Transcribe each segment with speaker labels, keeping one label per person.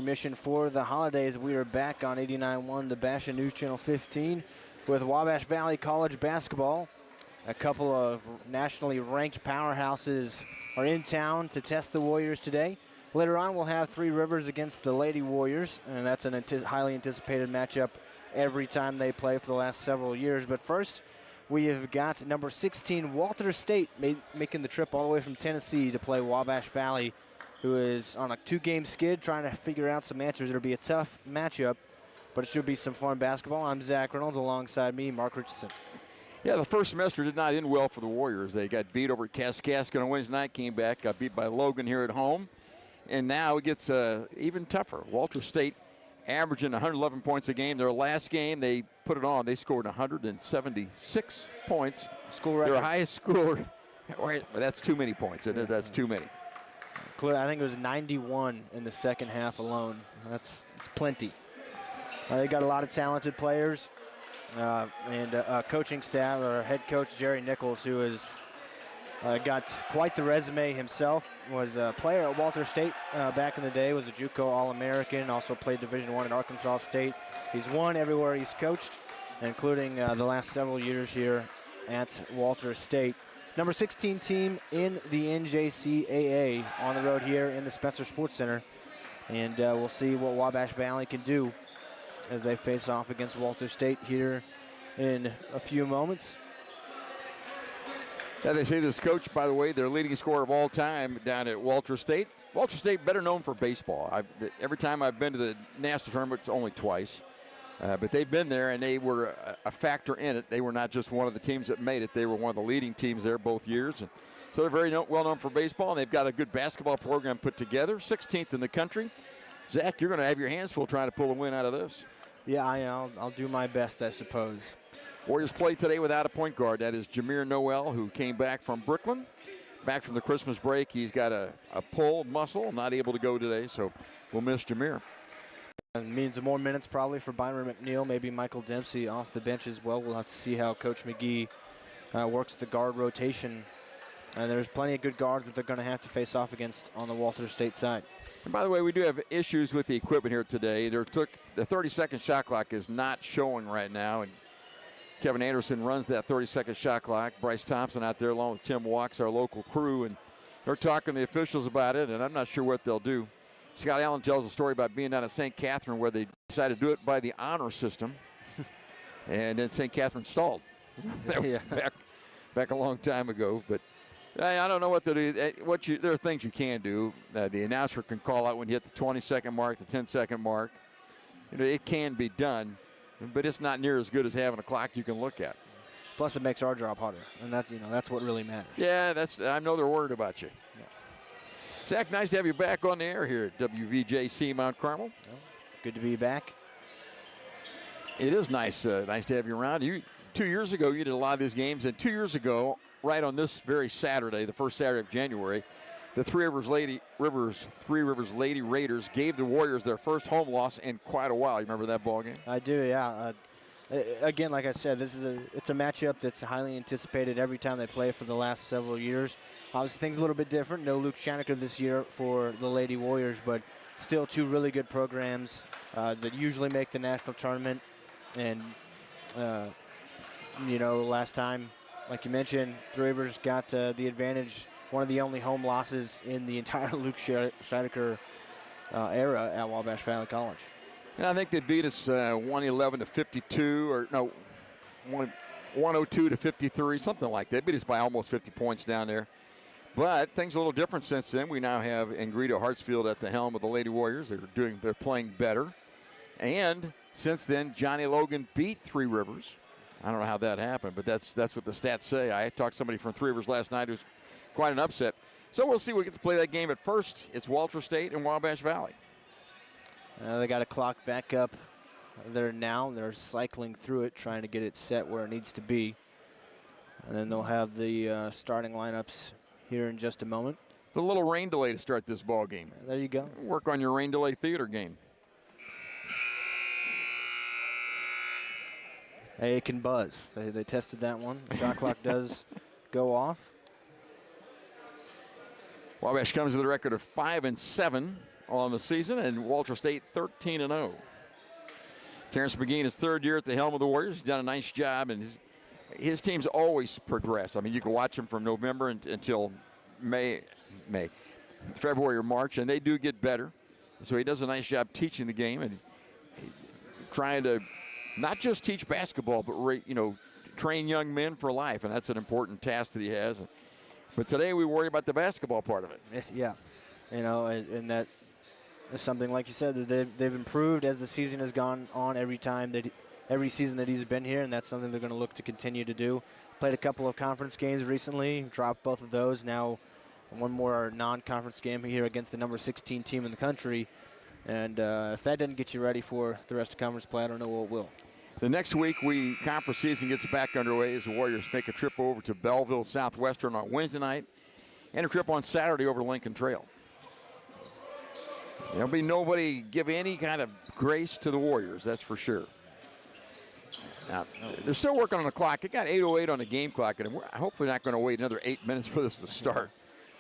Speaker 1: Mission for the holidays. We are back on 89.1 the Basha News Channel 15 with Wabash Valley College basketball. A couple of nationally ranked powerhouses are in town to test the Warriors today. Later on, we'll have Three Rivers against the Lady Warriors, and that's an highly anticipated matchup every time they play for the last several years. But first, we have got number 16, Walter State, making the trip all the way from Tennessee to play Wabash Valley, who is on a 2-game skid trying to figure out some answers. It'll be a tough matchup, but it should be some fun basketball. I'm Zach Reynolds, alongside me, Mark Richardson.
Speaker 2: Yeah, the first semester did not end well for the Warriors. They got beat over at Kaskaskia on Wednesday night, came back, got beat by Logan here at home, and now it gets even tougher. Walter State averaging 111 points a game. Their last game, they put it on. They scored 176 points.
Speaker 1: School record.
Speaker 2: Their highest score. That's too many points, isn't it? That's too many.
Speaker 1: I think it was 91 in the second half alone. That's plenty. They got a lot of talented players and coaching staff, or head coach Jerry Nichols, who has got quite the resume himself. Was a player at Walter State back in the day, was a JUCO All-American, also played Division I at Arkansas State. He's won everywhere he's coached, including the last several years here at Walter State. Number 16 team in the NJCAA on the road here in the Spencer Sports Center. And we'll see what Wabash Valley can do as they face off against Walter State here in a few moments.
Speaker 2: Yeah, they say this coach, by the way, their leading scorer of all time down at Walter State. Walter State better known for baseball. Every time I've been to the national tournament, it's only twice. But they've been there, and they were a factor in it. They were not just one of the teams that made it. They were one of the leading teams there both years. And so they're very well known for baseball, and they've got a good basketball program put together, 16th in the country. Zach, you're going to have your hands full trying to pull a win out of this.
Speaker 1: Yeah, I'll do my best, I suppose.
Speaker 2: Warriors play today without a point guard. That is Jameer Noel, who came back from Brooklyn. Back from the Christmas break, he's got a pulled muscle, not able to go today, so we'll miss Jameer.
Speaker 1: It means more minutes probably for Byron McNeil, maybe Michael Dempsey off the bench as well. We'll have to see how Coach McGee works the guard rotation. And there's plenty of good guards that they're going to have to face off against on the Walter State side.
Speaker 2: And by the way, we do have issues with the equipment here today. The 30-second shot clock is not showing right now, and Kevin Anderson runs that 30-second shot clock. Bryce Thompson out there along with Tim Walks, our local crew, and they're talking to the officials about it, and I'm not sure what they'll do. Scott Allen tells a story about being down at St. Catherine where they decided to do it by the honor system, and then St. Catherine stalled. That was back a long time ago, but I don't know what to do. There are things you can do. The announcer can call out when you hit the 20-second mark, the 10-second mark. It can be done, but it's not near as good as having a clock you can look at.
Speaker 1: Plus, it makes our job harder, and that's what really matters.
Speaker 2: Yeah, I know they're worried about you.
Speaker 1: Yeah.
Speaker 2: Zach, nice to have you back on the air here at WVJC Mount Carmel.
Speaker 1: Well, good to be back.
Speaker 2: It is nice to have you around. 2 years ago, you did a lot of these games, and 2 years ago, right on this very Saturday, the first Saturday of January, the Three Rivers Lady Raiders gave the Warriors their first home loss in quite a while. You remember that ball game?
Speaker 1: I do, yeah. Again, like I said, it's a matchup that's highly anticipated every time they play for the last several years. Obviously, things a little bit different. No Luke Shaneker this year for the Lady Warriors, but still two really good programs that usually make the national tournament. And, last time, like you mentioned, Three Rivers got the advantage, one of the only home losses in the entire Luke Shaneker era at Wabash Valley College.
Speaker 2: And I think they beat us 111 to 52, or no, 102 to 53, something like that. They beat us by almost 50 points down there. But things are a little different since then. We now have Ingrida Hartsfield at the helm of the Lady Warriors. They're playing better. And since then, Johnny Logan beat Three Rivers. I don't know how that happened, but that's what the stats say. I talked to somebody from Three Rivers last night who's quite an upset. So we'll see. We get to play that game at first. It's Walter State and Wabash Valley.
Speaker 1: They got a clock back up there now. They're cycling through it, trying to get it set where it needs to be. And then they'll have the starting lineups here in just a moment.
Speaker 2: The little rain delay to start this ball game.
Speaker 1: There you go.
Speaker 2: Work on your rain delay theater game.
Speaker 1: Hey, it can buzz. They tested that one. The shot clock does go off.
Speaker 2: Wabash comes to the record of 5-7 on the season, and Walter State 13-0. Terrence McGee in his third year at the helm of the Warriors. He's done a nice job, and his teams always progress. I mean, you can watch them from November until February or March, and they do get better. So he does a nice job teaching the game and trying to not just teach basketball, but train young men for life, and that's an important task that he has. But today we worry about the basketball part of it.
Speaker 1: Yeah, and that is something, like you said, that they've improved as the season has gone on every season that he's been here, and that's something they're going to look to continue to do. Played a couple of conference games recently, dropped both of those. Now one more non-conference game here against the number 16 team in the country. And if that doesn't get you ready for the rest of conference play, I don't know what will.
Speaker 2: The next week, conference season gets back underway as the Warriors make a trip over to Belleville Southwestern on Wednesday night and a trip on Saturday over Lincoln Trail. There'll be nobody give any kind of grace to the Warriors, that's for sure. Now, they're still working on the clock. It got 8:08 on the game clock, and we're hopefully not going to wait another 8 minutes for this to start.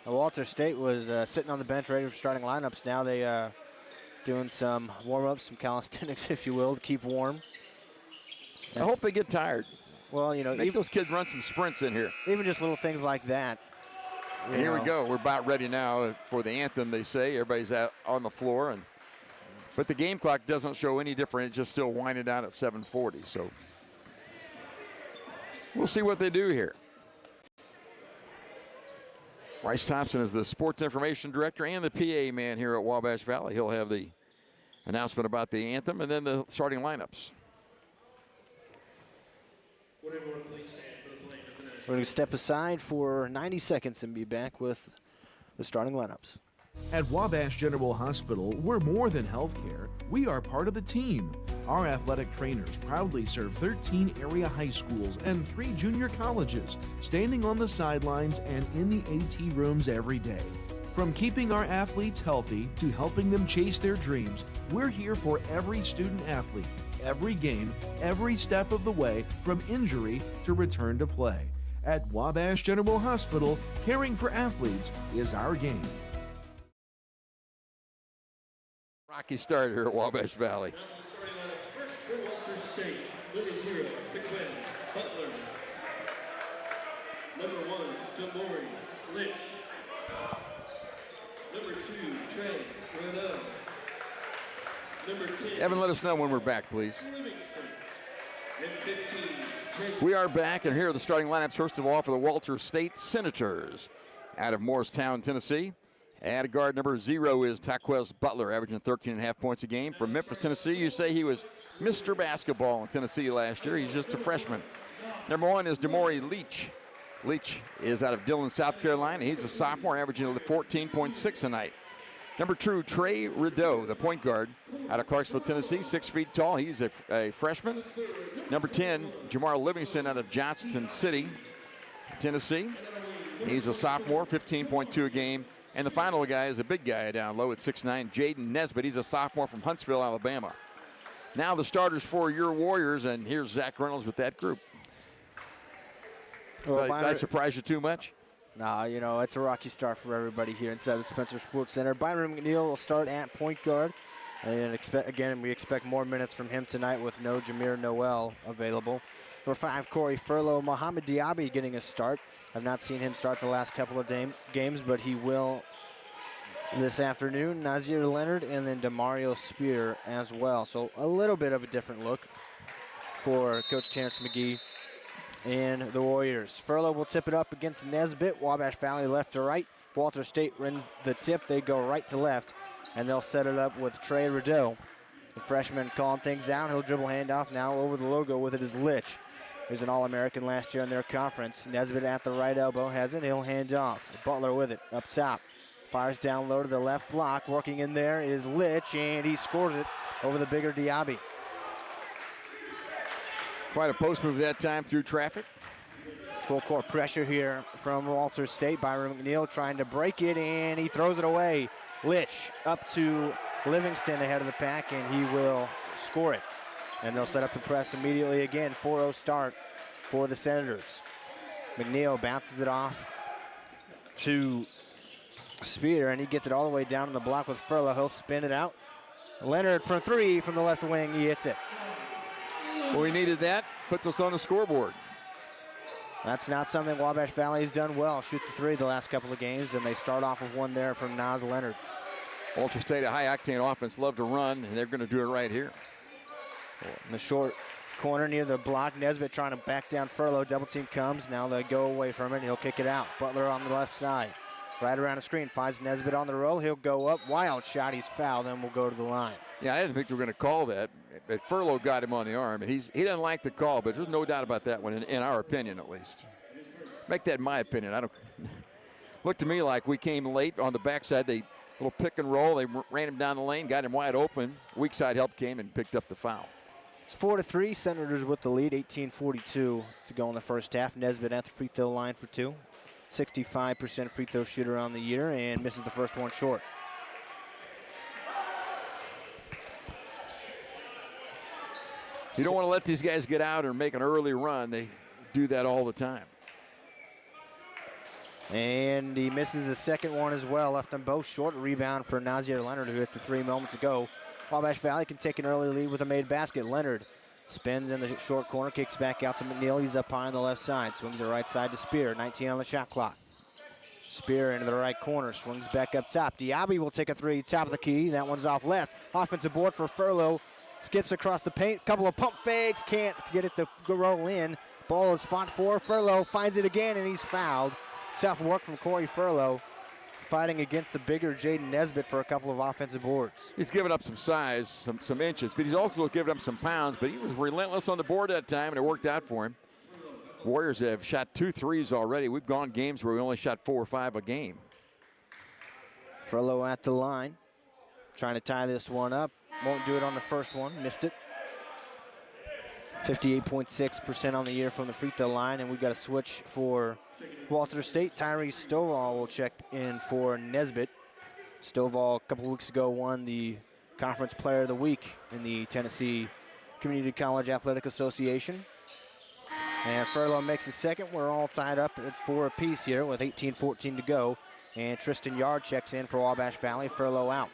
Speaker 1: Walter State was sitting on the bench ready for starting lineups. Now they doing some warm-ups, some calisthenics, if you will, to keep warm.
Speaker 2: I hope they get tired.
Speaker 1: Well,
Speaker 2: make those kids run some sprints in here.
Speaker 1: Even just little things like that.
Speaker 2: And here we go. We're about ready now for the anthem, they say. Everybody's out on the floor. But the game clock doesn't show any different. It's just still winding down at 7:40. So we'll see what they do here. Bryce Thompson is the sports information director and the PA man here at Wabash Valley. He'll have the announcement about the anthem and then the starting lineups.
Speaker 1: We're going to step aside for 90 seconds and be back with the starting lineups.
Speaker 3: At Wabash General Hospital, we're more than healthcare. We are part of the team. Our athletic trainers proudly serve 13 area high schools and 3 junior colleges, standing on the sidelines and in the AT rooms every day. From keeping our athletes healthy to helping them chase their dreams, we're here for every student athlete, every game, every step of the way, from injury to return to play. At Wabash General Hospital, caring for athletes is our game.
Speaker 2: Rocky start here at Wabash Valley.
Speaker 4: Now for the starting lineups, first for Walter State, number 0, Tequens Butler. Number 1, Demori Lynch. Number 2, Trey Renaud. Number 10,
Speaker 2: Evan, let us know when we're back, please.
Speaker 4: Livingston. And 15, Trey.
Speaker 2: We are back, and here are the starting lineups. First of all, for the Walter State Senators out of Morristown, Tennessee. At guard number 0 is Tequens Butler, averaging 13.5 points a game. From Memphis, Tennessee, you say he was Mr. Basketball in Tennessee last year. He's just a freshman. Number 1 is Demori Leach. Leach is out of Dillon, South Carolina. He's a sophomore, averaging 14.6 a night. Number 2, Trey Renaud, the point guard out of Clarksville, Tennessee, 6 feet tall. He's a freshman. Number 10, Jamar Livingston out of Johnston City, Tennessee. He's a sophomore, 15.2 a game. And the final guy is a big guy down low at 6'9", Jaden Nesbitt. He's a sophomore from Huntsville, Alabama. Now the starters for your Warriors, and here's Zach Reynolds with that group.
Speaker 1: Well,
Speaker 2: Did I surprise you too much?
Speaker 1: Nah, it's a rocky start for everybody here inside the Spencer Sports Center. Byron McNeil will start at point guard. And we expect more minutes from him tonight with no Jameer Noel available. Number 5, Corey Furlow. Mohamed Diaby getting a start. I've not seen him start the last couple of games, but he will this afternoon. Nazir Leonard and then DeMario Spear as well. So a little bit of a different look for Coach Terrence McGee and the Warriors. Furlow will tip it up against Nesbitt. Wabash Valley left to right. Walter State runs the tip. They go right to left, and they'll set it up with Trey Renaud. The freshman calling things out. He'll dribble handoff. Now over the logo with it is Litch. He's an All-American last year in their conference. Nesbitt at the right elbow has it. He'll hand off. Butler with it up top. Fires down low to the left block. Working in there is Litch, and he scores it over the bigger Diaby.
Speaker 2: Quite a post move that time through traffic.
Speaker 1: Full court pressure here from Walter State. Byron McNeil trying to break it, and he throws it away. Litch up to Livingston ahead of the pack, and he will score it. And they'll set up the press immediately again. 4-0 start for the Senators. McNeil bounces it off to Spear, and he gets it all the way down in the block with Furlow. He'll spin it out. Leonard for three from the left wing. He hits it.
Speaker 2: Well, we needed that. Puts us on the scoreboard.
Speaker 1: That's not something Wabash Valley has done well. Shoot the three the last couple of games, and they start off with one there from Naz Leonard.
Speaker 2: Ultra State, a high-octane offense, love to run, and they're going to do it right here.
Speaker 1: In the short corner near the block, Nesbitt trying to back down Furlow. Double team comes. Now they go away from it. He'll kick it out. Butler on the left side. Right around the screen. Finds Nesbitt on the roll. He'll go up. Wild shot. He's fouled, and will go to the line.
Speaker 2: Yeah, I didn't think they were going to call that. But Furlow got him on the arm, and he doesn't like the call, but there's no doubt about that one, in our opinion at least. Make that my opinion. I don't. Looked to me like we came late on the backside. They little pick and roll. They ran him down the lane, got him wide open. Weak side help came and picked up the foul.
Speaker 1: It's 4-3. Senators with the lead. 18:42 to go in the first half. Nesbitt at the free throw line for two. 65% free throw shooter on the year and misses the first one short.
Speaker 2: You don't want to let these guys get out or make an early run. They do that all the time.
Speaker 1: And he misses the second one as well. Left them both short. Rebound for Nazir Leonard, who hit the three moments ago. Wabash Valley can take an early lead with a made basket. Leonard spins in the short corner, kicks back out to McNeil. He's up high on the left side. Swings the right side to Spear. 19 on the shot clock. Spear into the right corner. Swings back up top. Diaby will take a three. Top of the key. That one's off left. Offensive board for Furlow. Skips across the paint. Couple of pump fakes. Can't get it to roll in. Ball is fought for. Furlow finds it again, and he's fouled. Tough work from Corey Furlow, fighting against the bigger Jaden Nesbitt for a couple of offensive boards.
Speaker 2: He's given up some size, some inches, but he's also given up some pounds, but he was relentless on the board that time, and it worked out for him. Warriors have shot 2 threes already. We've gone games where we only shot 4 or 5 a game.
Speaker 1: Furlow at the line, trying to tie this one up. Won't do it on the first one, missed it. 58.6% on the year from the free throw line, and we've got a switch for Walter State. Tyrese Stovall will check in for Nesbitt. Stovall, a couple weeks ago, won the Conference Player of the Week in the Tennessee Community College Athletic Association. And Furlow makes the second. We're all tied up at 4 apiece here with 18:14 to go. And Tristan Yard checks in for Wabash Valley. Furlow out.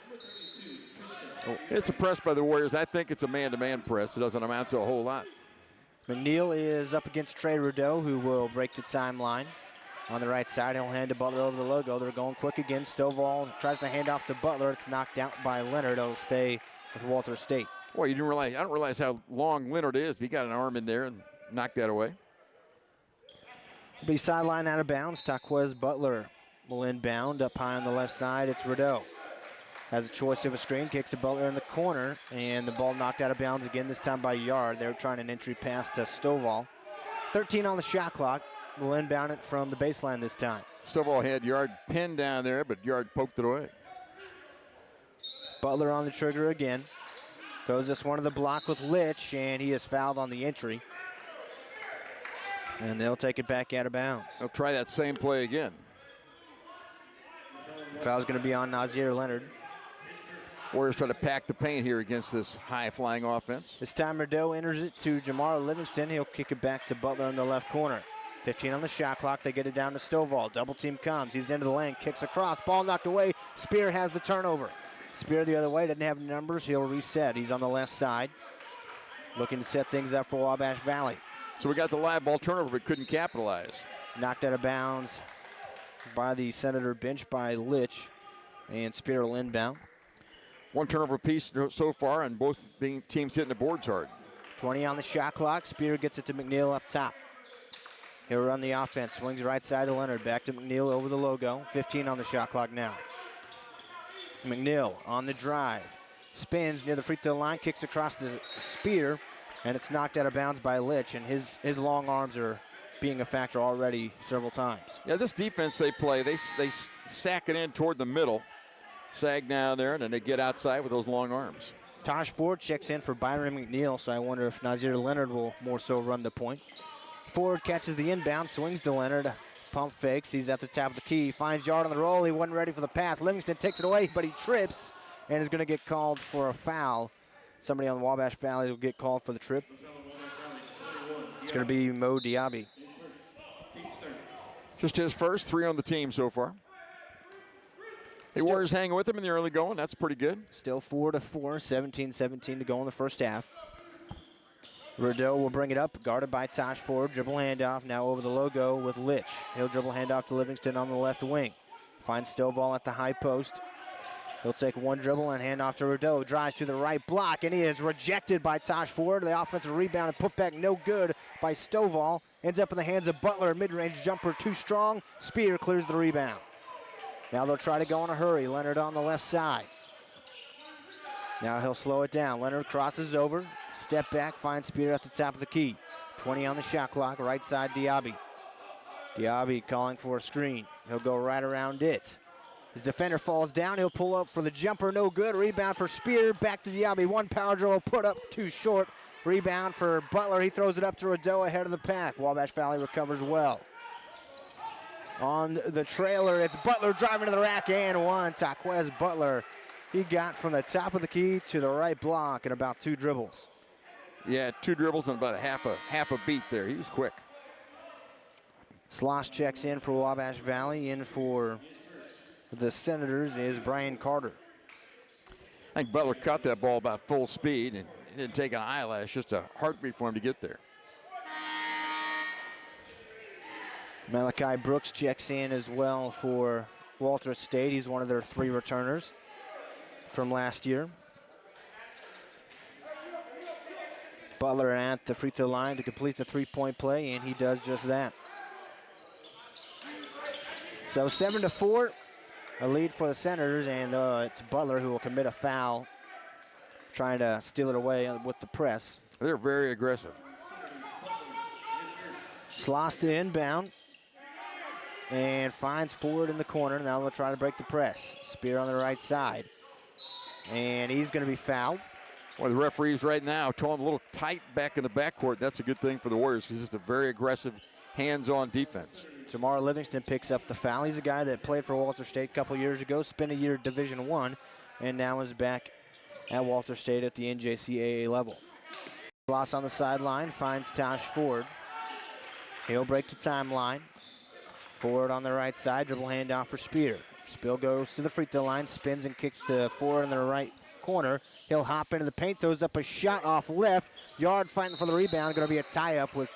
Speaker 2: It's a press by the Warriors. I think it's a man-to-man press. It doesn't amount to a whole lot.
Speaker 1: McNeil is up against Trey Rudeau, who will break the timeline. On the right side, he'll hand to Butler over the logo. They're going quick again. Stovall tries to hand off to Butler. It's knocked out by Leonard. It'll stay with Walter State.
Speaker 2: Boy, you didn't realize. I don't realize how long Leonard is. He got an arm in there and knocked that away.
Speaker 1: Be sideline out of bounds. Taquez Butler will inbound up high on the left side. It's Rudeau. Has a choice of a screen, kicks to Butler in the corner, and the ball knocked out of bounds again, this time by Yard. They were trying an entry pass to Stovall. 13 on the shot clock. Will inbound it from the baseline this time.
Speaker 2: Stovall had Yard pinned down there, but Yard poked it away.
Speaker 1: Butler on the trigger again. Throws this one to the block with Litch, and he is fouled on the entry. And they'll take it back out of bounds.
Speaker 2: They'll try that same play again.
Speaker 1: Foul's going to be on Nazir Leonard.
Speaker 2: Warriors try to pack the paint here against this high-flying offense.
Speaker 1: This time Rudeau enters it to Jamar Livingston. He'll kick it back to Butler in the left corner. 15 on the shot clock. They get it down to Stovall. Double team comes. He's into the lane. Kicks across. Ball knocked away. Spear has the turnover. Spear the other way. Doesn't have numbers. He'll reset. He's on the left side. Looking to set things up for Wabash Valley.
Speaker 2: So we got the live ball turnover, but couldn't capitalize.
Speaker 1: Knocked out of bounds by the Senator bench by Litch. And Spear will inbound.
Speaker 2: 1 turnover apiece so far, and both teams hitting the boards hard.
Speaker 1: 20 on the shot clock. Spear gets it to McNeil up top. He'll run the offense. Swings right side to Leonard. Back to McNeil over the logo. 15 on the shot clock now. McNeil on the drive. Spins near the free throw line. Kicks across the Spear. And it's knocked out of bounds by Litch. And his long arms are being a factor already several times.
Speaker 2: Yeah, this defense they play, they sack it in toward the middle. Sag down there, and then they get outside with those long arms.
Speaker 1: Tosh Ford checks in for Byron McNeil, so I wonder if Nazir Leonard will more so run the point. Ford catches the inbound, swings to Leonard, pump fakes. He's at the top of the key, finds Yard on the roll. He wasn't ready for the pass. Livingston takes it away, but he trips and is going to get called for a foul. Somebody on Wabash Valley will get called for the trip. It's going to be Mo Diaby.
Speaker 2: Just his first, 3 on the team so far. The Warriors hanging with them in the early going. That's pretty good.
Speaker 1: Still 4-4, 17-17 to go in the first half. Rideau will bring it up, guarded by Tosh Ford. Dribble handoff, now over the logo with Litch. He'll dribble handoff to Livingston on the left wing. Finds Stovall at the high post. He'll take one dribble and hand off to Rideau. Drives to the right block, and he is rejected by Tosh Ford. The offensive rebound and put back no good by Stovall. Ends up in the hands of Butler. Mid-range jumper too strong. Spear clears the rebound. Now they'll try to go in a hurry. Leonard on the left side. Now he'll slow it down. Leonard crosses over. Step back, finds Spear at the top of the key. 20 on the shot clock. Right side, Diaby. Diaby calling for a screen. He'll go right around it. His defender falls down. He'll pull up for the jumper. No good. Rebound for Spear. Back to Diaby. One power dribble. Put up too short. Rebound for Butler. He throws it up to Rideau ahead of the pack. Wabash Valley recovers well. On the trailer, it's Butler driving to the rack and one. Taquez Butler. He got from the top of the key to the right block in about 2 dribbles.
Speaker 2: Yeah, 2 dribbles and about half a beat there. He was quick.
Speaker 1: Sloss checks in for Wabash Valley. In for the Senators is Brian Carter.
Speaker 2: I think Butler caught that ball about full speed, and it didn't take an eyelash, just a heartbeat for him to get there.
Speaker 1: Malachi Brooks checks in as well for Walter State. He's one of their 3 returners from last year. Butler at the free throw line to complete the 3-point play, and he does just that. So 7-4, a lead for the Senators, and it's Butler who will commit a foul, trying to steal it away with the press.
Speaker 2: They're very aggressive.
Speaker 1: Sloss to inbound, and finds Ford in the corner. Now they'll try to break the press. Spear on the right side, and he's going to be fouled.
Speaker 2: Well, the referees right now towing a little tight back in the backcourt. That's a good thing for the Warriors because it's a very aggressive, hands-on defense.
Speaker 1: Jamar Livingston picks up the foul. He's a guy that played for Walter State a couple years ago, spent a year at Division I, and now is back at Walter State at the NJCAA level. Sloss on the sideline finds Tosh Ford. He'll break the timeline. Ford on the right side, dribble handoff for Spear. Spill goes to the free throw line, spins and kicks to Ford in the right corner. He'll hop into the paint, throws up a shot off left. Yard fighting for the rebound. Going to be a tie-up with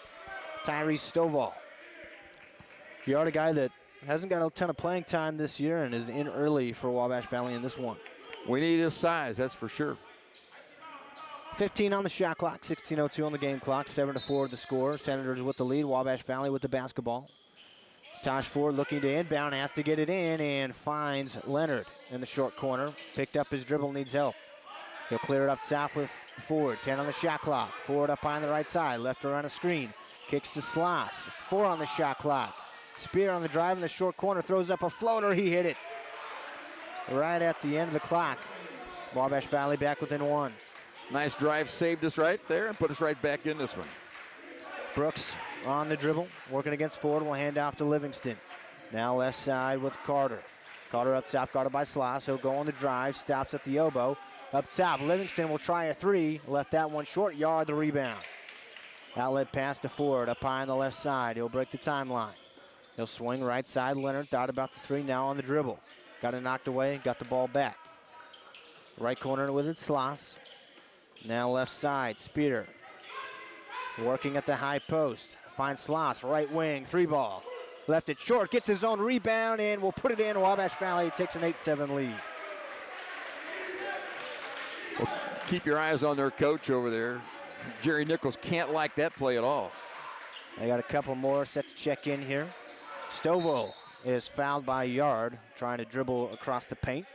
Speaker 1: Tyrese Stovall. Yard, a guy that hasn't got a ton of playing time this year and is in early for Wabash Valley in this one.
Speaker 2: We need his size, that's for sure.
Speaker 1: 15 on the shot clock, 16:02 on the game clock, 7-4 the score. Senators with the lead, Wabash Valley with the basketball. Tosh Ford looking to inbound, has to get it in, and finds Leonard in the short corner. Picked up his dribble, needs help. He'll clear it up top with Ford. 10 on the shot clock. Ford up high on the right side, left around a screen. Kicks to Sloss. 4 on the shot clock. Spear on the drive in the short corner, throws up a floater. He hit it right at the end of the clock. Wabash Valley back within 1.
Speaker 2: Nice drive, saved us right there and put us right back in this one.
Speaker 1: Brooks on the dribble, working against Ford, will hand off to Livingston. Now left side with Carter. Carter up top, guarded by Sloss. He'll go on the drive, stops at the elbow. Up top, Livingston will try a 3. Left that one short, Yard the rebound. Outlet pass to Ford, up high on the left side. He'll break the timeline. He'll swing right side. Leonard thought about the 3, now on the dribble. Got it knocked away, got the ball back. Right corner with it, Sloss. Now left side, Spear. Working at the high post. Finds Sloss, right wing, 3 ball. Left it short, gets his own rebound, and will put it in. Wabash Valley takes an 8-7 lead.
Speaker 2: Well, keep your eyes on their coach over there. Jerry Nichols can't like that play at all.
Speaker 1: They got a couple more set to check in here. Stovall is fouled by Yard, trying to dribble across the paint.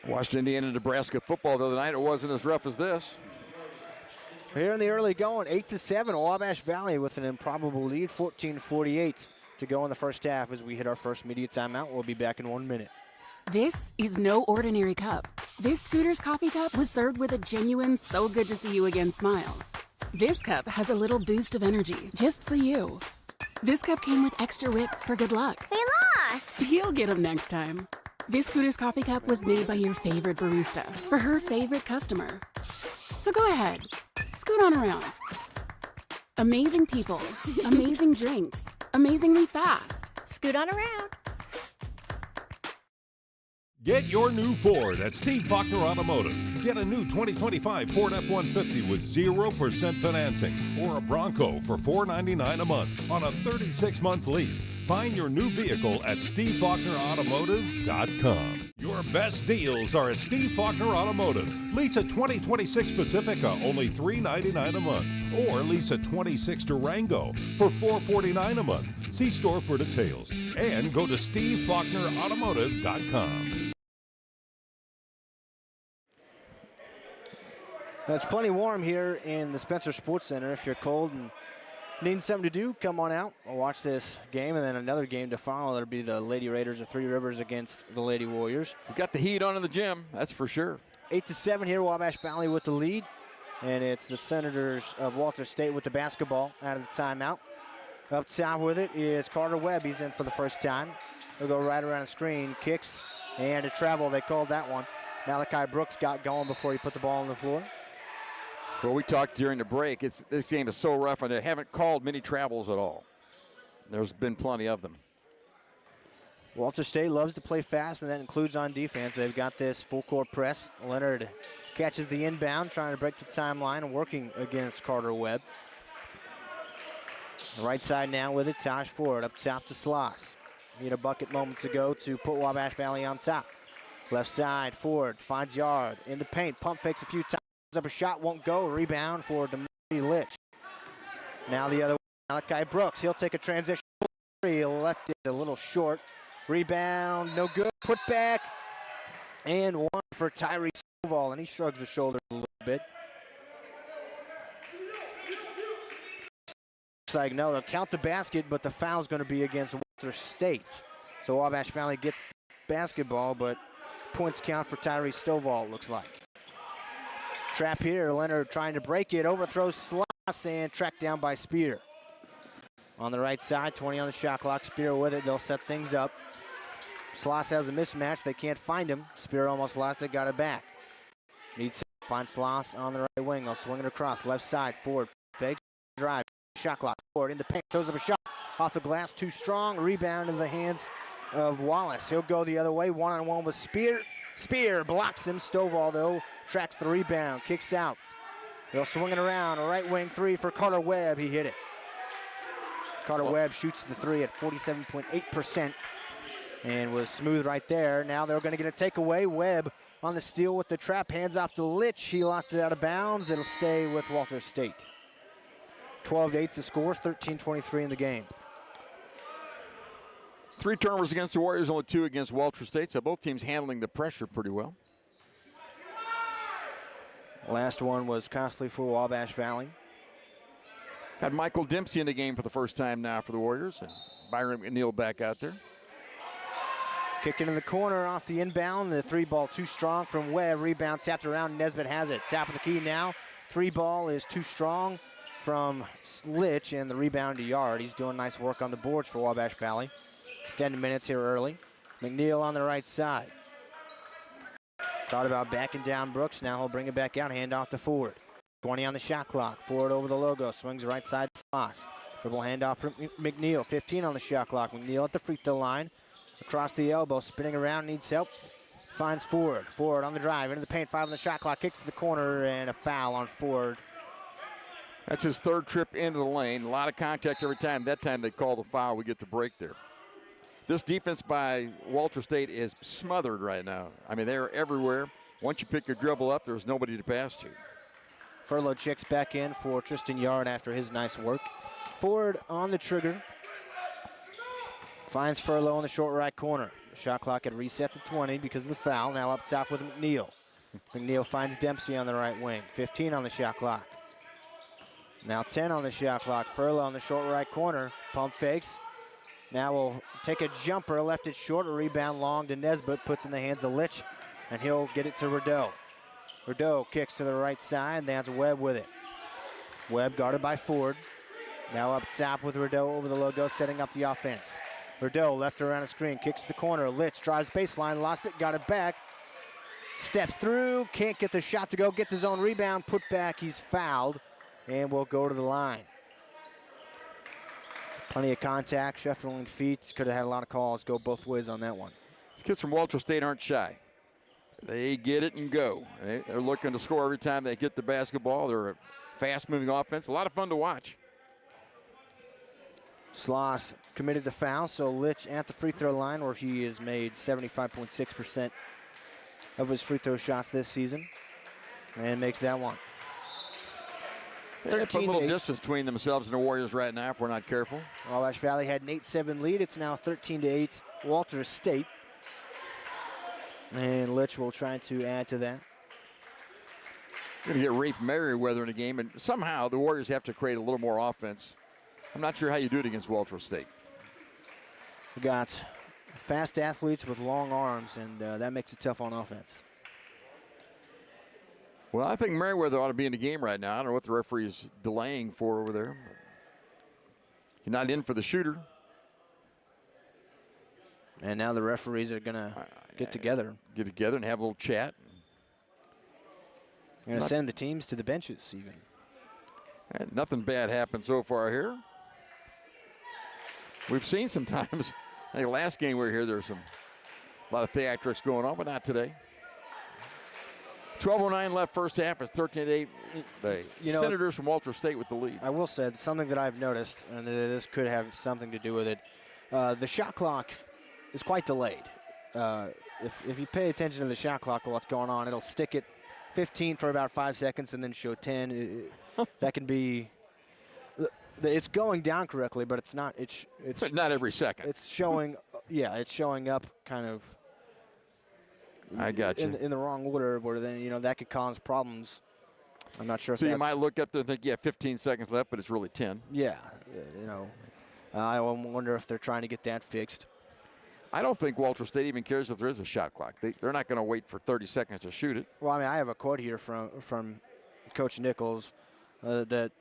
Speaker 2: Watched Indiana, Nebraska football the other night. It wasn't as rough as this.
Speaker 1: Here in the early going, 8-7, Wabash Valley with an improbable lead, 14:48 to go in the first half as we hit our first media timeout. We'll be back in 1 minute.
Speaker 5: This is no ordinary cup. This Scooter's coffee cup was served with a genuine so good to see you again smile. This cup has a little boost of energy just for you. This cup came with extra whip for good luck.
Speaker 6: We lost!
Speaker 5: You'll get them next time. This Scooter's coffee cup was made by your favorite barista for her favorite customer. So go ahead, scoot on around. Amazing people, amazing drinks, amazingly fast.
Speaker 6: Scoot on around. Get your new Ford at Steve Faulkner Automotive. Get a new 2025 Ford F-150 with 0% financing or a Bronco for $499 a month on a 36-month lease. Find your new vehicle at SteveFaulknerAutomotive.com. Your best deals are at Steve Faulkner Automotive. Lease a 2026 Pacifica, only $399 a month. Or lease a 26 Durango for $449 a month. See store for details. And go to SteveFaulknerAutomotive.com.
Speaker 1: It's plenty warm here in the Spencer Sports Center. If you're cold and needing something to do, come on out. We'll watch this game and then another game to follow. That'll be the Lady Raiders of Three Rivers against the Lady Warriors.
Speaker 2: We got the heat on in the gym, that's for sure.
Speaker 1: 8-7 here, Wabash Valley with the lead. And it's the Senators of Walter State with the basketball out of the timeout. Up top with it is Carter Webb. He's in for the first time. He'll go right around the screen, kicks, and a travel. They called that one. Malachi Brooks got going before he put the ball on the floor.
Speaker 2: Well, we talked during the break. This game is so rough, and they haven't called many travels at all. There's been plenty of them.
Speaker 1: Walter State loves to play fast, and that includes on defense. They've got this full-court press. Leonard catches the inbound, trying to break the timeline and working against Carter Webb. Right side now with it, Tosh Ford up top to Sloss. Need a bucket moments ago to put Wabash Valley on top. Left side, Ford finds Yard in the paint, pump fakes a few times. Up a shot, won't go. Rebound for Demary Litch. Now the other way, Malachi Brooks. He'll take a transition. He left it a little short. Rebound, no good. Put back, and one for Tyree Stovall, and he shrugs the shoulders a little bit. Looks like no, they'll count the basket, but the foul's going to be against Walter State. So Wabash Valley gets the basketball, but points count for Tyree Stovall, it looks like. Trap here, Leonard trying to break it, overthrows Sloss and tracked down by Spear. On the right side, 20 on the shot clock, Spear with it, they'll set things up. Sloss has a mismatch, they can't find him. Spear almost lost it, got it back. Needs to find Sloss on the right wing, they'll swing it across, left side, Ford, fakes, drive, shot clock, Ford in the paint, throws up a shot, off the glass, too strong, rebound in the hands of Wallace. He'll go the other way, one-on-one with Spear. Spear blocks him, Stovall though, tracks the rebound, kicks out. They'll swing it around, a right wing three for Carter Webb, he hit it. Carter Webb shoots the three at 47.8% and was smooth right there. Now they're gonna get a takeaway. Webb on the steal with the trap, hands off to Litch. He lost it out of bounds. It'll stay with Walter State. 12-8 the scores, 13-23 in the game.
Speaker 2: 3 turnovers against the Warriors, only 2 against Walter State, so both teams handling the pressure pretty well.
Speaker 1: Last one was costly for Wabash Valley.
Speaker 2: Got Michael Dempsey in the game for the first time now for the Warriors, and Byron McNeil back out there.
Speaker 1: Kick into the corner off the inbound. The 3-ball too strong from Webb. Rebound tapped around. Nesbitt has it. Top of the key now. 3-ball is too strong from Litch, and the rebound to Yard. He's doing nice work on the boards for Wabash Valley. Extended minutes here early. McNeil on the right side. Thought about backing down Brooks. Now he'll bring it back out. Hand off to Ford. 20 on the shot clock. Ford over the logo. Swings right side to Sloss. Dribble handoff from McNeil. 15 on the shot clock. McNeil at the free throw line. Across the elbow. Spinning around. Needs help. Finds Ford. Ford on the drive. Into the paint. 5 on the shot clock. Kicks to the corner. And a foul on Ford.
Speaker 2: That's his 3rd trip into the lane. A lot of contact every time. That time they call the foul. We get the break there. This defense by Walter State is smothered right now. I mean, they're everywhere. Once you pick your dribble up, there's nobody to pass to.
Speaker 1: Furlow checks back in for Tristan Yard after his nice work. Ford on the trigger. Finds Furlow in the short right corner. The shot clock had reset to 20 because of the foul. Now up top with McNeil. McNeil finds Dempsey on the right wing. 15 on the shot clock. Now 10 on the shot clock. Furlow on the short right corner. Pump fakes. Now we'll take a jumper, left it short, a rebound long to Nesbitt, puts in the hands of Litch, and he'll get it to Rideau. Rideau kicks to the right side, that's Webb with it. Webb guarded by Ford. Now up top with Rideau over the logo, setting up the offense. Rideau left around a screen, kicks to the corner. Litch drives baseline, lost it, got it back. Steps through, can't get the shot to go, gets his own rebound, put back, he's fouled, and will go to the line. Plenty of contact, shuffling feet. Could have had a lot of calls go both ways on that one.
Speaker 2: These kids from Walter State aren't shy. They get it and go. They're looking to score every time they get the basketball. They're a fast-moving offense. A lot of fun to watch.
Speaker 1: Sloss committed the foul, so Litch at the free throw line, where he has made 75.6% of his free throw shots this season, and makes that one.
Speaker 2: They put a little distance between themselves and the Warriors right now if we're not careful.
Speaker 1: Wabash Valley had an 8-7 lead. It's now 13-8 Walter State. And Litch will try to add to that.
Speaker 2: Going to get Rafe Merriweather in the game, and somehow the Warriors have to create a little more offense. I'm not sure how you do it against Walter State.
Speaker 1: We got fast athletes with long arms, and that makes it tough on offense.
Speaker 2: Well, I think Merriweather ought to be in the game right now. I don't know what the referee's delaying for over there. He's not in for the shooter.
Speaker 1: And now the referees are going to get together.
Speaker 2: Get together and have a little chat.
Speaker 1: Going to send the teams to the benches even.
Speaker 2: And nothing bad happened so far here. We've seen sometimes, I think last game we were here, there's a lot of theatrics going on, but not today. 12:09 left first half. It's 13-8. The Senators from Walter State with the lead.
Speaker 1: I will say something that I've noticed, and this could have something to do with it. The shot clock is quite delayed. If you pay attention to the shot clock while what's going on, it'll stick at 15 for about 5 seconds and then show 10. That can be. It's going down correctly, but it's not. It's
Speaker 2: but not every second.
Speaker 1: It's showing. Yeah, it's showing up kind of.
Speaker 2: I got you.
Speaker 1: In the wrong order, where then that could cause problems. I'm not sure.
Speaker 2: So you might look up there and think, 15 seconds left, but it's really 10.
Speaker 1: Yeah, I wonder if they're trying to get that fixed.
Speaker 2: I don't think Walter State even cares if there is a shot clock. They're not going to wait for 30 seconds to shoot it.
Speaker 1: Well, I mean, I have a quote here from Coach Nichols that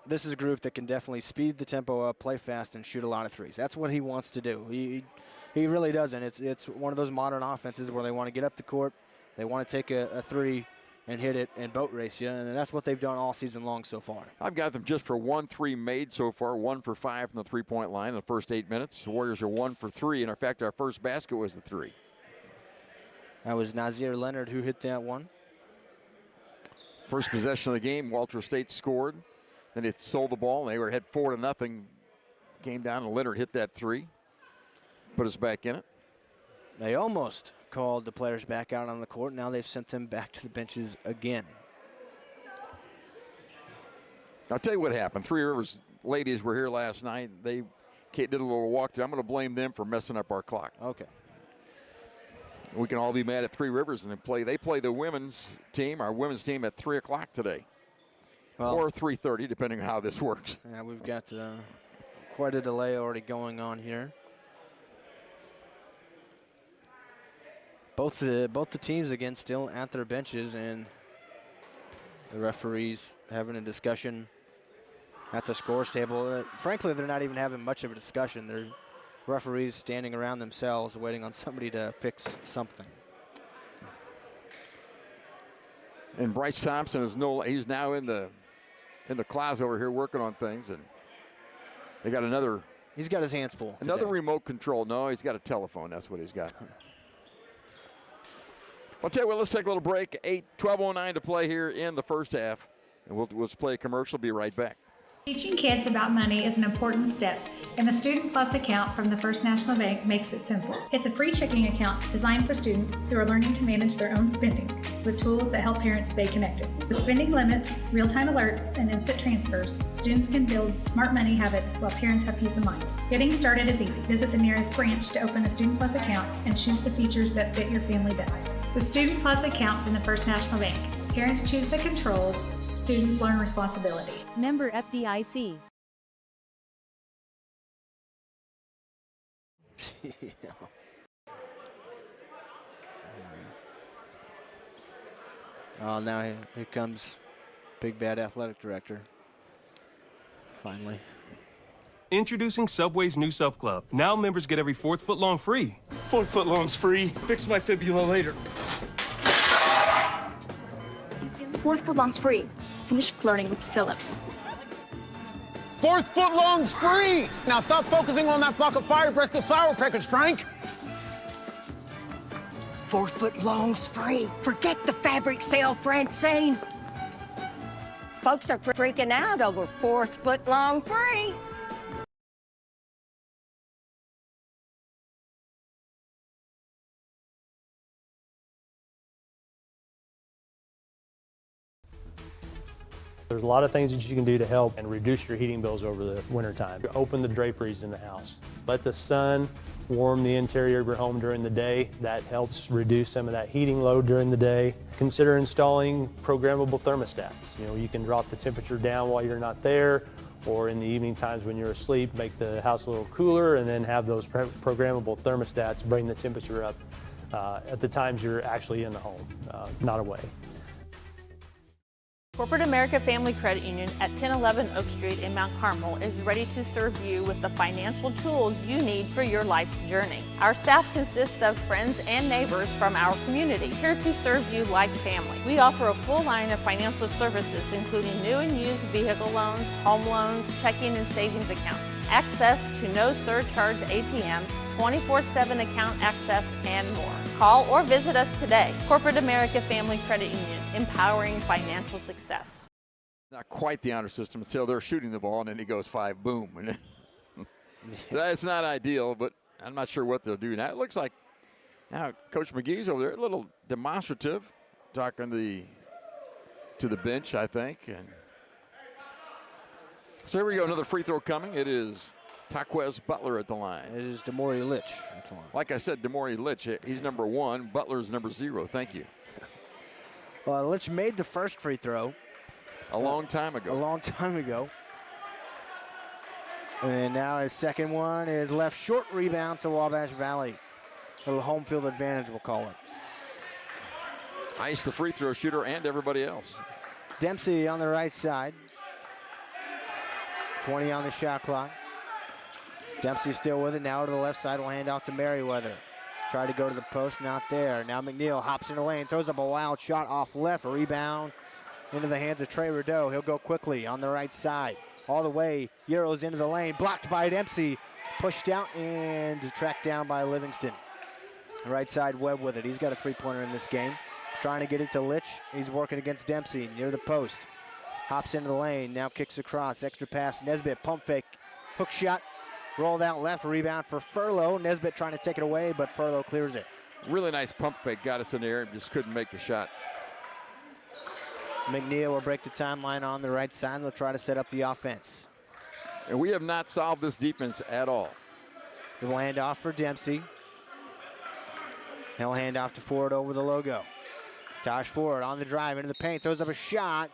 Speaker 1: this is a group that can definitely speed the tempo up, play fast, and shoot a lot of threes. That's what he wants to do. He really doesn't. It's one of those modern offenses where they want to get up the court, they want to take a three and hit it and boat race you, and that's what they've done all season long so far.
Speaker 2: I've got them just for 1 3 made so far, 1 for 5 from the three-point line in the first 8 minutes. The Warriors are 1 for 3, and in fact, our first basket was the 3.
Speaker 1: That was Nazir Leonard who hit that one.
Speaker 2: First possession of the game, Walter State scored. Then they stole the ball, and they were ahead 4-0. Came down, and Leonard hit that 3. Put us back in it.
Speaker 1: They almost called the players back out on the court. Now they've sent them back to the benches again.
Speaker 2: I'll tell you what happened. Three Rivers ladies were here last night. They did a little walkthrough. I'm going to blame them for messing up our clock.
Speaker 1: Okay.
Speaker 2: We can all be mad at Three Rivers, and they play the women's team, our women's team, at 3 o'clock today. Well, or 3:30, depending on how this works.
Speaker 1: Yeah, we've got quite a delay already going on here. Both the teams again still at their benches, and the referees having a discussion at the scores table. Frankly, they're not even having much of a discussion. They're referees standing around themselves waiting on somebody to fix something.
Speaker 2: And Bryce Thompson he's now in the closet over here working on things, and they got another.
Speaker 1: He's got his hands full.
Speaker 2: Another
Speaker 1: today.
Speaker 2: remote control. No, he's got a telephone. That's what he's got. I'll tell you what, let's take a little break. 12:09 to play here in the first half. And we'll play a commercial, be right back.
Speaker 7: Teaching kids about money is an important step, and the Student Plus account from the First National Bank makes it simple. It's a free checking account designed for students who are learning to manage their own spending with tools that help parents stay connected. With spending limits, real-time alerts, and instant transfers, students can build smart money habits while parents have peace of mind. Getting started is easy. Visit the nearest branch to open a Student Plus account and choose the features that fit your family best. The Student Plus account from the First National Bank. Parents choose the controls, students learn responsibility.
Speaker 8: Member FDIC.
Speaker 1: Oh, now here comes Big Bad Athletic Director. Finally.
Speaker 9: Introducing Subway's new Sub Club. Now members get every 4th footlong free.
Speaker 10: 4th footlong's free. Fix my fibula later.
Speaker 11: 4th footlong's free. Finish flirting with Philip.
Speaker 10: 4th footlong's free! Now stop focusing on that flock of fire-breasted flower peckers, Frank!
Speaker 12: 4 foot longs free. Forget the fabric sale, Francine. Folks are freaking out over 4 foot long free.
Speaker 13: There's a lot of things that you can do to help and reduce your heating bills over the wintertime. Open the draperies in the house. Let the sun warm the interior of your home during the day. That helps reduce some of that heating load during the day. Consider installing programmable thermostats. You know, you can drop the temperature down while you're not there, or in the evening times when you're asleep, make the house a little cooler, and then have those programmable thermostats bring the temperature up at the times you're actually in the home, not away.
Speaker 14: Corporate America Family Credit Union at 1011 Oak Street in Mount Carmel is ready to serve you with the financial tools you need for your life's journey. Our staff consists of friends and neighbors from our community, here to serve you like family. We offer a full line of financial services, including new and used vehicle loans, home loans, checking and savings accounts, access to no surcharge ATMs, 24/7 account access, and more. Call or visit us today. Corporate America Family Credit Union, empowering financial success.
Speaker 2: Not quite the honor system until they're shooting the ball and then he goes 5, boom. And so that's not ideal, but I'm not sure what they'll do now. It looks like now Coach McGee's over there, a little demonstrative, talking to the bench, I think. And so here we go, another free throw coming. It is Taquez Butler at the line.
Speaker 1: It is Demore Litch at the line.
Speaker 2: Like I said, Demore Litch, he's number 1. Butler's number 0. Thank you.
Speaker 1: Well, Litch made the first free throw.
Speaker 2: A long time ago.
Speaker 1: A long time ago. And now his second one is left short, rebound to Wabash Valley. A little home field advantage, we'll call it.
Speaker 2: Ice the free throw shooter and everybody else.
Speaker 1: Dempsey on the right side. 20 on the shot clock. Dempsey still with it. Now to the left side. Will hand off to Merriweather. Tried to go to the post, not there. Now McNeil hops in the lane, throws up a wild shot off left. A rebound into the hands of Trey Rideau. He'll go quickly on the right side. All the way, Euros into the lane. Blocked by Dempsey. Pushed out and tracked down by Livingston. Right side, Webb with it. He's got a three-pointer in this game. Trying to get it to Litch. He's working against Dempsey near the post. Hops into the lane, now kicks across. Extra pass, Nesbitt, pump fake. Hook shot, rolled out left, rebound for Furlow. Nesbitt trying to take it away, but Furlow clears it.
Speaker 2: Really nice pump fake, got us in the air and just couldn't make the shot.
Speaker 1: McNeil will break the timeline on the right side. They'll try to set up the offense.
Speaker 2: And we have not solved this defense at all.
Speaker 1: The handoff for Dempsey. He'll hand off to Ford over the logo. Tosh Ford on the drive into the paint, throws up a shot.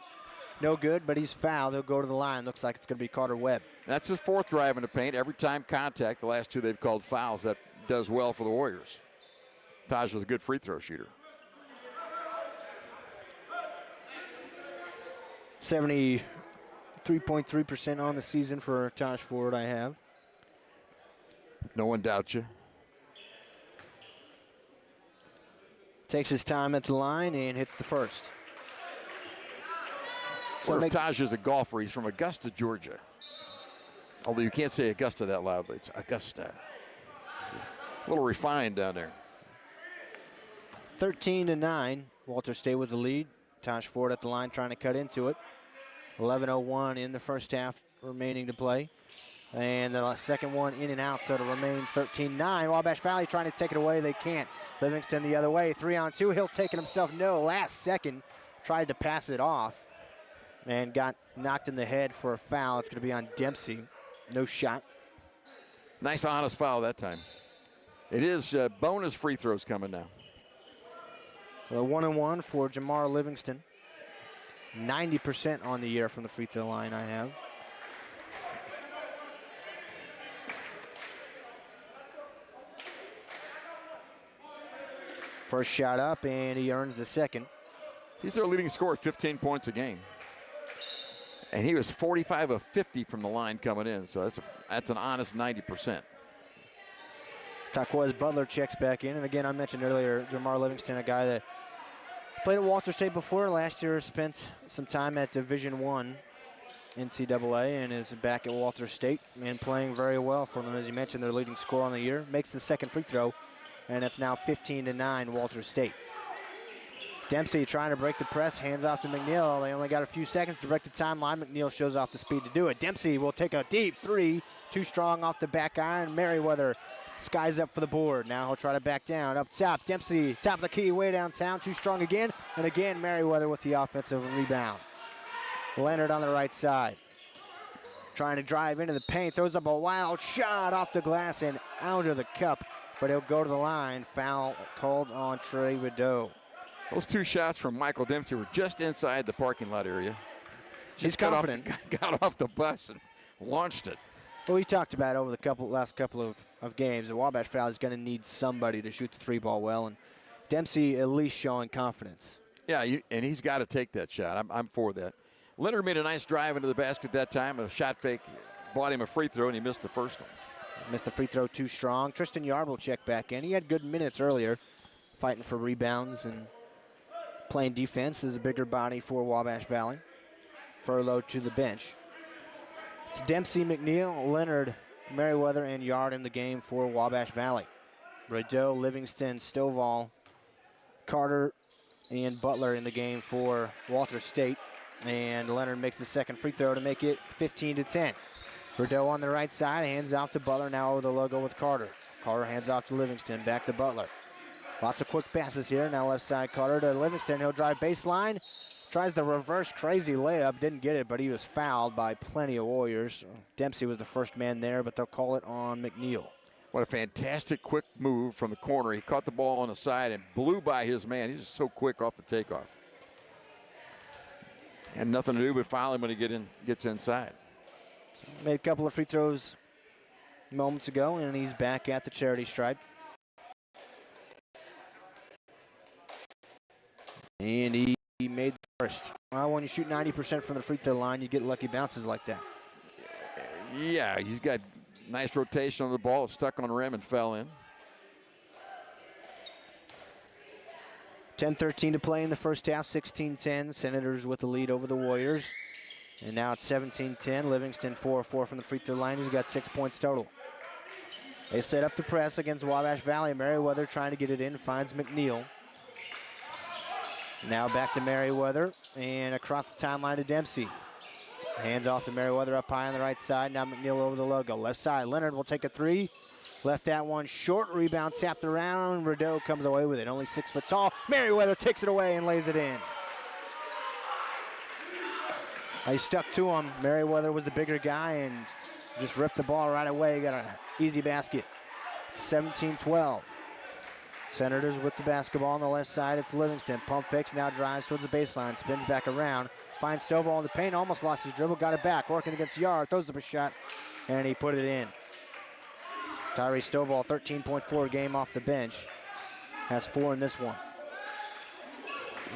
Speaker 1: No good, but he's fouled. He'll go to the line. Looks like it's going to be Carter Webb.
Speaker 2: That's his 4th drive in the paint. Every time contact, the last 2 they've called fouls. That does well for the Warriors. Taj was a good free throw shooter.
Speaker 1: 73.3% on the season for Tosh Ford, I have.
Speaker 2: No one doubts you.
Speaker 1: Takes his time at the line and hits the first.
Speaker 2: So Taj is a golfer. He's from Augusta, Georgia. Although you can't say Augusta that loudly. It's Augusta. A little refined down there.
Speaker 1: 13-9. Walter stay with the lead. Tosh Ford at the line trying to cut into it. 11:01 in the first half remaining to play. And the second one in and out, so it remains 13-9. Wabash Valley trying to take it away. They can't. Livingston the other way. 3-on-2. He'll take it himself. No, last second. Tried to pass it off and got knocked in the head for a foul. It's going to be on Dempsey. No shot.
Speaker 2: Nice honest foul that time. It is bonus free throws coming now.
Speaker 1: So 1-1 for Jamar Livingston. 90% on the year from the free throw line I have. First shot up, and he earns the second.
Speaker 2: He's their leading scorer, 15 points a game. And he was 45 of 50 from the line coming in, so that's an honest 90%.
Speaker 1: Taquez Butler checks back in, and again, I mentioned earlier, Jamar Livingston, a guy that played at Walter State before. Last year spent some time at Division I NCAA and is back at Walter State and playing very well for them. As you mentioned, their leading scorer on the year. Makes the second free throw, and it's now 15-9 Walters State. Dempsey trying to break the press, hands off to McNeil. They only got a few seconds to break the timeline. McNeil shows off the speed to do it. Dempsey will take a deep three, too strong off the back iron. Merriweather skies up for the board. Now he'll try to back down. Up top, Dempsey, top of the key, way downtown, too strong again. And again, Merriweather with the offensive rebound. Leonard on the right side. Trying to drive into the paint, throws up a wild shot off the glass and out of the cup, but he'll go to the line. Foul called on Trey Rideau.
Speaker 2: Those two shots from Michael Dempsey were just inside the parking lot area.
Speaker 1: He's confident.
Speaker 2: Got off the bus and launched it.
Speaker 1: Well, we talked about over the last couple of games, the Wabash Valley is going to need somebody to shoot the three ball well, and Dempsey at least showing confidence.
Speaker 2: Yeah, and he's got to take that shot. I'm for that. Leonard made a nice drive into the basket that time. A shot fake bought him a free throw, and he missed the first one.
Speaker 1: Missed the free throw too strong. Tristan Yard will check back in. He had good minutes earlier, fighting for rebounds and playing defense as a bigger body for Wabash Valley. Furloughed to the bench. It's Dempsey, McNeil, Leonard, Merriweather, and Yard in the game for Wabash Valley. Rideau, Livingston, Stovall, Carter, and Butler in the game for Walters State. And Leonard makes the second free throw to make it 15-10. Rideau on the right side, hands off to Butler, now over the logo with Carter. Carter hands off to Livingston, back to Butler. Lots of quick passes here. Now left side, Carter to Livingston. He'll drive baseline. Tries the reverse crazy layup. Didn't get it, but he was fouled by plenty of Warriors. Dempsey was the first man there, but they'll call it on McNeil.
Speaker 2: What a fantastic quick move from the corner. He caught the ball on the side and blew by his man. He's just so quick off the takeoff. And nothing to do but foul him when he gets inside.
Speaker 1: Made a couple of free throws moments ago, and he's back at the charity stripe. And he made the first. Well, when you shoot 90% from the free throw line, you get lucky bounces like that.
Speaker 2: Yeah, he's got nice rotation on the ball. It stuck on the rim and fell in.
Speaker 1: 10-13 to play in the first half, 16-10. Senators with the lead over the Warriors. And now it's 17-10. Livingston 4-4 from the free throw line. He's got 6 points total. They set up the press against Wabash Valley. Merriweather trying to get it in, finds McNeil. Now back to Merriweather and across the timeline to Dempsey. Hands off to Merriweather up high on the right side. Now McNeil over the logo. Left side, Leonard will take a three. Left that one short, rebound tapped around. Rideau comes away with it, only 6 foot tall. Merriweather takes it away and lays it in. He stuck to him. Merriweather was the bigger guy and just ripped the ball right away. Got an easy basket. 17-12. Senators with the basketball on the left side. It's Livingston. Pump fakes, now drives towards the baseline. Spins back around. Finds Stovall in the paint. Almost lost his dribble. Got it back. Working against Yard. Throws up a shot. And he put it in. Tyree Stovall, 13.4 game off the bench. Has 4 in this one.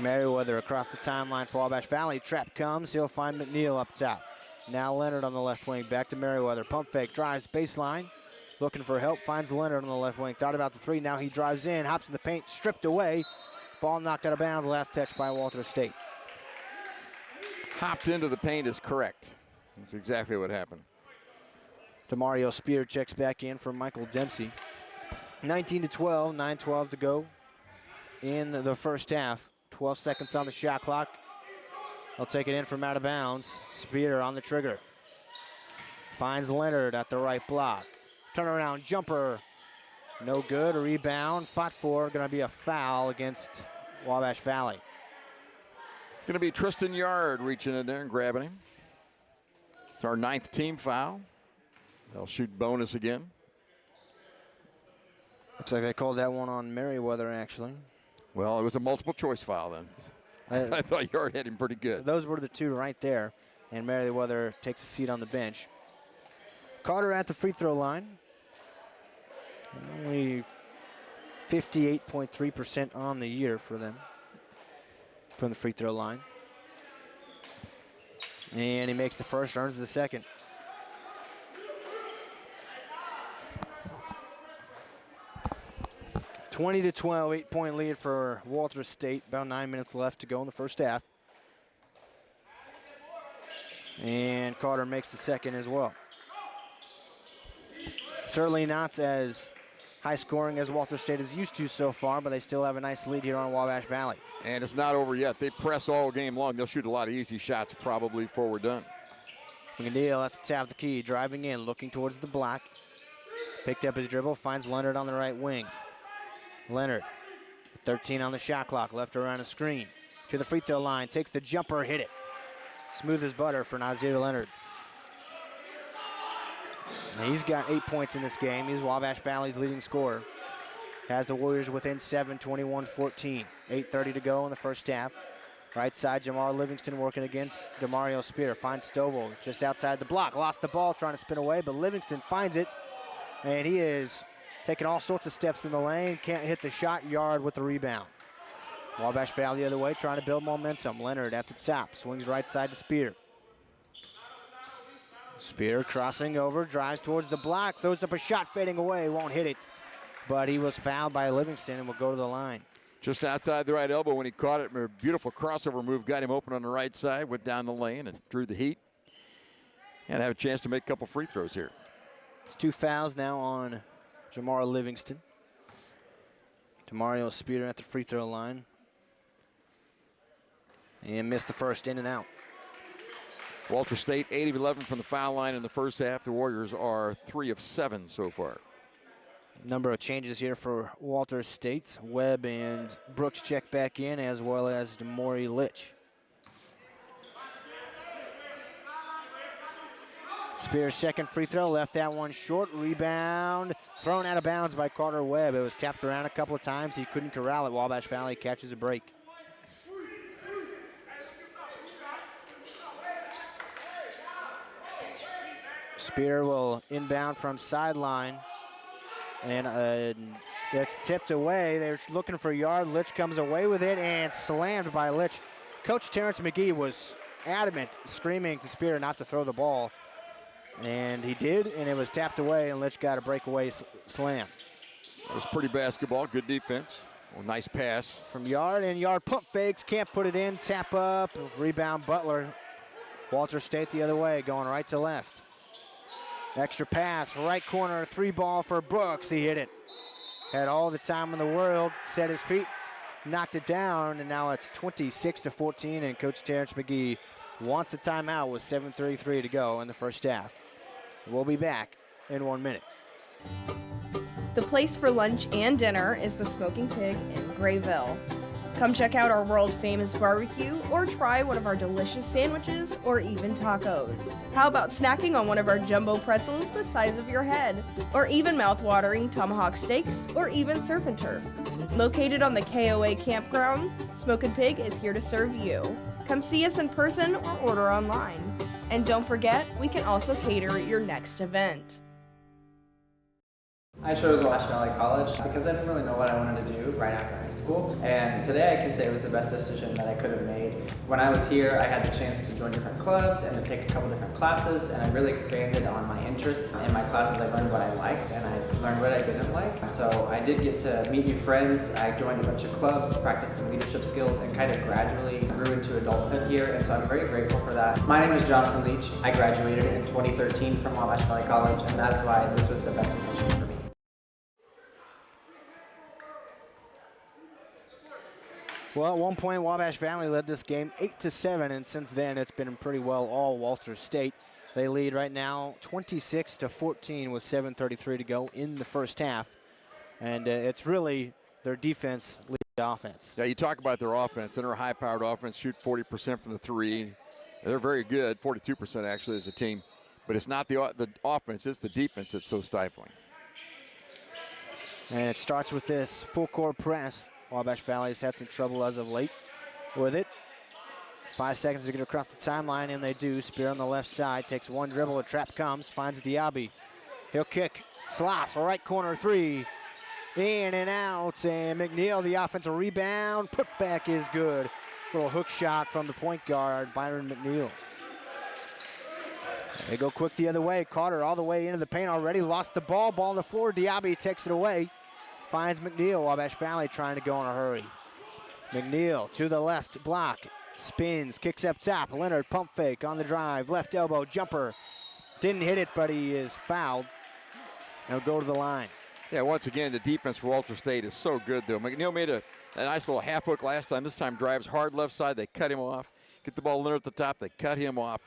Speaker 1: Merriweather across the timeline for Wabash Valley. Trap comes. He'll find McNeil up top. Now Leonard on the left wing. Back to Merriweather. Pump fake. Drives baseline. Looking for help. Finds Leonard on the left wing. Thought about the three. Now he drives in. Hops in the paint. Stripped away. Ball knocked out of bounds. Last touch by Walters State.
Speaker 2: Hopped into the paint is correct. That's exactly what happened.
Speaker 1: Demario Spear checks back in for Michael Dempsey. 19-12. 9:12 to go in the first half. 12 seconds on the shot clock. They'll take it in from out of bounds. Spear on the trigger. Finds Leonard at the right block. Turnaround jumper. No good. A rebound. Fought for. Going to be a foul against Wabash Valley.
Speaker 2: It's going to be Tristan Yard reaching in there and grabbing him. It's our 9th team foul. They'll shoot bonus again.
Speaker 1: Looks like they called that one on Merriweather, actually.
Speaker 2: Well, it was a multiple choice foul then. I thought Yard had him pretty good.
Speaker 1: Those were the two right there. And Merriweather takes a seat on the bench. Carter at the free throw line. Only 58.3% on the year for them from the free throw line. And he makes the first, earns the second. (20-12), 8-point lead for Walters State. About 9 minutes left to go in the first half. And Carter makes the second as well. Certainly not as high scoring as Walter State is used to so far, but they still have a nice lead here on Wabash Valley.
Speaker 2: And it's not over yet. They press all game long. They'll shoot a lot of easy shots probably before we're done.
Speaker 1: McNeil at the top of the key, driving in, looking towards the block. Picked up his dribble, finds Leonard on the right wing. Leonard, 13 on the shot clock, left around a screen. To the free throw line, takes the jumper, hit it. Smooth as butter for Nazir Leonard. And he's got 8 points in this game. He's Wabash Valley's leading scorer. Has the Warriors within 7, 21-14. 8:30 to go in the first half. Right side, Jamar Livingston working against Demario Spear. Finds Stovall just outside the block. Lost the ball, trying to spin away, but Livingston finds it. And he is taking all sorts of steps in the lane. Can't hit the shot yard with the rebound. Wabash Valley the other way, trying to build momentum. Leonard at the top, swings right side to Spear. Spear crossing over, drives towards the block, throws up a shot, fading away, won't hit it. But he was fouled by Livingston and will go to the line.
Speaker 2: Just outside the right elbow when he caught it. A beautiful crossover move, got him open on the right side, went down the lane and drew the heat. And have a chance to make a couple free throws here.
Speaker 1: It's 2 fouls now on Jamar Livingston. Demario Spear at the free throw line. And missed the first, in and out.
Speaker 2: Walter State 8 of 11 from the foul line in the first half. The Warriors are 3 of 7 so far.
Speaker 1: Number of changes here for Walter State. Webb and Brooks check back in, as well as Demori Litch. Spears' second free throw, left that one short. Rebound, thrown out of bounds by Carter Webb. It was tapped around a couple of times. He couldn't corral it. Wabash Valley catches a break. Spear will inbound from sideline. And it's tipped away. They're looking for a yard. Litch comes away with it and slammed by Litch. Coach Terrence McGee was adamant, screaming to Spear not to throw the ball. And he did, and it was tapped away, and Litch got a breakaway slam.
Speaker 2: It was pretty basketball, good defense. Well, nice pass.
Speaker 1: From Yard, and Yard pump fakes, can't put it in, tap up, rebound Butler. Walter State the other way, going right to left. Extra pass, right corner, 3-ball for Brooks. He hit it. Had all the time in the world, set his feet, knocked it down, and now it's 26-14, and Coach Terrence McGee wants a timeout with 7:33 to go in the first half. We'll be back in 1 minute.
Speaker 15: The place for lunch and dinner is the Smoking Pig in Grayville. Come check out our world-famous barbecue or try one of our delicious sandwiches or even tacos. How about snacking on one of our jumbo pretzels the size of your head, or even mouth-watering tomahawk steaks, or even surf and turf. Located on the KOA campground, Smokin' Pig is here to serve you. Come see us in person or order online. And don't forget, we can also cater your next event.
Speaker 16: I chose Wabash Valley College because I didn't really know what I wanted to do right after high school, and today I can say it was the best decision that I could have made. When I was here, I had the chance to join different clubs and to take a couple different classes, and I really expanded on my interests. In my classes, I learned what I liked and I learned what I didn't like. So I did get to meet new friends. I joined a bunch of clubs, practiced some leadership skills, and kind of gradually grew into adulthood here, and so I'm very grateful for that. My name is Jonathan Leach. I graduated in 2013 from Wabash Valley College, and that is why this was the best decision for me.
Speaker 1: Well, at one point, Wabash Valley led this game 8-7, and since then, it's been pretty well all Walter State. They lead right now 26-14 with 7:33 to go in the first half, and it's really their defense lead the offense.
Speaker 2: Yeah, you talk about their offense, and their high-powered offense, shoot 40% from the three. They're very good, 42% actually as a team, but it's not the offense, it's the defense that's so stifling.
Speaker 1: And it starts with this full-court press. Wabash Valley has had some trouble as of late with it. 5 seconds to get across the timeline, and they do. Spear on the left side, takes one dribble, a trap comes, finds Diaby. He'll kick, Sloss, right corner three. In and out, and McNeil, the offensive rebound. Putback is good. Little hook shot from the point guard, Byron McNeil. They go quick the other way. Carter all the way into the paint already. Lost the ball on the floor. Diaby takes it away. Finds McNeil. Wabash Valley trying to go in a hurry. McNeil to the left block. Spins, kicks up top. Leonard pump fake on the drive. Left elbow jumper. Didn't hit it, but he is fouled. He'll go to the line.
Speaker 2: Yeah, once again, the defense for Walter State is so good, though. McNeil made a nice little half hook last time. This time drives hard left side. They cut him off. Get the ball Leonard at the top. They cut him off.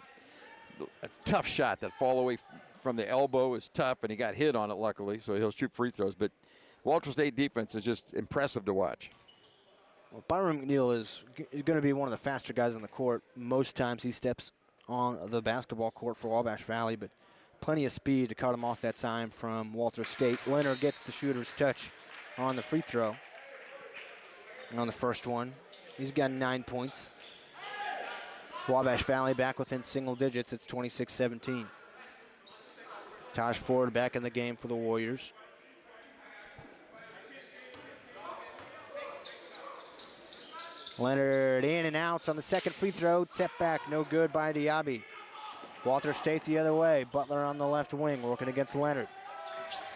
Speaker 2: It's a tough shot. That fall away from the elbow is tough, and he got hit on it, luckily, so he'll shoot free throws. But Walter State defense is just impressive to watch.
Speaker 1: Well, Byron McNeil is going to be one of the faster guys on the court. Most times he steps on the basketball court for Wabash Valley, but plenty of speed to cut him off that time from Walter State. Leonard gets the shooter's touch on the free throw. And on the first one, he's got 9 points. Wabash Valley back within single digits. It's 26-17. Taj Ford back in the game for the Warriors. Leonard in and out on the second free throw. Set back, no good by Diaby. Walter State the other way. Butler on the left wing, working against Leonard.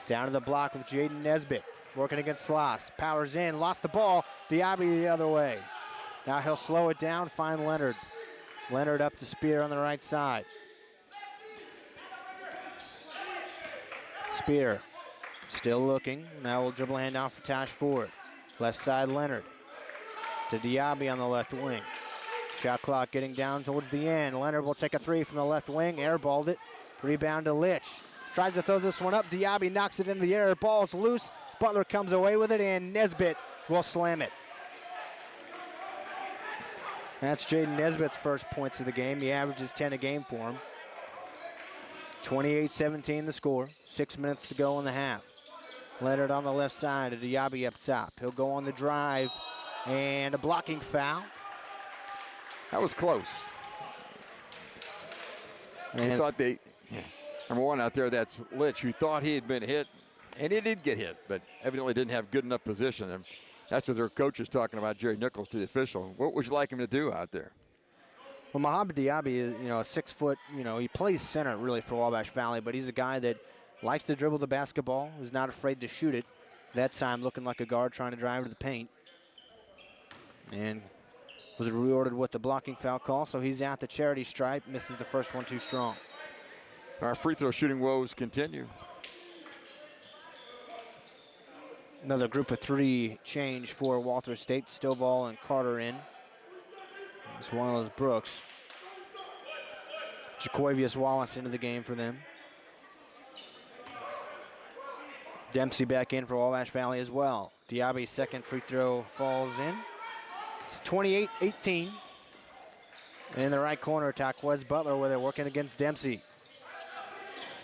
Speaker 1: Down to the block with Jaden Nesbitt, working against Sloss. Powers in, lost the ball. Diaby the other way. Now he'll slow it down, find Leonard. Leonard up to Spear on the right side. Spear still looking. Now we'll dribble handoff for Tash Ford. Left side, Leonard. To Diaby on the left wing. Shot clock getting down towards the end. Leonard will take a three from the left wing. Airballed it. Rebound to Litch. Tries to throw this one up. Diaby knocks it into the air. Ball's loose. Butler comes away with it, and Nesbitt will slam it. That's Jaden Nesbitt's first points of the game. He averages 10 a game for him. 28-17 the score. 6 minutes to go in the half. Leonard on the left side. To Diaby up top. He'll go on the drive. And a blocking foul.
Speaker 2: That was close.
Speaker 1: And
Speaker 2: thought number one out there, that's Litch, who thought he had been hit, and he did get hit, but evidently didn't have good enough position. And that's what their coach is talking about, Jerry Nichols, to the official. What would you like him to do out there?
Speaker 1: Well, Mohamed Diaby is, a 6 foot, he plays center really for Wabash Valley, but he's a guy that likes to dribble the basketball, who's not afraid to shoot it. That time looking like a guard trying to drive to the paint. And was reordered with the blocking foul call, so he's at the charity stripe. Misses the first one too strong.
Speaker 2: Our free throw shooting woes continue.
Speaker 1: Another group of three change for Walter State. Stovall and Carter in. It's one of those Brooks. Jacoivius Wallace into the game for them. Dempsey back in for Wabash Valley as well. Diaby's second free throw falls in. It's 28-18. In the right corner, Taquez Butler, where they're working against Dempsey.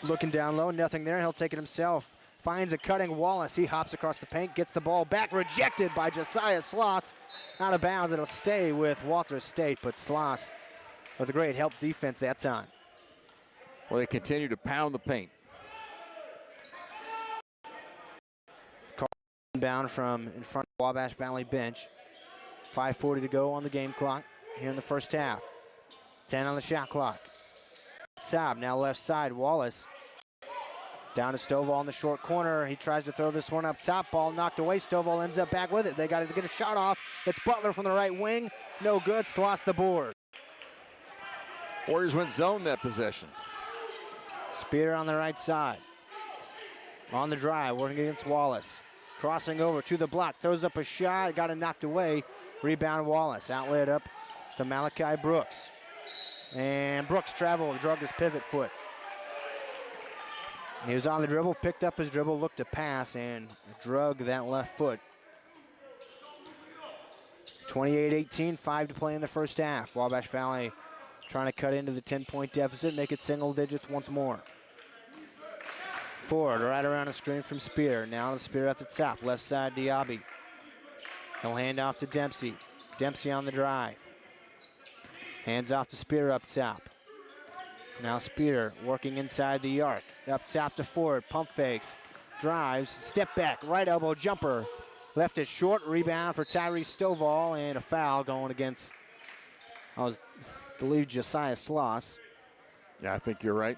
Speaker 1: Looking down low, nothing there. He'll take it himself. Finds a cutting Wallace. He hops across the paint, gets the ball back, rejected by Josiah Sloss. Out of bounds, it'll stay with Walter State, but Sloss with a great help defense that time.
Speaker 2: Well, they continue to pound the paint.
Speaker 1: Inbound from in front of Wabash Valley bench. 5:40 to go on the game clock here in the first half. 10 on the shot clock. Saab now left side. Wallace down to Stovall in the short corner. He tries to throw this one up top. Ball knocked away. Stovall ends up back with it. They got to get a shot off. It's Butler from the right wing. No good. Sloss the board.
Speaker 2: Warriors went zone that possession.
Speaker 1: Spear on the right side. On the drive, working against Wallace. Crossing over to the block. Throws up a shot. Got it knocked away. Rebound Wallace. Outlet up to Malachi Brooks. And Brooks traveled, drug his pivot foot. He was on the dribble, picked up his dribble, looked to pass, and drug that left foot. 28-18, 5 to play in the first half. Wabash Valley trying to cut into the 10-point deficit, make it single digits once more. Ford right around the screen from Spear. Now the Spear at the top, left side Diaby. He'll hand off to Dempsey. Dempsey on the drive. Hands off to Spear up top. Now Spear working inside the arc. Up top to Ford, pump fakes, drives, step back, right elbow jumper. Left it short, rebound for Tyrese Stovall, and a foul going against, I believe, Josiah Sloss.
Speaker 2: Yeah, I think you're right.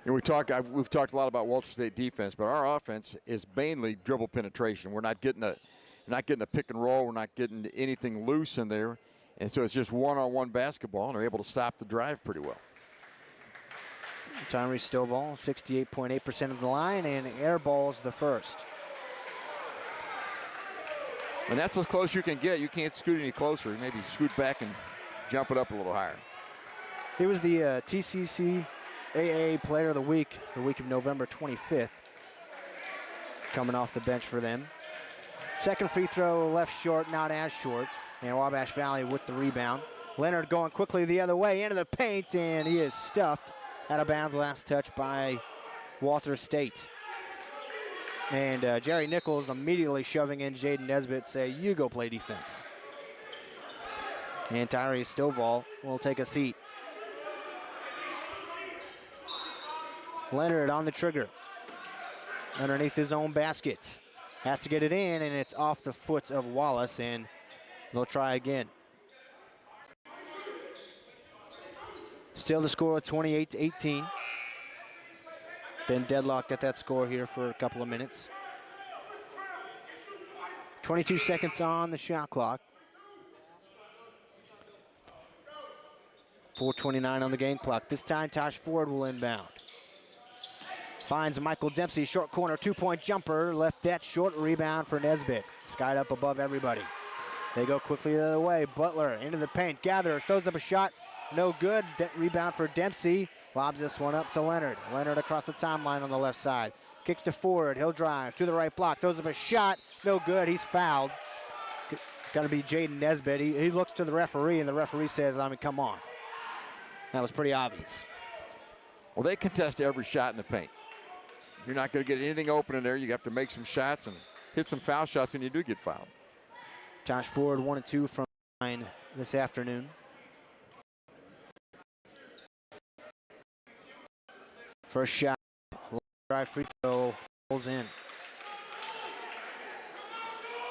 Speaker 2: And we've talked a lot about Walter State defense, but our offense is mainly dribble penetration. We're not getting a pick and roll. We're not getting anything loose in there. And so it's just one-on-one basketball, and they're able to stop the drive pretty well.
Speaker 1: Tyree Stovall, 68.8% of the line, and air balls the first.
Speaker 2: And that's as close you can get. You can't scoot any closer. Maybe scoot back and jump it up a little higher.
Speaker 1: He was the TCC AA Player of the week of November 25th. Coming off the bench for them. Second free throw left short, not as short. And Wabash Valley with the rebound. Leonard going quickly the other way into the paint, and he is stuffed out of bounds. Last touch by Walter State. And Jerry Nichols immediately shoving in Jaden Nesbitt, say, you go play defense. And Tyree Stovall will take a seat. Leonard on the trigger. Underneath his own basket. Has to get it in, and it's off the foot of Wallace, and they'll try again. Still the score of 28-18. Been deadlocked at that score here for a couple of minutes. 22 seconds on the shot clock. 4:29 on the game clock. This time Tosh Ford will inbound. Finds Michael Dempsey, short corner, two-point jumper. Left that short, rebound for Nesbitt. Skied up above everybody. They go quickly the other way. Butler into the paint, gathers, throws up a shot. No good. Rebound for Dempsey. Lobs this one up to Leonard. Leonard across the timeline on the left side. Kicks to Ford. He'll drive to the right block. Throws up a shot. No good. He's fouled. Got to be Jaden Nesbitt. He looks to the referee, and the referee says, come on. That was pretty obvious.
Speaker 2: Well, they contest every shot in the paint. You're not going to get anything open in there. You have to make some shots and hit some foul shots when you do get fouled.
Speaker 1: Josh Ford 1 and 2 from line this afternoon. First shot, drive free throw, pulls in.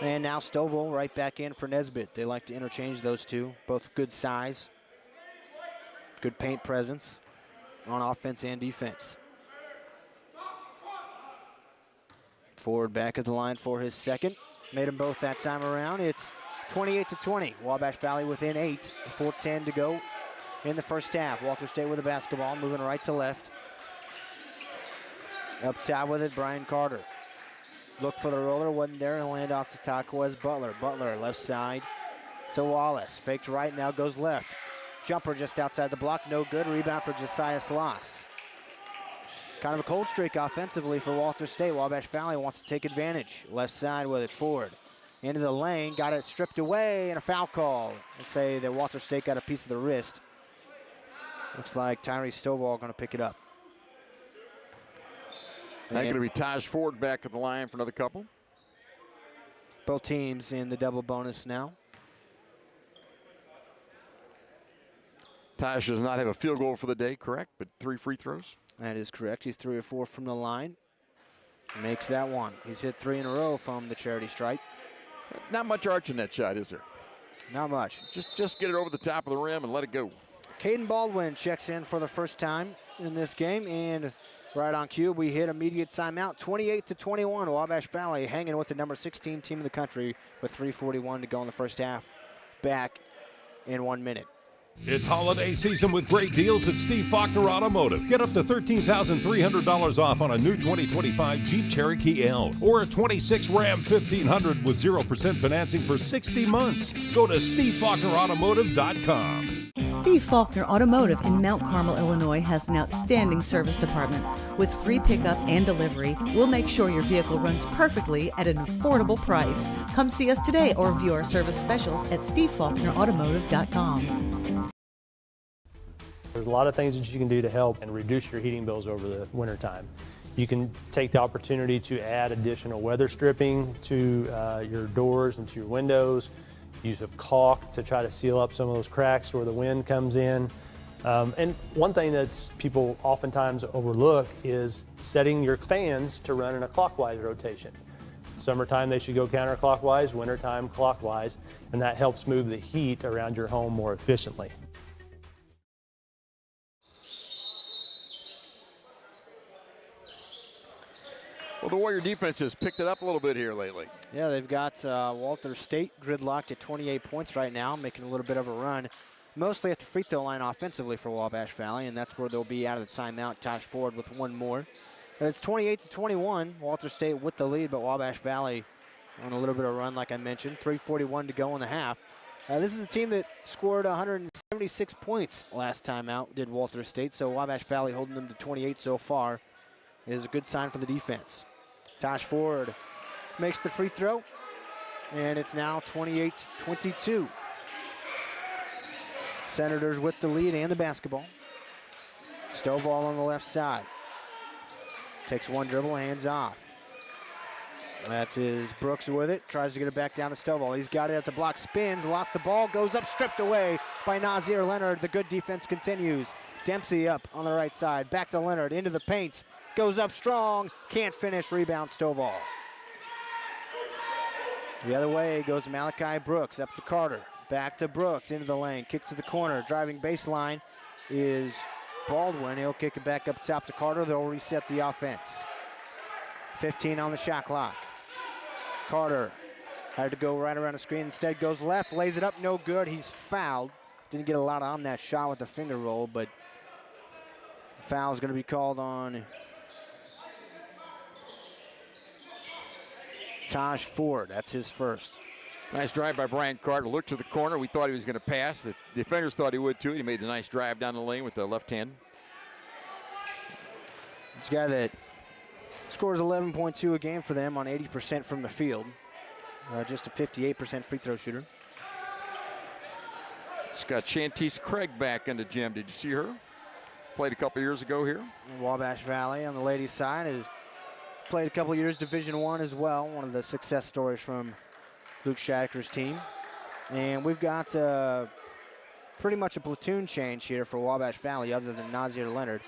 Speaker 1: And now Stovall right back in for Nesbitt. They like to interchange those two, both good size, good paint presence on offense and defense. Ford back at the line for his second. Made them both that time around. It's 28-20. Wabash Valley within 8. 4:10 to go in the first half. Walter State with the basketball, moving right to left. Up top with it, Brian Carter. Look for the roller, wasn't there, and land off to Taquez Butler. Butler left side to Wallace. Fakes right, now goes left. Jumper just outside the block, no good. Rebound for Josiah Sloss. Kind of a cold streak offensively for Walter State. Wabash Valley wants to take advantage. Left side with it, Ford. Into the lane, got it stripped away, and a foul call. We'll say that Walter State got a piece of the wrist. Looks like Tyree Stovall going to pick it up.
Speaker 2: I think it'll be Taj Ford back at the line for another couple.
Speaker 1: Both teams in the double bonus now.
Speaker 2: Taj does not have a field goal for the day, correct? But 3 free throws.
Speaker 1: That is correct. He's 3 or 4 from the line. Makes that one. He's hit 3 in a row from the charity stripe.
Speaker 2: Not much arch in that shot, is there?
Speaker 1: Not much.
Speaker 2: Just get it over the top of the rim and let it go.
Speaker 1: Caden Baldwin checks in for the first time in this game, and right on cue, we hit immediate timeout. 28-21. Wabash Valley hanging with the number 16 team in the country with 3:41 to go in the first half. Back in 1 minute.
Speaker 6: It's holiday season with great deals at Steve Faulkner Automotive. Get up to $13,300 off on a new 2025 Jeep Cherokee L or a 26 Ram 1500 with 0% financing for 60 months. Go to SteveFaulknerAutomotive.com.
Speaker 17: Steve Faulkner Automotive in Mount Carmel, Illinois has an outstanding service department. With free pickup and delivery, we'll make sure your vehicle runs perfectly at an affordable price. Come see us today or view our service specials at SteveFaulknerAutomotive.com.
Speaker 13: There's a lot of things that you can do to help and reduce your heating bills over the wintertime. You can take the opportunity to add additional weather stripping to your doors and to your windows. Use of caulk to try to seal up some of those cracks where the wind comes in. And one thing that people oftentimes overlook is setting your fans to run in a clockwise rotation. Summertime they should go counterclockwise, wintertime clockwise, and that helps move the heat around your home more efficiently.
Speaker 2: Well, the Warrior defense has picked it up a little bit here lately.
Speaker 1: Yeah, they've got Walter State gridlocked at 28 points right now, making a little bit of a run. mostly at the free throw line offensively for Wabash Valley, and that's where they'll be out of the timeout. Tosh Ford with one more. And it's 28-21. Walter State with the lead, but Wabash Valley on a little bit of a run, like I mentioned. 3:41 to go in the half. This is a team that scored 176 points last time out, did Walter State, so Wabash Valley holding them to 28 so far is a good sign for the defense. Tosh Ford makes the free throw, and it's now 28-22. Senators with the lead and the basketball. Stovall on the left side. Takes one dribble, hands off. That's his Brooks with it. Tries to get it back down to Stovall. He's got it at the block, spins, lost the ball, goes up, stripped away by Nazir Leonard. The good defense continues. Dempsey up on the right side. Back to Leonard, into the paint. Goes up strong, can't finish, rebound Stovall. The other way goes Malachi Brooks, up to Carter. Back to Brooks, into the lane, kicks to the corner. Driving baseline is Baldwin. He'll kick it back up top to Carter. They'll reset the offense. 15 on the shot clock. Carter had to go right around the screen. Instead goes left, lays it up, no good. He's fouled. Didn't get a lot on that shot with the finger roll, but foul is going to be called on Tosh Ford. That's his first.
Speaker 2: Nice drive by Brian Carter. Looked to the corner. We thought he was going to pass. The defenders thought he would too. He made the nice drive down the lane with the left hand.
Speaker 1: This guy that scores 11.2 a game for them on 80% from the field. Just a 58% free throw shooter.
Speaker 2: It's got Shantice Craig back in the gym. Did you see her? Played a couple years ago here.
Speaker 1: And Wabash Valley on the ladies' side has played a couple years Division I as well. One of the success stories from Luke Shatter's team. And we've got pretty much a platoon change here for Wabash Valley other than Nazir Leonard.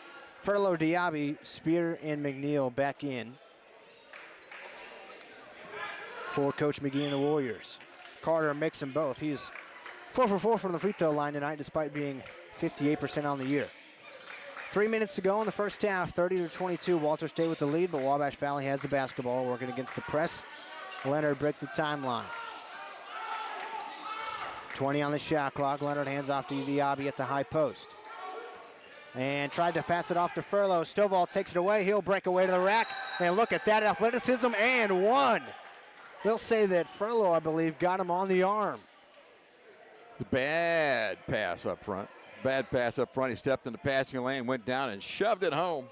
Speaker 1: Furlow, Diaby, Spear, and McNeil back in for Coach McGee and the Warriors. Carter makes them both. He's 4 for 4 from the free throw line tonight despite being 58% on the year. 3 minutes to go in the first half, 30-22. Walter State with the lead, but Wabash Valley has the basketball working against the press. Leonard breaks the timeline. 20 on the shot clock. Leonard hands off to Diaby at the high post. And tried to pass it off to Furlow. Stovall takes it away. He'll break away to the rack. And look at that athleticism, and one. They'll say that Furlow, I believe, got him on the arm.
Speaker 2: Bad pass up front. Bad pass up front. He stepped in the passing lane, went down and shoved it home.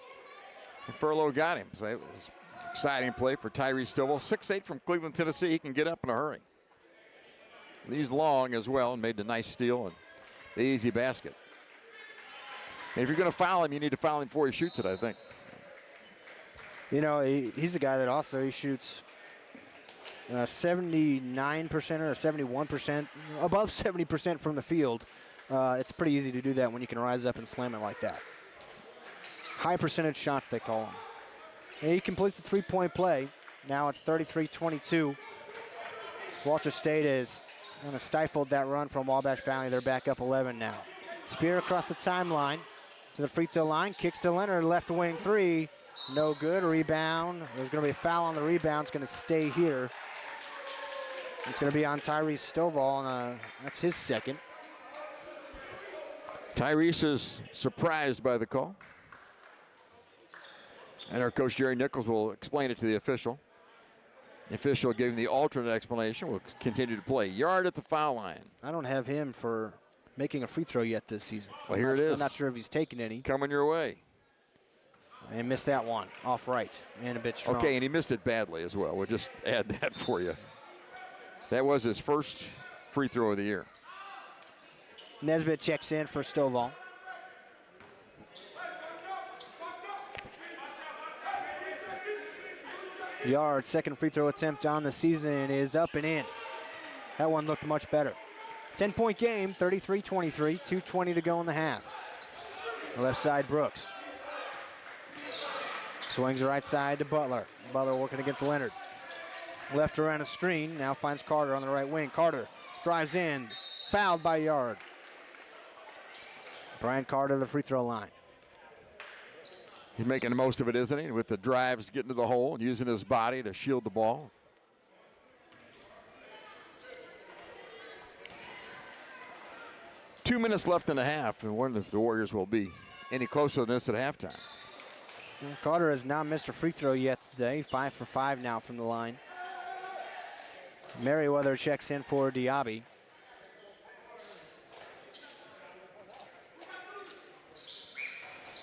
Speaker 2: And Furlow got him. So it was an exciting play for Tyrese Stovall. 6'8" from Cleveland, Tennessee. He can get up in a hurry. He's long as well and made the nice steal and the easy basket. And if you're going to foul him, you need to foul him before he shoots it, I think.
Speaker 1: You know, he's a guy that also he shoots 79% or 71%, above 70% from the field. It's pretty easy to do that when you can rise up and slam it like that. High percentage shots, they call him. And he completes the three-point play. Now it's 33-22. Walter State has kind of stifled that run from Wabash Valley. They're back up 11 now. Spear across the timeline to the free throw line. Kicks to Leonard, left wing three. No good. Rebound. There's going to be a foul on the rebound. It's going to stay here. It's going to be on Tyrese Stovall, and that's his second.
Speaker 2: Tyrese is surprised by the call. And our coach, Jerry Nichols, will explain it to the official. The official gave him the alternate explanation. Will continue to play. Yard at the foul line.
Speaker 1: I don't have him for making a free throw yet this season.
Speaker 2: Well, here it is.
Speaker 1: I'm not sure if he's taken any.
Speaker 2: Coming your way.
Speaker 1: And missed that one off right and a bit strong.
Speaker 2: Okay, and he missed it badly as well. We'll just add that for you. That was his first free throw of the year.
Speaker 1: Nesbitt checks in for Stovall. Yard, second free throw attempt on the season is up and in. That one looked much better. 10-point game, 33-23, 2:20 to go in the half. Left side, Brooks. Swings right side to Butler. Butler working against Leonard. Left around a screen, now finds Carter on the right wing. Carter drives in, fouled by Yard. Brian Carter to the free throw line.
Speaker 2: He's making the most of it, isn't he? With the drives getting to the hole and using his body to shield the ball. 2 minutes left in the half, and wonder if the Warriors will be any closer than this at halftime.
Speaker 1: Carter has not missed a free throw yet today. 5 for 5 now from the line. Merriweather checks in for Diaby.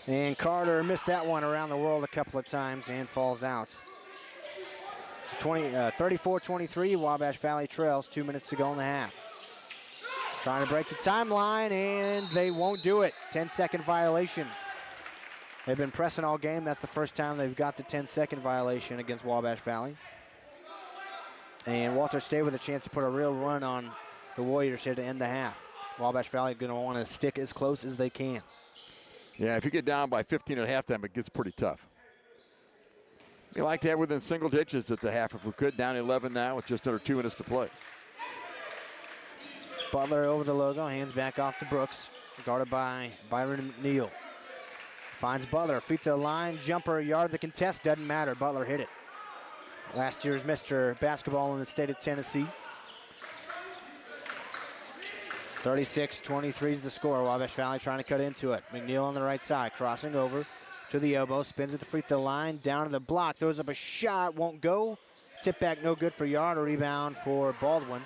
Speaker 1: And Carter missed that one around the world a couple of times and falls out. 34-23, Wabash Valley trails, 2 minutes to go in the half. Trying to break the timeline, and they won't do it. 10-second violation. They've been pressing all game. That's the first time they've got the 10-second violation against Wabash Valley. And Walter State with a chance to put a real run on the Warriors here to end the half. Wabash Valley going to want to stick as close as they can.
Speaker 2: Yeah, if you get down by 15 at halftime, it gets pretty tough. We like to have within single digits at the half if we could. Down 11 now with just under 2 minutes to play.
Speaker 1: Butler over the logo, hands back off to Brooks. Guarded by Byron McNeil. Finds Butler, free throw line, jumper, yard the contest, doesn't matter. Butler hit it. Last year's Mr. Basketball in the state of Tennessee. 36-23 is the score. Wabash Valley trying to cut into it. McNeil on the right side, crossing over to the elbow, spins at the free throw line, down to the block, throws up a shot, won't go. Tip back, no good for yard, a rebound for Baldwin.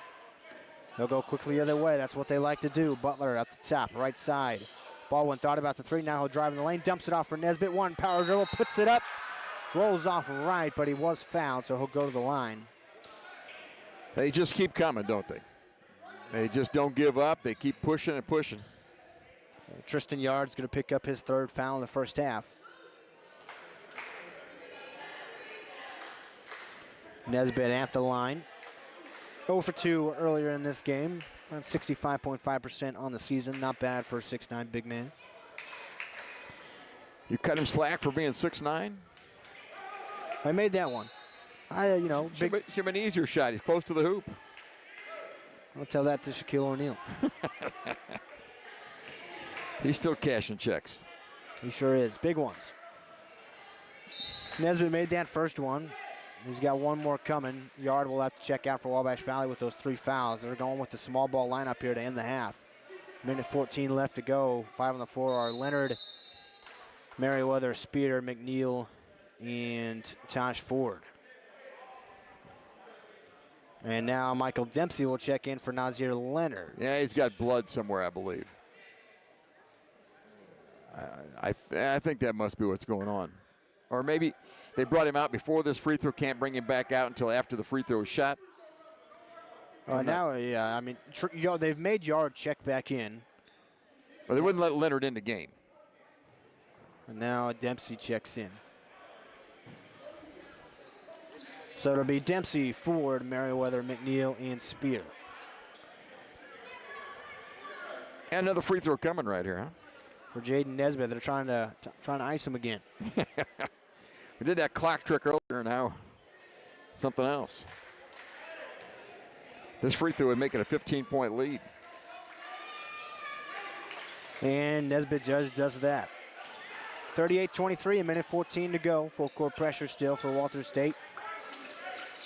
Speaker 1: They'll go quickly the other way. That's what they like to do. Butler at the top, right side. Baldwin thought about the three. Now he'll drive in the lane, dumps it off for Nesbitt. One power dribble, puts it up, rolls off right, but he was fouled, so he'll go to the line.
Speaker 2: They just keep coming, don't they? They just don't give up. They keep pushing and pushing.
Speaker 1: Tristan Yard's going to pick up his third foul in the first half. Nesbitt at the line. 0 for 2 earlier in this game. Around 65.5% on the season. Not bad for a 6'9" big man.
Speaker 2: You cut him slack for being 6'9"?
Speaker 1: I made that one.
Speaker 2: Should have been an easier shot. He's close to the hoop.
Speaker 1: I'll tell that to Shaquille O'Neal.
Speaker 2: He's still cashing checks.
Speaker 1: He sure is. Big ones. Nesbitt made that first one. He's got one more coming. Yard will have to check out for Wabash Valley with those 3 fouls. They're going with the small ball lineup here to end the half. Minute 14 left to go. 5 on the floor are Leonard, Merriweather, Spear, McNeil, and Tosh Ford. And now Michael Dempsey will check in for Nazir Leonard.
Speaker 2: Yeah, he's got blood somewhere, I believe. I think that must be what's going on. Or maybe they brought him out before this free throw, can't bring him back out until after the free throw is shot.
Speaker 1: They've made Yard check back in.
Speaker 2: But they wouldn't let Leonard in the game.
Speaker 1: And now Dempsey checks in. So it'll be Dempsey, Ford, Merriweather, McNeil, and Spear.
Speaker 2: And another free throw coming right here, huh?
Speaker 1: For Jaden Nesbitt, they're trying to ice him again.
Speaker 2: We did that clock trick earlier, and now something else. This free throw would make it a 15-point lead.
Speaker 1: And Nesbitt Judge does that. 38-23, a minute 14 to go. Full court pressure still for Walter State.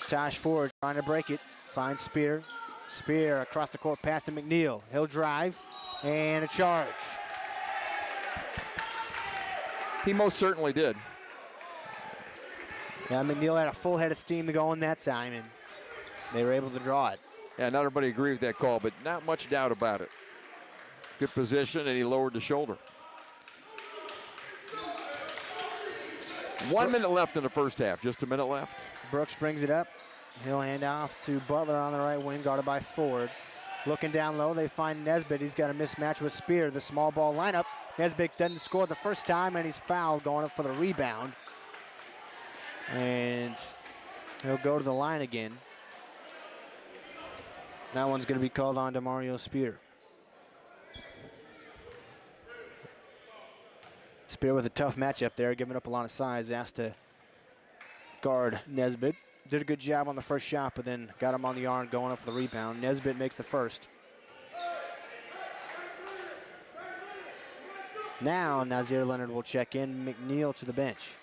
Speaker 1: Tosh Ford trying to break it. Finds Spear. Spear across the court pass to McNeil. He'll drive and a charge.
Speaker 2: He most certainly did.
Speaker 1: Yeah, McNeil had a full head of steam to go in that time, and they were able to draw it.
Speaker 2: Yeah, not everybody agreed with that call, but not much doubt about it. Good position, and he lowered the shoulder. 1 minute left in the first half, just a minute left.
Speaker 1: Brooks brings it up. He'll hand off to Butler on the right wing, guarded by Ford. Looking down low, they find Nesbitt. He's got a mismatch with Spear, the small ball lineup. Nesbitt doesn't score the first time, and he's fouled going up for the rebound. And he'll go to the line again. That one's going to be called on to Mario Spear. Spear with a tough matchup there, giving up a lot of size, asked to guard Nesbitt. Did a good job on the first shot, but then got him on the arm going up for the rebound. Nesbitt makes the first. Now Nazir Leonard will check in. McNeil to the bench.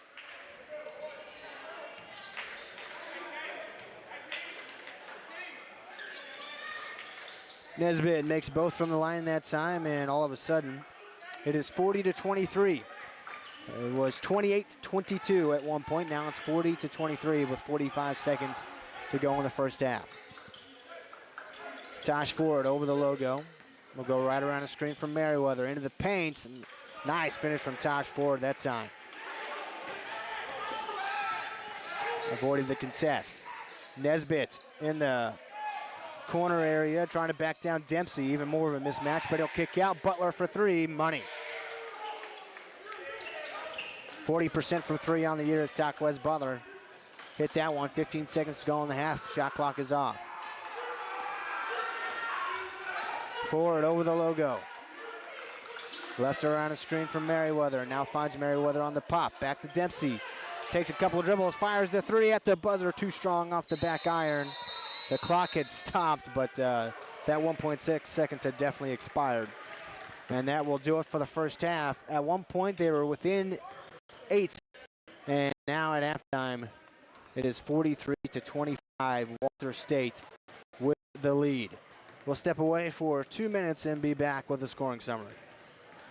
Speaker 1: Nesbitt makes both from the line that time, and all of a sudden, it is 40-23. It was 28-22 at one point. Now it's 40-23 with 45 seconds to go in the first half. Tosh Ford over the logo. Will go right around the screen from Merriweather into the paint. Nice finish from Tosh Ford that time. Avoided the contest. Nesbitt in the corner area trying to back down Dempsey. Even more of a mismatch, but he'll kick out. Butler for three, money. 40% from three on the year as Taquez Butler hit that one. 15 seconds to go in the half. Shot clock is off. Ford over the logo. Left around a screen from Merriweather. Now finds Merriweather on the pop. Back to Dempsey. Takes a couple of dribbles. Fires the three at the buzzer. Too strong off the back iron. The clock had stopped, but that 1.6 seconds had definitely expired. And that will do it for the first half. At one point, they were within 8. And now at halftime, it is 43-25. Walter State with the lead. We'll step away for 2 minutes and be back with a scoring summary.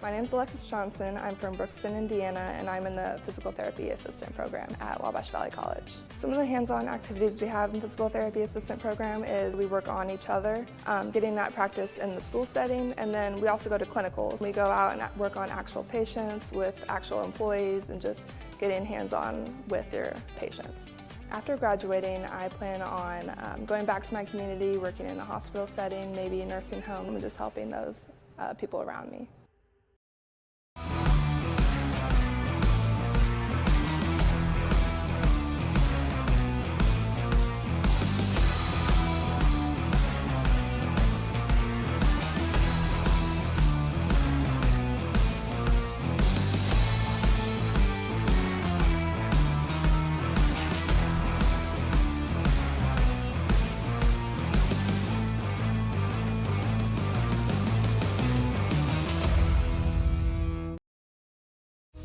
Speaker 18: My name is Alexis Johnson. I'm from Brookston, Indiana, and I'm in the Physical Therapy Assistant Program at Wabash Valley College. Some of the hands-on activities we have in the Physical Therapy Assistant Program is we work on each other, getting that practice in the school setting, and then we also go to clinicals. We go out and work on actual patients with actual employees and just getting hands-on with your patients. After graduating, I plan on going back to my community, working in a hospital setting, maybe a nursing home, and just helping those people around me.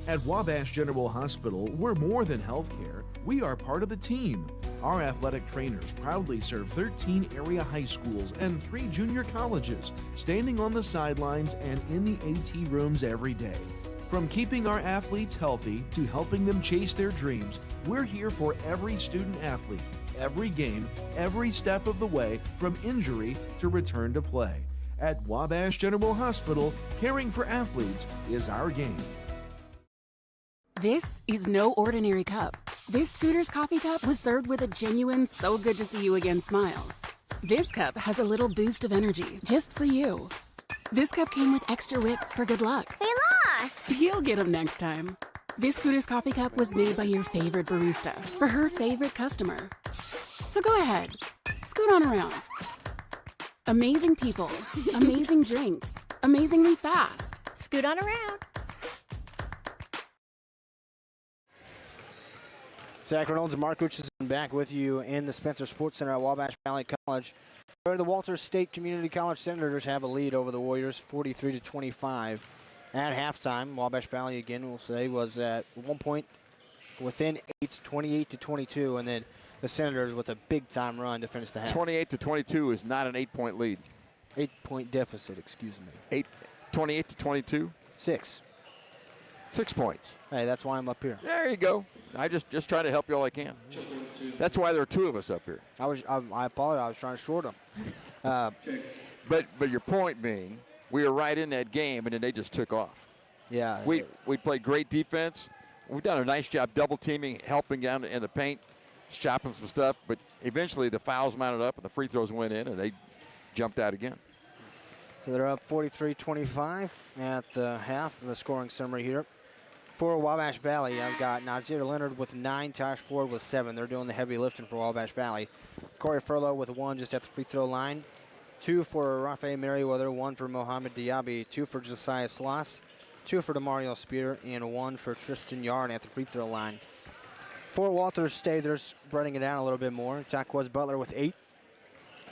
Speaker 3: At Wabash General Hospital, we're more than healthcare. We are part of the team. Our athletic trainers proudly serve 13 area high schools and 3 junior colleges, standing on the sidelines and in the AT rooms every day. From keeping our athletes healthy to helping them chase their dreams, we're here for every student athlete, every game, every step of the way, from injury to return to play. At Wabash General Hospital, caring for athletes is our game.
Speaker 5: This is no ordinary cup. This Scooter's coffee cup was served with a genuine so good to see you again smile. This cup has a little boost of energy just for you. This cup came with extra whip for good luck.
Speaker 19: We lost!
Speaker 5: You'll get them next time. This Scooter's coffee cup was made by your favorite barista for her favorite customer. So go ahead, scoot on around. Amazing people, amazing drinks, amazingly fast.
Speaker 19: Scoot on around.
Speaker 1: Zach Reynolds and Mark Richardson back with you in the Spencer Sports Center at Wabash Valley College, where the Walter State Community College Senators have a lead over the Warriors, 43-25. At halftime, Wabash Valley, again, we'll say, was at one point within 8, 28-22, and then the Senators with a big-time run to finish the half.
Speaker 2: 28-22 is not an 8-point lead.
Speaker 1: 8-point deficit, excuse me.
Speaker 2: 28-22?
Speaker 1: 6.
Speaker 2: 6 points.
Speaker 1: Hey, that's why I'm up here.
Speaker 2: There you go. I just try to help you all I can. That's why there are 2 of us up here.
Speaker 1: I apologize. I was trying to short them.
Speaker 2: But your point being, we were right in that game, and then they just took off.
Speaker 1: Yeah.
Speaker 2: We played great defense. We've done a nice job double teaming, helping down in the paint, chopping some stuff. But eventually the fouls mounted up, and the free throws went in, and they jumped out again.
Speaker 1: So they're up 43-25 at the half of the scoring summary here. For Wabash Valley, I've got Nazir Leonard with 9, Tosh Ford with 7. They're doing the heavy lifting for Wabash Valley. Corey Furlow with 1 just at the free throw line. 2 for Rafael Merriweather, 1 for Mohamed Diaby, 2 for Josiah Sloss, 2 for DeMario Spear, and 1 for Tristan Yarn at the free throw line. For Walter State, they're spreading it out a little bit more. Taquez Butler with 8.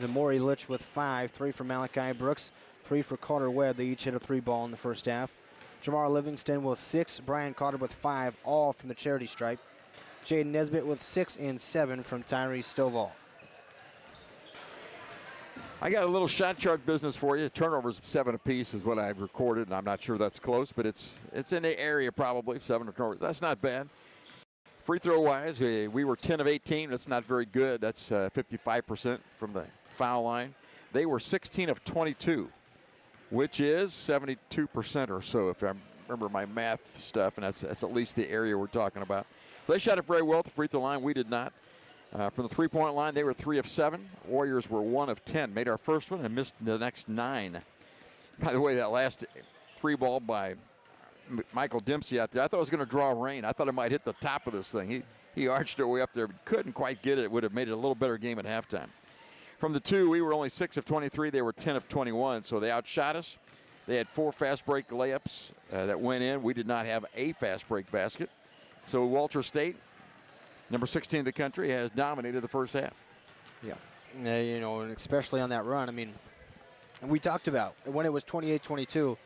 Speaker 1: Zamori Litch with 5, 3 for Malachi Brooks, 3 for Carter Webb. They each hit a 3-ball in the first half. Jamar Livingston with 6, Brian Carter with 5, all from the charity stripe. Jaden Nesbitt with 6 and 7 from Tyrese Stovall.
Speaker 2: I got a little shot chart business for you. Turnovers 7 apiece is what I've recorded, and I'm not sure that's close, but it's in the area probably, 7 turnovers. That's not bad. Free throw wise, we were 10 of 18. That's not very good. That's 55% from the foul line. They were 16 of 22, which is 72% or so, if I remember my math stuff, and that's at least the area we're talking about. So they shot it very well at the free throw line. We did not. From the three-point line, they were 3 of 7. Warriors were 1 of 10. Made our first one and missed the next 9. By the way, that last 3 ball by Michael Dempsey out there, I thought it was going to draw rain. I thought it might hit the top of this thing. He arched it way up there, but couldn't quite get it. It would have made it a little better game at halftime. From the 2, we were only 6 of 23. They were 10 of 21, so they outshot us. They had 4 fast break layups that went in. We did not have a fast break basket. So Walter State, number 16 in the country, has dominated the first half.
Speaker 1: Yeah, you know, and especially on that run. I mean, we talked about when it was 28-22.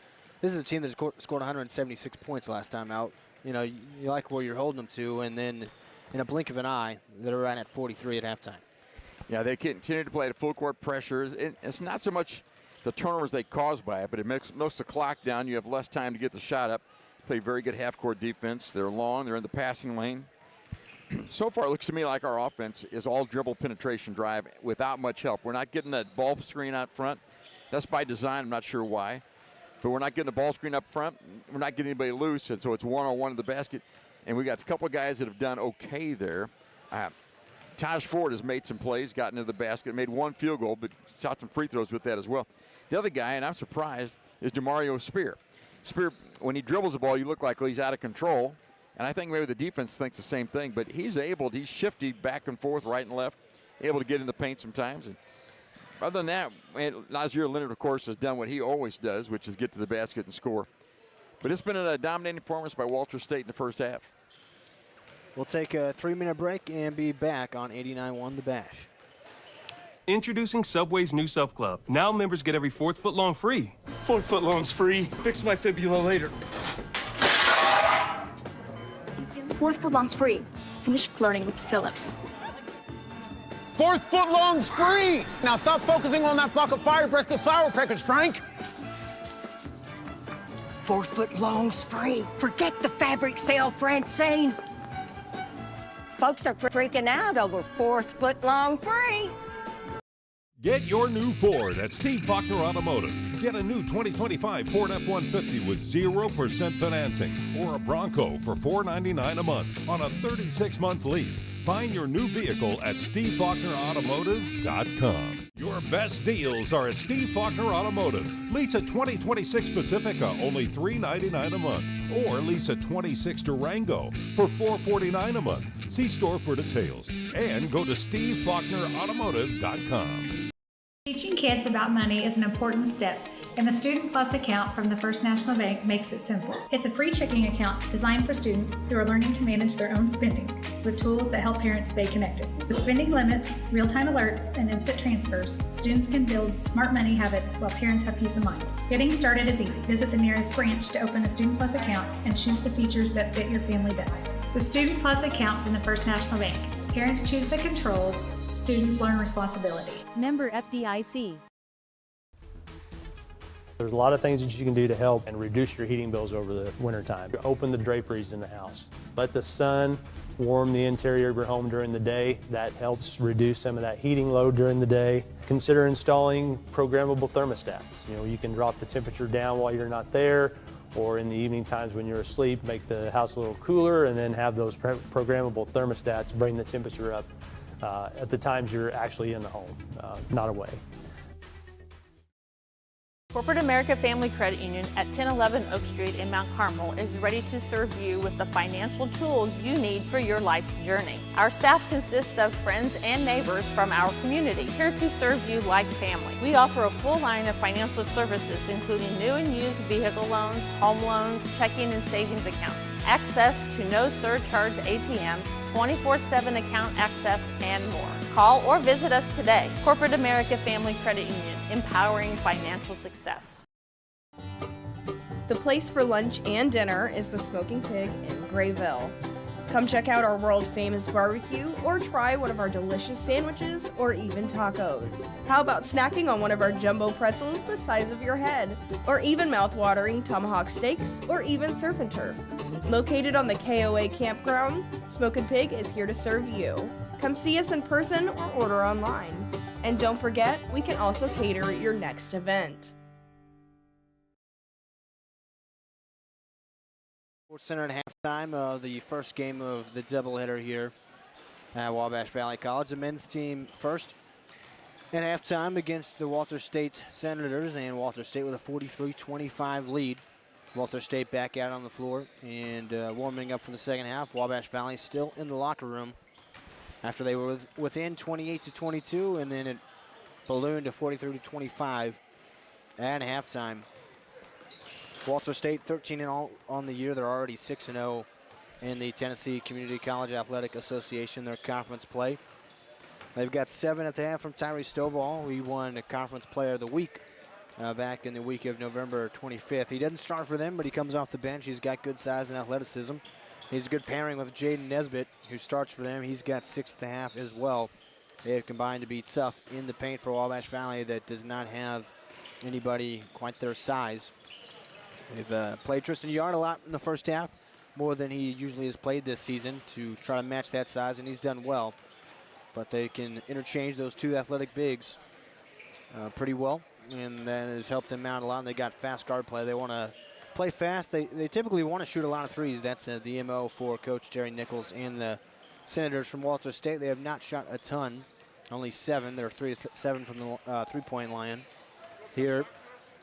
Speaker 1: This is a team that scored 176 points last time out. You know, you like where you're holding them to, and then in a blink of an eye, they're right at 43 at halftime.
Speaker 2: Yeah, they continue to play at full court pressures. It's not so much the turnovers they cause by it, but it makes most of the clock down. You have less time to get the shot up. Play very good half-court defense. They're long. They're in the passing lane. So far, it looks to me like our offense is all dribble penetration drive without much help. We're not getting that ball screen out front. That's by design. I'm not sure why. But we're not getting the ball screen up front. We're not getting anybody loose, and so it's one-on-one in the basket. And we got a couple of guys that have done okay there. Taj Ford has made some plays, gotten into the basket, made 1 field goal, but shot some free throws with that as well. The other guy, and I'm surprised, is DeMario Spear. Spear, when he dribbles the ball, you look like he's out of control. And I think maybe the defense thinks the same thing, but he's shifty back and forth, right and left, able to get in the paint sometimes. And other than that, Nazir Leonard, of course, has done what he always does, which is get to the basket and score. But it's been a dominating performance by Walter State in the first half.
Speaker 1: We'll take a 3-minute break and be back on 89.1 The Bash.
Speaker 9: Introducing Subway's new Sub Club. Now members get every 4th foot long free.
Speaker 10: 4th foot long's free. Fix my fibula later.
Speaker 11: 4th foot long's free. Finish flirting with Philip.
Speaker 19: 4th foot long's free! Now stop focusing on that flock of fire-breasted flower peckers, Frank!
Speaker 12: 4 foot long's free. Forget the fabric sale, Francine. Folks are freaking out over 4th foot long free.
Speaker 6: Get your new Ford at Steve Faulkner Automotive. Get a new 2025 Ford F-150 with 0% financing or a Bronco for $499 a month on a 36-month lease. Find your new vehicle at SteveFaulknerAutomotive.com. Your best deals are at Steve Faulkner Automotive. Lease a 2026 Pacifica, only $399 a month. Or lease a 26 Durango for $449 a month. See store for details. And go to SteveFaulknerAutomotive.com.
Speaker 7: Teaching kids about money is an important step, and the Student Plus account from the First National Bank makes it simple. It's a free checking account designed for students who are learning to manage their own spending with tools that help parents stay connected. With spending limits, real-time alerts, and instant transfers, students can build smart money habits while parents have peace of mind. Getting started is easy. Visit the nearest branch to open a Student Plus account and choose the features that fit your family best. The Student Plus account from the First National Bank. Parents choose the controls, students learn responsibility.
Speaker 8: Member FDIC.
Speaker 13: There's a lot of things that you can do to help and reduce your heating bills over the wintertime. Open the draperies in the house. Let the sun warm the interior of your home during the day. That helps reduce some of that heating load during the day. Consider installing programmable thermostats. You know, you can drop the temperature down while you're not there, or in the evening times when you're asleep, make the house a little cooler, and then have those programmable thermostats bring the temperature up at the times you're actually in the home, not away.
Speaker 14: Corporate America Family Credit Union at 1011 Oak Street in Mount Carmel is ready to serve you with the financial tools you need for your life's journey. Our staff consists of friends and neighbors from our community, here to serve you like family. We offer a full line of financial services, including new and used vehicle loans, home loans, checking and savings accounts, access to no surcharge ATMs, 24/7 account access, and more. Call or visit us today. Corporate America Family Credit Union, empowering financial success.
Speaker 15: The place for lunch and dinner is the Smoking Pig in Grayville. Come check out our world-famous barbecue or try one of our delicious sandwiches or even tacos. How about snacking on one of our jumbo pretzels the size of your head? Or even mouth-watering tomahawk steaks or even surf and turf? Located on the KOA campground, Smokin' Pig is here to serve you. Come see us in person or order online. And don't forget, we can also cater your next event.
Speaker 1: Sports Center at halftime of the first game of the doubleheader here at Wabash Valley College. The men's team first at halftime against the Walter State Senators, and Walter State with a 43-25 lead. Walter State back out on the floor and warming up for the second half. Wabash Valley still in the locker room after they were within 28-22, and then it ballooned to 43-25 at halftime. Walter State 13-0 on the year. They're already 6-0 in the Tennessee Community College Athletic Association, their conference play. They've got 7 at the half from Tyree Stovall. He won the Conference Player of the Week back in the week of November 25th. He doesn't start for them, but he comes off the bench. He's got good size and athleticism. He's a good pairing with Jaden Nesbitt, who starts for them. He's got 6 at the half as well. They have combined to be tough in the paint for Wabash Valley that does not have anybody quite their size. They've played Tristan Yard a lot in the first half, more than he usually has played this season, to try to match that size, and he's done well. But they can interchange those two athletic bigs pretty well, and that has helped them out a lot. And they got fast guard play. They want to play fast. They typically want to shoot a lot of threes. That's the MO for Coach Terry Nichols and the Senators from Walter State. They have not shot a ton, only 7. They're 3-7 from the three-point line here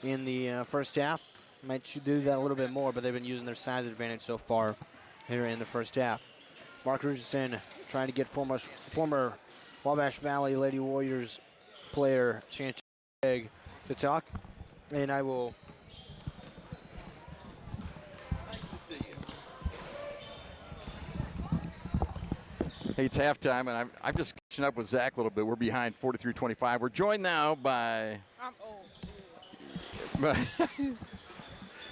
Speaker 1: in the first half. Might do that a little bit more, but they've been using their size advantage so far here in the first half. Mark Richardson trying to get former Wabash Valley Lady Warriors player Chantel Craig to talk, and I will.
Speaker 2: Nice to see you. Hey, it's halftime, and I'm just catching up with Zach a little bit. We're behind 43-25. We're joined now by. I'm old.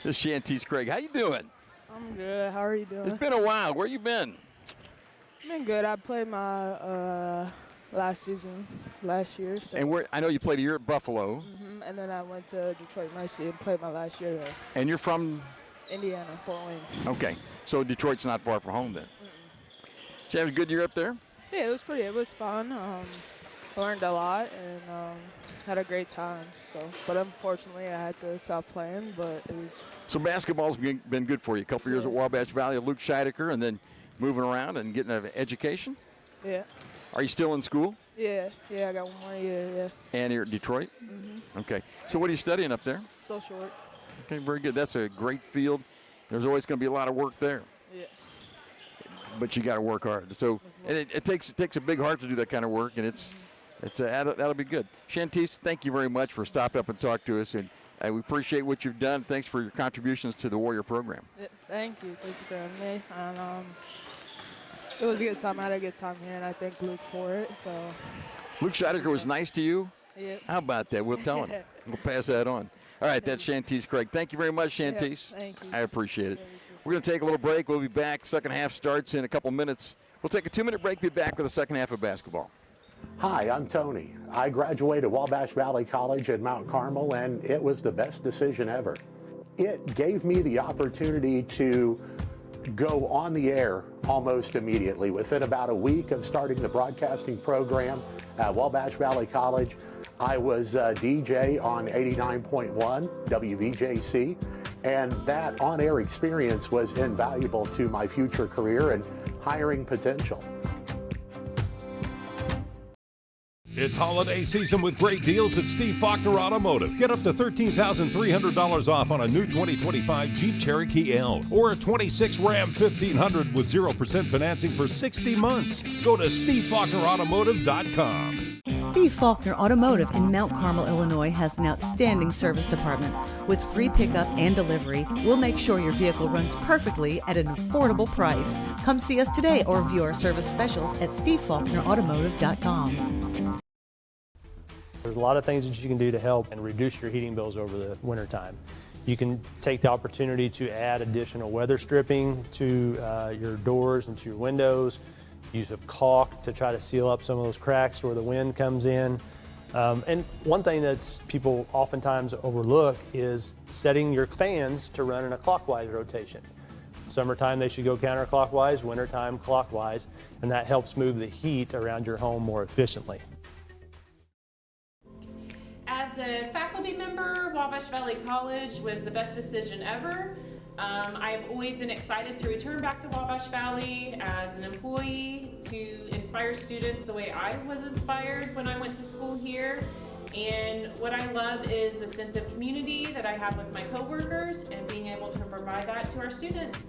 Speaker 2: This is Shantice Craig. How you doing?
Speaker 20: I'm good. How are you doing?
Speaker 2: It's been a while. Where you been?
Speaker 20: Been good. I played my last season last year. So.
Speaker 2: And I know you played a year at Buffalo.
Speaker 20: Mm-hmm. And then I went to Detroit Mercy and played my last year there.
Speaker 2: And you're from?
Speaker 20: Indiana, Fort Wayne.
Speaker 2: Okay. So Detroit's not far from home then. Mm-mm. Did you have a good year up there?
Speaker 20: Yeah, it was fun. Learned a lot and had a great time. But unfortunately, I had to stop playing. But it was.
Speaker 2: So basketball's been good for you. A couple years at Wabash Valley, Luke Scheidecker, and then moving around and getting an education.
Speaker 20: Yeah.
Speaker 2: Are you still in school?
Speaker 20: Yeah. I got 1 more year. Yeah.
Speaker 2: And you're at Detroit.
Speaker 20: Mm-hmm.
Speaker 2: Okay. So what are you studying up there?
Speaker 20: Social work.
Speaker 2: Okay, very good. That's a great field. There's always going to be a lot of work there.
Speaker 20: Yeah.
Speaker 2: But you got to work hard. So and it takes a big heart to do that kind of work, and that'll be good. Shantice, thank you very much for stopping up and talking to us, and we appreciate what you've done. Thanks for your contributions to the Warrior program.
Speaker 20: Yeah, thank you for having me. And it was a good time. I had a good time here, and I thank Luke for it. So.
Speaker 2: Luke Scheidecker was nice to you?
Speaker 20: Yep.
Speaker 2: How about that? We'll tell him. We'll pass that on. All right, that's Shantice Craig. Thank you very much, Shantice.
Speaker 20: Yeah, thank you.
Speaker 2: I appreciate it. We're going to take a little break. We'll be back. Second half starts in a couple minutes. We'll take a 2-minute break, be back with the second half of basketball.
Speaker 21: Hi, I'm Tony. I graduated Wabash Valley College in Mount Carmel, and it was the best decision ever. It gave me the opportunity to go on the air almost immediately. Within about a week of starting the broadcasting program at Wabash Valley College, I was a DJ on 89.1 WVJC, and that on-air experience was invaluable to my future career and hiring potential.
Speaker 6: It's holiday season with great deals at Steve Faulkner Automotive. Get up to $13,300 off on a new 2025 Jeep Cherokee L or a 26 Ram 1500 with 0% financing for 60 months. Go to SteveFaulknerAutomotive.com.
Speaker 17: Steve Faulkner Automotive in Mount Carmel, Illinois has an outstanding service department. With free pickup and delivery, we'll make sure your vehicle runs perfectly at an affordable price. Come see us today or view our service specials at SteveFaulknerAutomotive.com.
Speaker 13: There's a lot of things that you can do to help and reduce your heating bills over the wintertime. You can take the opportunity to add additional weather stripping to your doors and to your windows. Use of caulk to try to seal up some of those cracks where the wind comes in. And one thing that's people oftentimes overlook is setting your fans to run in a clockwise rotation. Summertime, they should go counterclockwise, wintertime, clockwise, and that helps move the heat around your home more efficiently.
Speaker 4: As a faculty member, Wabash Valley College was the best decision ever. I've always been excited to return back to Wabash Valley as an employee to inspire students the way I was inspired when I went to school here. And what I love is the sense of community that I have with my coworkers and being able to provide that to our students.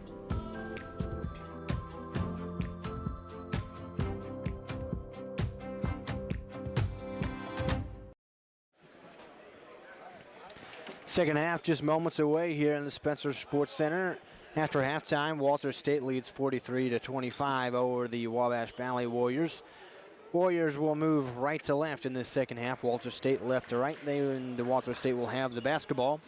Speaker 1: Second half just moments away here in the Spencer Sports Center. After halftime, Walters State leads 43-25 over the Wabash Valley Warriors. Warriors will move right to left in this second half. Walters State left to right. The Walters State will have the basketball.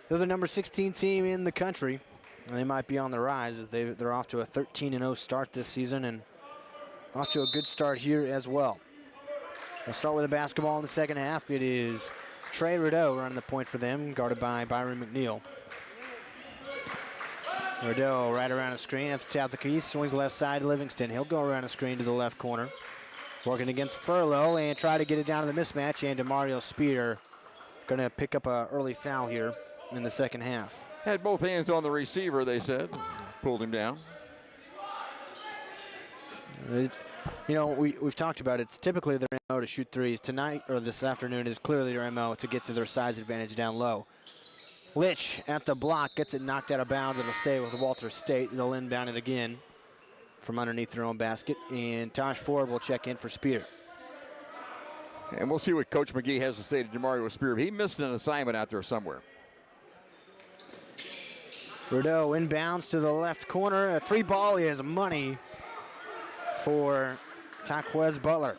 Speaker 1: They're the number 16 team in the country. And they might be on the rise as they're off to a 13-0 start this season and off to a good start here as well. We'll start with the basketball in the second half. It is Trey Rideau running the point for them, guarded by Byron McNeil. Rideau right around the screen at the top of the key, swings left side to Livingston. He'll go around the screen to the left corner. Working against Furlow and try to get it down to the mismatch, and DeMario Spear going to pick up an early foul here in the second half.
Speaker 2: Had both hands on the receiver, they said. Pulled him down.
Speaker 1: You know, we've talked about it. It's typically their MO to shoot threes. Tonight, or this afternoon, is clearly their MO to get to their size advantage down low. Litch at the block, gets it knocked out of bounds. It'll stay with Walters State. They'll inbound it again from underneath their own basket. And Tosh Ford will check in for Spear.
Speaker 2: And we'll see what Coach McGee has to say to DeMario Spear. He missed an assignment out there somewhere.
Speaker 1: Rideau inbounds to the left corner. A three ball is money for Taquez Butler.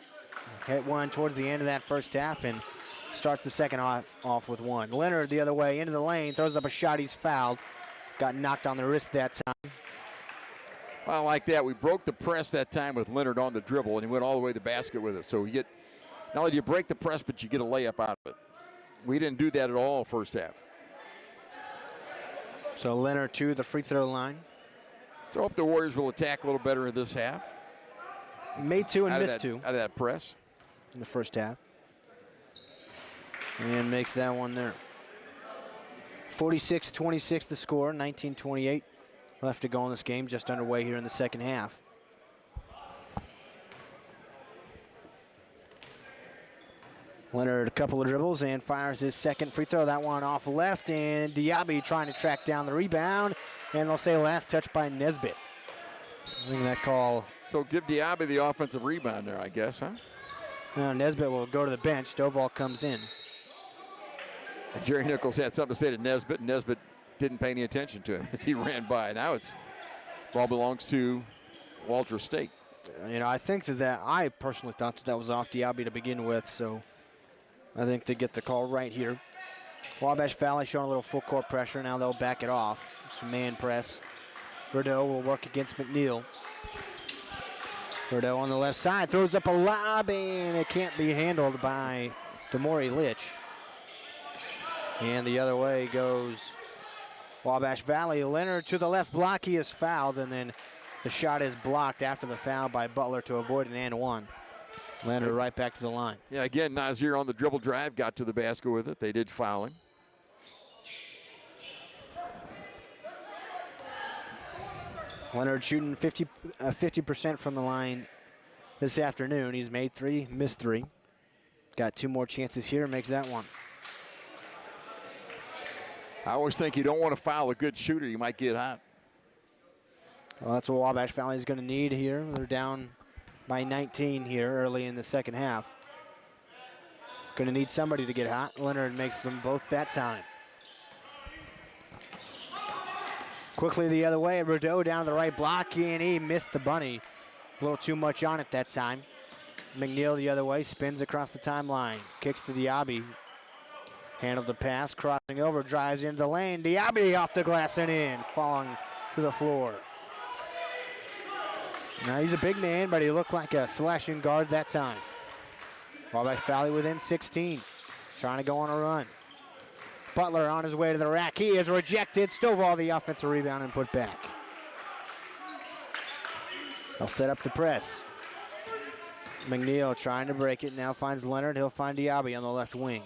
Speaker 1: Hit one towards the end of that first half and starts the second off with one. Leonard the other way into the lane, throws up a shot, he's fouled. Got knocked on the wrist that time.
Speaker 2: Well, like that, we broke the press that time with Leonard on the dribble, and he went all the way to the basket with it. So you get, not only do you break the press, but you get a layup out of it. We didn't do that at all first half.
Speaker 1: So Leonard to the free throw line.
Speaker 2: So I hope the Warriors will attack a little better in this half.
Speaker 1: Made two and missed two.
Speaker 2: Out of that press.
Speaker 1: In the first half. And makes that one there. 46-26 the score, 19-28 left to go in this game, just underway here in the second half. Leonard a couple of dribbles and fires his second free throw. That one off left, and Diaby trying to track down the rebound, and they'll say last touch by Nesbitt. I think that call.
Speaker 2: So give Diaby the offensive rebound there, I guess, huh?
Speaker 1: No, Nesbitt will go to the bench. Stovall comes in.
Speaker 2: And Jerry Nichols had something to say to Nesbitt, and Nesbitt didn't pay any attention to him as he ran by. Now ball belongs to Walters State.
Speaker 1: You know, I think that I personally thought that was off Diaby to begin with, so I think they get the call right here. Wabash Valley showing a little full court pressure. Now they'll back it off. Some man press. Rideau will work against McNeil. Rideau on the left side throws up a lob, and it can't be handled by Demore Litch. And the other way goes Wabash Valley. Leonard to the left block. He is fouled, and then the shot is blocked after the foul by Butler to avoid an and one. Leonard right back to the line.
Speaker 2: Yeah, again, Nazir on the dribble drive, got to the basket with it. They did foul him.
Speaker 1: Leonard shooting 50% from the line this afternoon. He's made three, missed three. Got two more chances here, makes that one.
Speaker 2: I always think you don't want to foul a good shooter. You might get hot.
Speaker 1: Well, that's what Wabash Valley is going to need here. They're down by 19 here early in the second half. Going to need somebody to get hot. Leonard makes them both that time. Quickly the other way, Rideau down to the right block, and he missed the bunny. A little too much on it that time. McNeil the other way, spins across the timeline, kicks to Diaby. Handled the pass, crossing over, drives into the lane. Diaby off the glass and in, falling to the floor. Now he's a big man, but he looked like a slashing guard that time. Wabash Valley within 16, trying to go on a run. Butler on his way to the rack. He is rejected. Stovall the offensive rebound and put back. They'll set up the press. McNeil trying to break it. Now finds Leonard. He'll find Diaby on the left wing.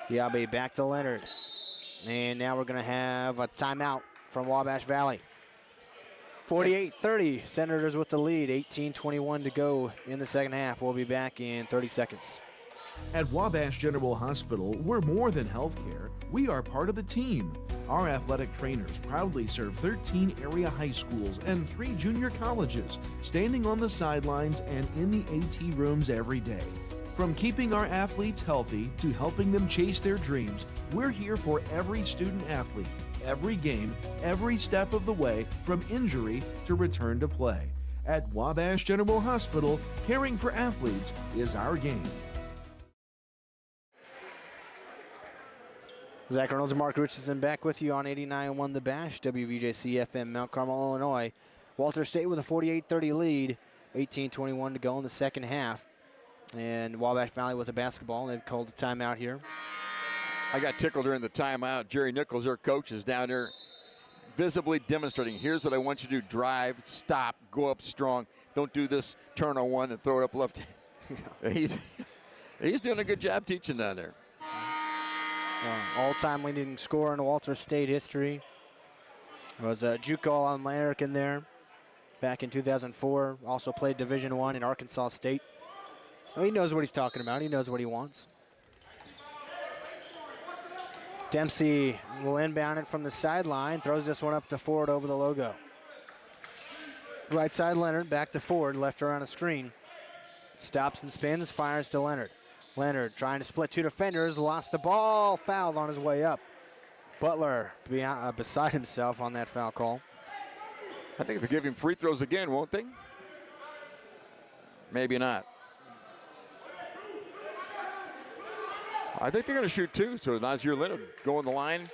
Speaker 1: Diaby back to Leonard. And now we're going to have a timeout from Wabash Valley. 48-30, Senators with the lead. 18:21 to go in the second half. We'll be back in 30 seconds.
Speaker 3: At Wabash General Hospital, we're more than healthcare. We are part of the team. Our athletic trainers proudly serve 13 area high schools and 3 junior colleges, standing on the sidelines and in the AT rooms every day. From keeping our athletes healthy to helping them chase their dreams, we're here for every student athlete, every game, every step of the way, from injury to return to play. At Wabash General Hospital, caring for athletes is our game.
Speaker 1: Zach Reynolds, Mark Richardson back with you on 89.1 The Bash, WVJC FM, Mount Carmel, Illinois. Walter State with a 48-30 lead, 18:21 to go in the second half. And Wabash Valley with the basketball. They've called a timeout here.
Speaker 2: I got tickled during the timeout. Jerry Nichols, their coach, is down there visibly demonstrating. Here's what I want you to do. Drive, stop, go up strong. Don't do this turn on one and throw it up left. He's doing a good job teaching down there.
Speaker 1: All-time leading scorer in Walter State history. Was a JUCO All-American there back in 2004. Also played Division I in Arkansas State. So he knows what he's talking about. He knows what he wants. Dempsey will inbound it from the sideline. Throws this one up to Ford over the logo. Right side Leonard, back to Ford. Left her on a screen. Stops and spins, fires to Leonard. Leonard trying to split 2 defenders. Lost the ball. Fouled on his way up. Butler beside himself on that foul call.
Speaker 2: I think they'll give him free throws again, won't they? Maybe not. I think they're going to shoot 2, so Nazir Leonard go on the line.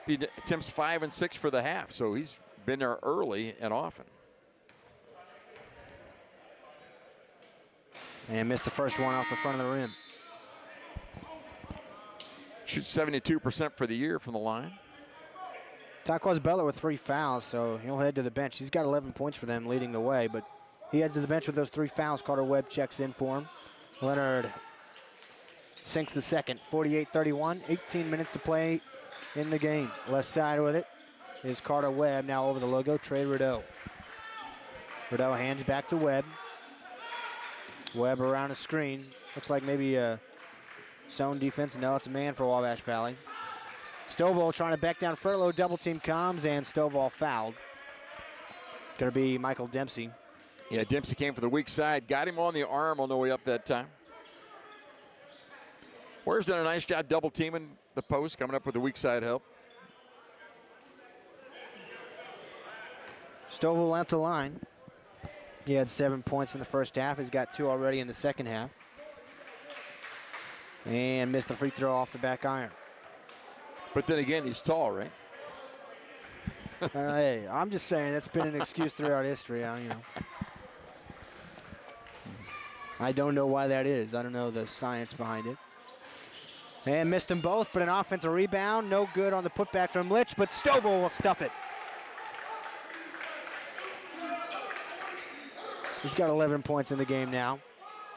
Speaker 2: He attempts 5 and 6 for the half, so he's been there early and often.
Speaker 1: And missed the first one off the front of the rim.
Speaker 2: Shoots 72% for the year from the line.
Speaker 1: Taquaz Butler with 3 fouls, so he'll head to the bench. He's got 11 points for them leading the way, but he heads to the bench with those 3 fouls. Carter Webb checks in for him. Leonard sinks the second, 48-31, 18 minutes to play in the game. Left side with it is Carter Webb, now over the logo, Trey Rideau. Rideau hands back to Webb. Webb around a screen. Looks like maybe a zone defense. No, it's a man for Wabash Valley. Stovall trying to back down Furlow, double team comes, and Stovall fouled. Gonna be Michael Dempsey.
Speaker 2: Yeah, Dempsey came for the weak side, got him on the arm on the way up that time. Ware's done a nice job double teaming the post, coming up with the weak side help.
Speaker 1: Stovall at the line. He had 7 points in the first half. He's got 2 already in the second half. And missed the free throw off the back iron.
Speaker 2: But then again, he's tall, right?
Speaker 1: Hey, I'm just saying that's been an excuse throughout history. I don't know why that is. I don't know the science behind it. And missed them both, but an offensive rebound. No good on the putback from Litch, but Stovall will stuff it. He's got 11 points in the game now.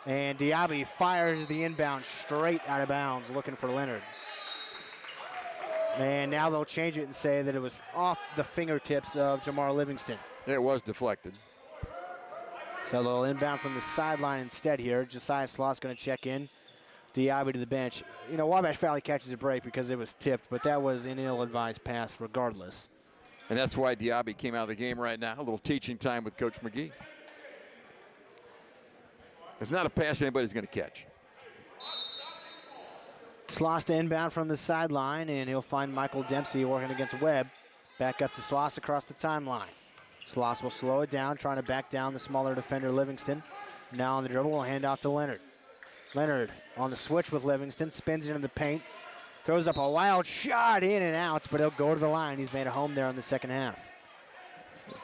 Speaker 1: And Diaby fires the inbound straight out of bounds, looking for Leonard. And now they'll change it and say that it was off the fingertips of Jamar Livingston.
Speaker 2: It was deflected.
Speaker 1: So they'll inbound from the sideline instead here. Josiah Sloss going to check in. Diaby to the bench. Wabash Valley catches a break because it was tipped, but that was an ill-advised pass regardless.
Speaker 2: And that's why Diaby came out of the game right now. A little teaching time with Coach McGee. It's not a pass anybody's going to catch.
Speaker 1: Sloss to inbound from the sideline, and he'll find Michael Dempsey working against Webb. Back up to Sloss across the timeline. Sloss will slow it down, trying to back down the smaller defender Livingston. Now on the dribble, will hand off to Leonard. Leonard on the switch with Livingston, spins into the paint Throws up a wild shot, in and out, but he'll go to the line. He's made a home there in the second half.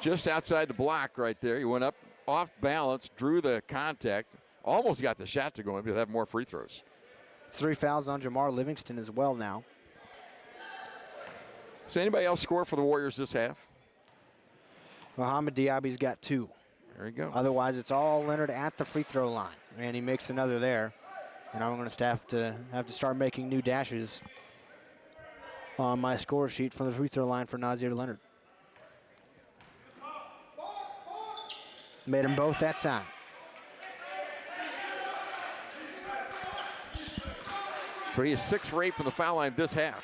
Speaker 2: Just outside the block right there. He went up off balance, drew the contact, almost got the shot to go in, but he'll have more free throws.
Speaker 1: 3 fouls on Jamar Livingston as well now.
Speaker 2: So anybody else score for the Warriors this half?
Speaker 1: Mohamed Diaby's got 2.
Speaker 2: There you go.
Speaker 1: Otherwise, it's all Leonard at the free throw line. And he makes another there. And I'm going to have to start making new dashes on my score sheet from the free throw line for Nazir Leonard. Made them both that time.
Speaker 2: So he is 6 for 8 from the foul line this half.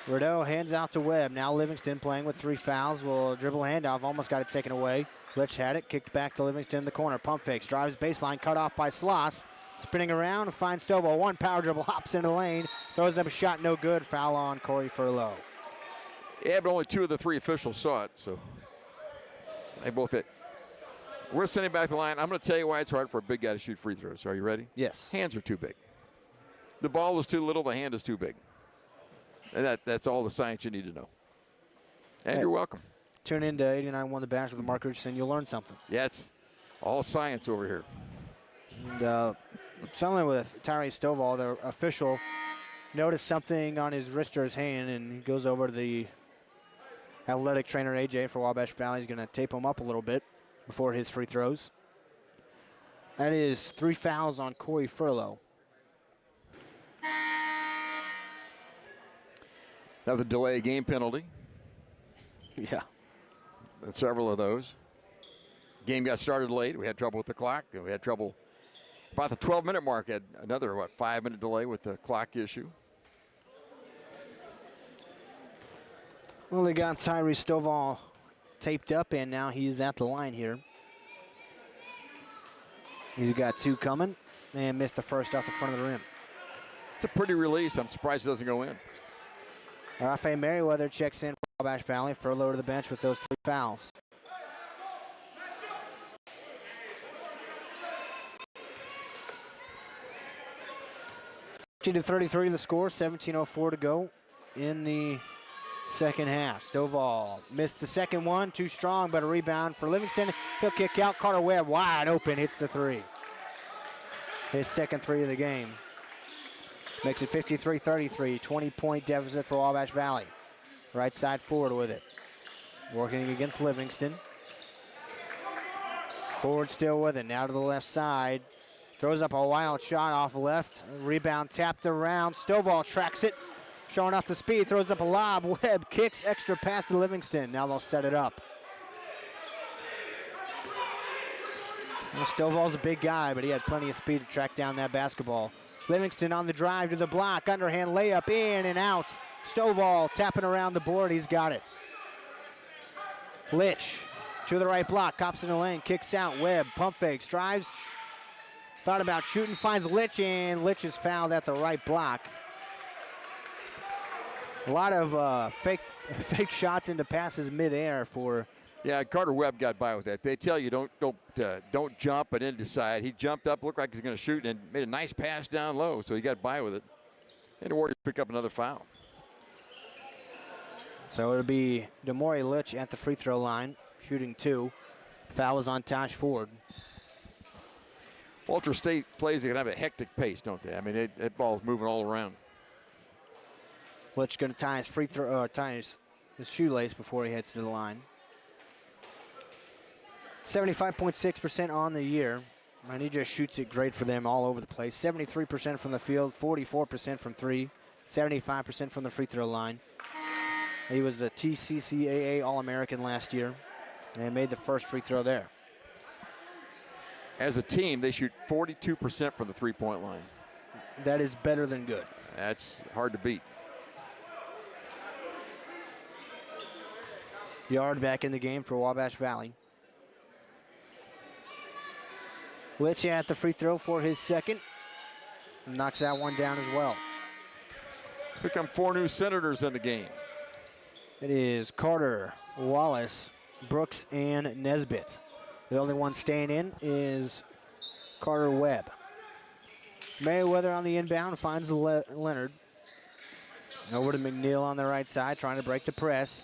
Speaker 1: Rideau hands out to Webb. Now Livingston playing with 3 fouls. Will dribble handoff. Almost got it taken away. Litch had it. Kicked back to Livingston in the corner. Pump fakes. Drives baseline. Cut off by Sloss. Spinning around. Finds Stovall. 1 power dribble. Hops into the lane. Throws up a shot. No good. Foul on Corey Furlow.
Speaker 2: Yeah, but only 2 of the 3 officials saw it. So they both hit. We're sending back the line. I'm going to tell you why it's hard for a big guy to shoot free throws. Are you ready?
Speaker 1: Yes.
Speaker 2: Hands are too big. The ball is too little. The hand is too big. And that's all the science you need to know. And you're welcome.
Speaker 1: Tune in to 89.1 The Bash with Mark Richardson. You'll learn something.
Speaker 2: Yeah, it's all science over here.
Speaker 1: And something with Tyrese Stovall, the official, noticed something on his wrist or his hand, and he goes over to the athletic trainer, AJ, for Wabash Valley. He's going to tape him up a little bit before his free throws. That is 3 fouls on Corey Furlow.
Speaker 2: Another delay game penalty.
Speaker 1: Yeah.
Speaker 2: And several of those. Game got started late. We had trouble with the clock. We had trouble about the 12-minute mark. Had another, 5-minute delay with the clock issue.
Speaker 1: Well, they got Tyrese Stovall taped up, and now he's at the line here. He's got 2 coming and missed the first off the front of the rim.
Speaker 2: It's a pretty release. I'm surprised it doesn't go in.
Speaker 1: Rafael Merriweather checks in for Wabash Valley. Furlow to the bench with those 3 fouls. To 33 the score, 17:04 to go in the second half. Stovall missed the second one, too strong, but a rebound for Livingston. He'll kick out. Carter Webb wide open, hits the 3. His second 3 of the game. Makes it 53-33, 20-point deficit for Wabash Valley. Right side forward with it. Working against Livingston. Forward still with it, now to the left side. Throws up a wild shot off left. Rebound tapped around. Stovall tracks it. Showing off the speed, throws up a lob. Webb kicks, extra pass to Livingston. Now they'll set it up. Well, Stovall's a big guy, but he had plenty of speed to track down that basketball. Livingston on the drive to the block. Underhand layup in and out. Stovall tapping around the board. He's got it. Litch to the right block. Cops in the lane. Kicks out. Webb pump fakes. Drives. Thought about shooting. Finds Litch, and Litch is fouled at the right block. A lot of fake shots into passes midair for.
Speaker 2: Yeah, Carter Webb got by with that. They tell you don't jump and then decide. He jumped up, looked like he's going to shoot, and made a nice pass down low, so he got by with it. And the Warriors pick up another foul.
Speaker 1: So it'll be Demore Litch at the free throw line, shooting 2. Foul is on Tosh Ford.
Speaker 2: Walter State plays, they can have a hectic pace, don't they? I mean, that ball's moving all around.
Speaker 1: Litch going to tie his his shoelace before he heads to the line. 75.6% on the year, and he just shoots it great for them all over the place. 73% from the field, 44% from 3, 75% from the free throw line. He was a TCCAA All-American last year and made the first free throw there.
Speaker 2: As a team, they shoot 42% from the three-point line.
Speaker 1: That is better than good.
Speaker 2: That's hard to beat.
Speaker 1: Yard back in the game for Wabash Valley. Litch at the free throw for his second. Knocks that one down as well.
Speaker 2: Become 4 new Senators in the game.
Speaker 1: It is Carter, Wallace, Brooks, and Nesbitt. The only one staying in is Carter Webb. Merriweather on the inbound finds Leonard. Over to McNeil on the right side, trying to break the press.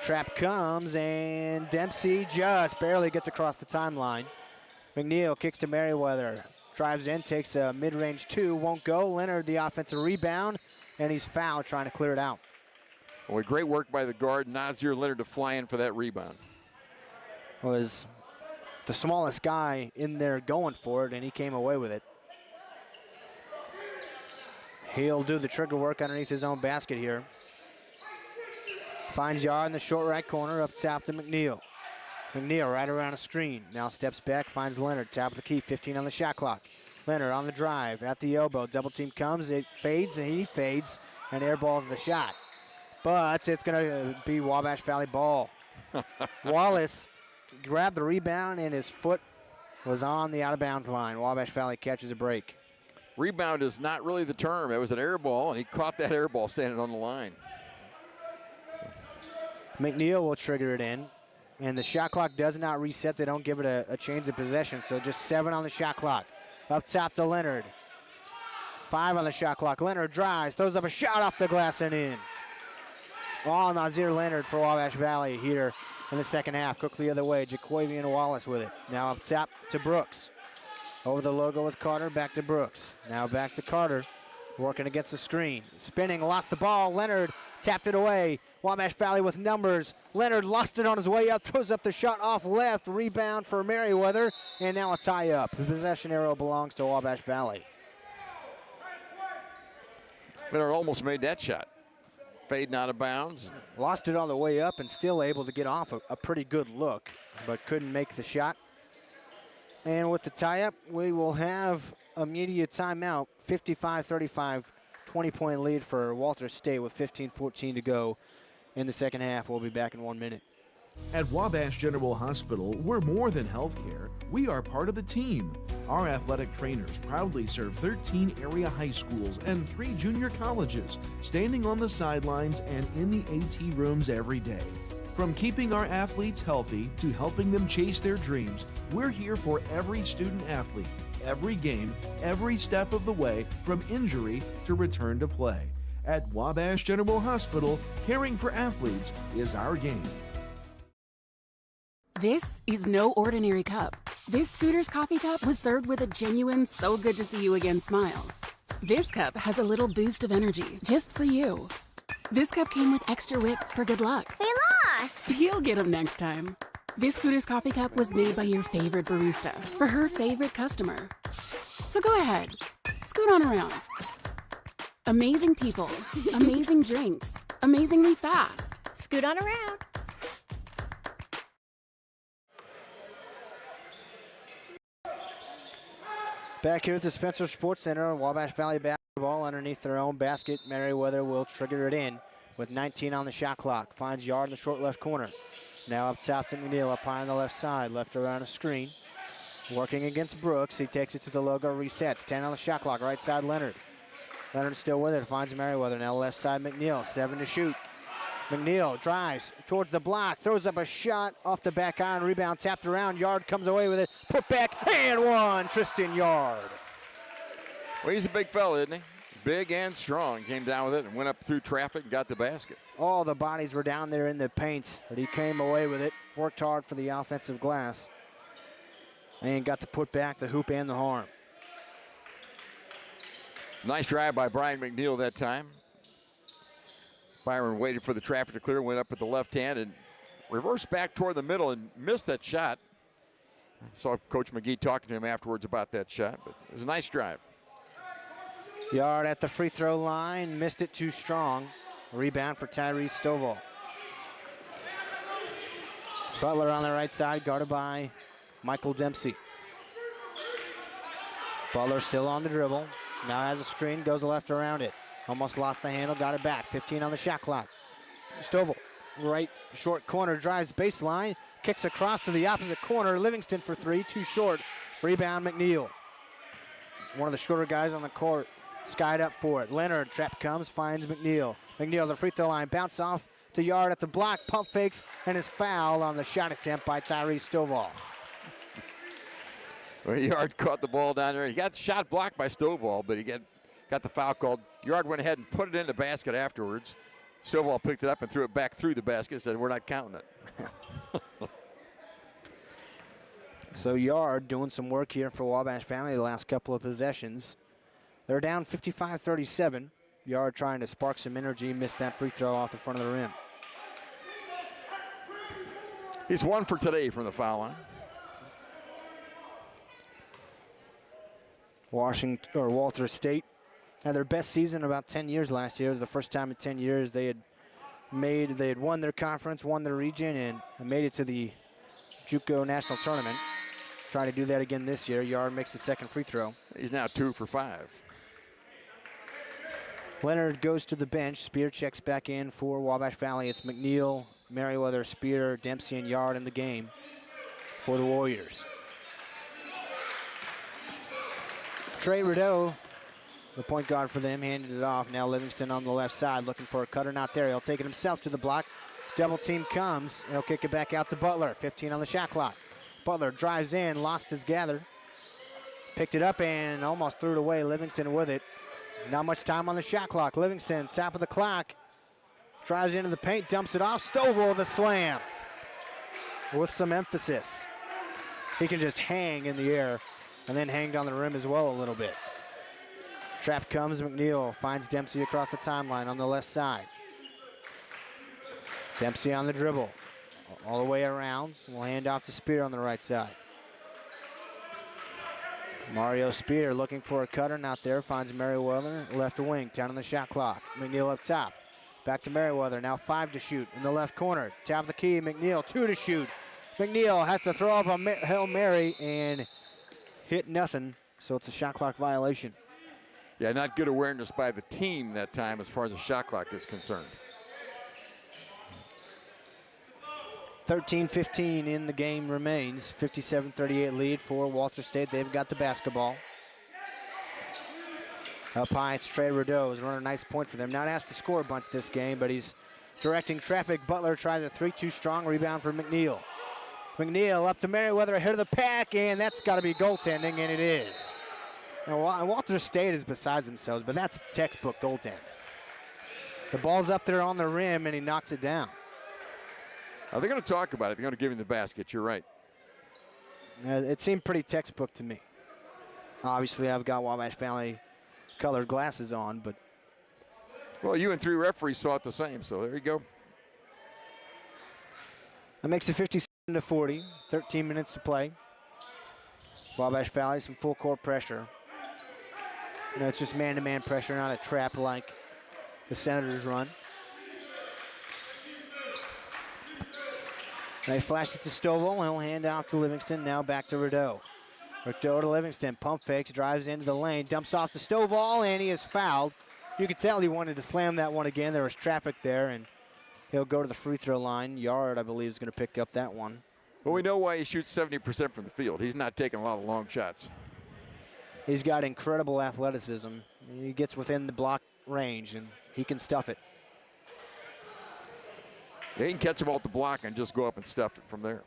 Speaker 1: Trap comes, and Dempsey just barely gets across the timeline. McNeil kicks to Merriweather. Drives in, takes a mid-range two, won't go. Leonard, the offensive rebound, and he's fouled trying to clear it out.
Speaker 2: Well, great work by the guard, Nazir Leonard, to fly in for that rebound.
Speaker 1: Was the smallest guy in there going for it, and he came away with it. He'll do the trigger work underneath his own basket here. Finds Yard in the short right corner, up top to McNeil. McNeil right around a screen. Now steps back, finds Leonard, top of the key, 15 on the shot clock. Leonard on the drive, at the elbow. Double team comes, it fades, and he fades, and airballs the shot. But it's going to be Wabash Valley ball. Wallace grabbed the rebound, and his foot was on the out-of-bounds line. Wabash Valley catches a break.
Speaker 2: Rebound is not really the term. It was an air ball, and he caught that air ball standing on the line.
Speaker 1: McNeil will trigger it in, and the shot clock does not reset. They don't give it a change of possession, so just 7 on the shot clock. Up top to Leonard. 5 on the shot clock. Leonard drives, throws up a shot off the glass and in. All Nazir Leonard for Wabash Valley here in the second half. Quickly the other way, Jaquavian Wallace with it. Now up top to Brooks. Over the logo with Carter, back to Brooks. Now back to Carter, working against the screen. Spinning, lost the ball. Leonard tapped it away. Wabash Valley with numbers. Leonard lost it on his way up, throws up the shot off left. Rebound for Merriweather, and now a tie-up. The possession arrow belongs to Wabash Valley.
Speaker 2: Leonard almost made that shot. Fading out of bounds.
Speaker 1: Lost it on the way up and still able to get off a pretty good look, but couldn't make the shot. And with the tie-up, we will have a media timeout. 55-35, 20-point lead for Walters State with 15-14 to go in the second half. We'll be back in 1 minute.
Speaker 3: At Wabash General Hospital, we're more than healthcare. We are part of the team. Our athletic trainers proudly serve 13 area high schools and 3 junior colleges, standing on the sidelines and in the AT rooms every day. From keeping our athletes healthy to helping them chase their dreams, we're here for every student athlete, every game, every step of the way, from injury to return to play. At Wabash General Hospital, caring for athletes is our game.
Speaker 5: This is no ordinary cup. This Scooter's coffee cup was served with a genuine so good to see you again smile. This cup has a little boost of energy just for you. This cup came with extra whip for good luck.
Speaker 16: We lost!
Speaker 5: You'll get them next time. This Scooter's coffee cup was made by your favorite barista for her favorite customer. So go ahead, scoot on around. Amazing people, amazing drinks, amazingly fast.
Speaker 16: Scoot on around.
Speaker 1: Back here at the Spencer Sports Center, Wabash Valley basketball underneath their own basket. Merriweather will trigger it in with 19 on the shot clock. Finds Yard in the short left corner. Now up top to McNeil, up high on the left side. Left around a screen. Working against Brooks. He takes it to the logo, resets. 10 on the shot clock. Right side, Leonard. Leonard still with it. Finds Merriweather. Now left side, McNeil. 7 to shoot. McNeil drives towards the block. Throws up a shot off the back iron. Rebound tapped around. Yard comes away with it. Put back and one. Tristan Yard.
Speaker 2: Well, he's a big fella, isn't he? Big and strong. Came down with it and went up through traffic and got the basket.
Speaker 1: All the bodies were down there in the paint, but he came away with it. Worked hard for the offensive glass. And got to put back the hoop and the harm.
Speaker 2: Nice drive by Brian McNeil that time. Byron waited for the traffic to clear, went up with the left hand and reversed back toward the middle and missed that shot. I saw Coach McGee talking to him afterwards about that shot, but it was a nice drive.
Speaker 1: Yard at the free throw line, missed it too strong. Rebound for Tyrese Stovall. Butler on the right side, guarded by Michael Dempsey. Butler still on the dribble. Now has a screen, goes left around it. Almost lost the handle, got it back. 15 on the shot clock. Stovall, right short corner, drives baseline, kicks across to the opposite corner. Livingston for 3, too short. Rebound McNeil. One of the shorter guys on the court, skied up for it. Leonard, trap comes, finds McNeil. McNeil, the free throw line, bounce off to Yard at the block, pump fakes, and is fouled on the shot attempt by Tyrese Stovall.
Speaker 2: Well, Yard caught the ball down there. He got the shot blocked by Stovall, but he got got the foul called. Yard went ahead and put it in the basket afterwards. Stovall picked it up and threw it back through the basket, said, we're not counting it.
Speaker 1: So Yard doing some work here for Wabash Valley the last couple of possessions. They're down 55-37. Yard trying to spark some energy, missed that free throw off the front of the rim.
Speaker 2: He's 1 for today from the foul line.
Speaker 1: Walter State had their best season in about 10 years last year. It was the first time in 10 years they had won their conference, won their region, and made it to the JUCO National Tournament. Trying to do that again this year. Yard makes the second free throw.
Speaker 2: He's now 2 for 5.
Speaker 1: Leonard goes to the bench. Spear checks back in for Wabash Valley. It's McNeil, Merriweather, Spear, Dempsey, and Yard in the game for the Warriors. Trey Rideau, the point guard for them, handed it off. Now Livingston on the left side looking for a cutter, not there. He'll take it himself to the block. Double team comes. He'll kick it back out to Butler. 15 on the shot clock. Butler drives in, lost his gather. Picked it up and almost threw it away. Livingston with it. Not much time on the shot clock. Livingston, top of the clock. Drives into the paint, dumps it off. Stovall the slam with some emphasis. He can just hang in the air and then hang down the rim as well a little bit. Trap comes, McNeil finds Dempsey across the timeline on the left side. Dempsey on the dribble. All the way around. We'll hand off to Spear on the right side. Mario Spear looking for a cutter, not there. Finds Merriweather, left wing, 10 on the shot clock. McNeil up top. Back to Merriweather, now 5 to shoot in the left corner. Tap the key, McNeil, 2 to shoot. McNeil has to throw up a Hail Mary and hit nothing, so it's a shot clock violation.
Speaker 2: Yeah, not good awareness by the team that time as far as the shot clock is concerned.
Speaker 1: 13-15 in the game remains. 57-38 lead for Walter State. They've got the basketball. Up high, it's Trey Rideau. He's running a nice point for them. Not asked to score a bunch this game, but he's directing traffic. Butler tries a 3-2 strong rebound for McNeil. McNeil up to Merriweather, ahead of the pack, and that's got to be goaltending, and it is. Now, Walter State is besides themselves, but that's textbook goaltending. The ball's up there on the rim, and he knocks it down.
Speaker 2: They're going to talk about it. They're going to give him the basket. You're right.
Speaker 1: It seemed pretty textbook to me. Obviously, I've got Wabash Valley colored glasses on, but.
Speaker 2: Well, you and 3 referees saw it the same, so there you go.
Speaker 1: That makes it 57-40. 13 minutes to play. Wabash Valley, some full court pressure. It's just man-to-man pressure, not a trap like the Senators run. They flash it to Stovall. He'll hand off to Livingston. Now back to Rideau. Rideau to Livingston. Pump fakes, drives into the lane, dumps off to Stovall, and he is fouled. You could tell he wanted to slam that one again. There was traffic there, and he'll go to the free throw line. Yard, I believe, is going to pick up that one.
Speaker 2: Well, we know why he shoots 70% from the field. He's not taking a lot of long shots.
Speaker 1: He's got incredible athleticism. He gets within the block range, and he can stuff it.
Speaker 2: They can catch him off the block and just go up and stuff it from there.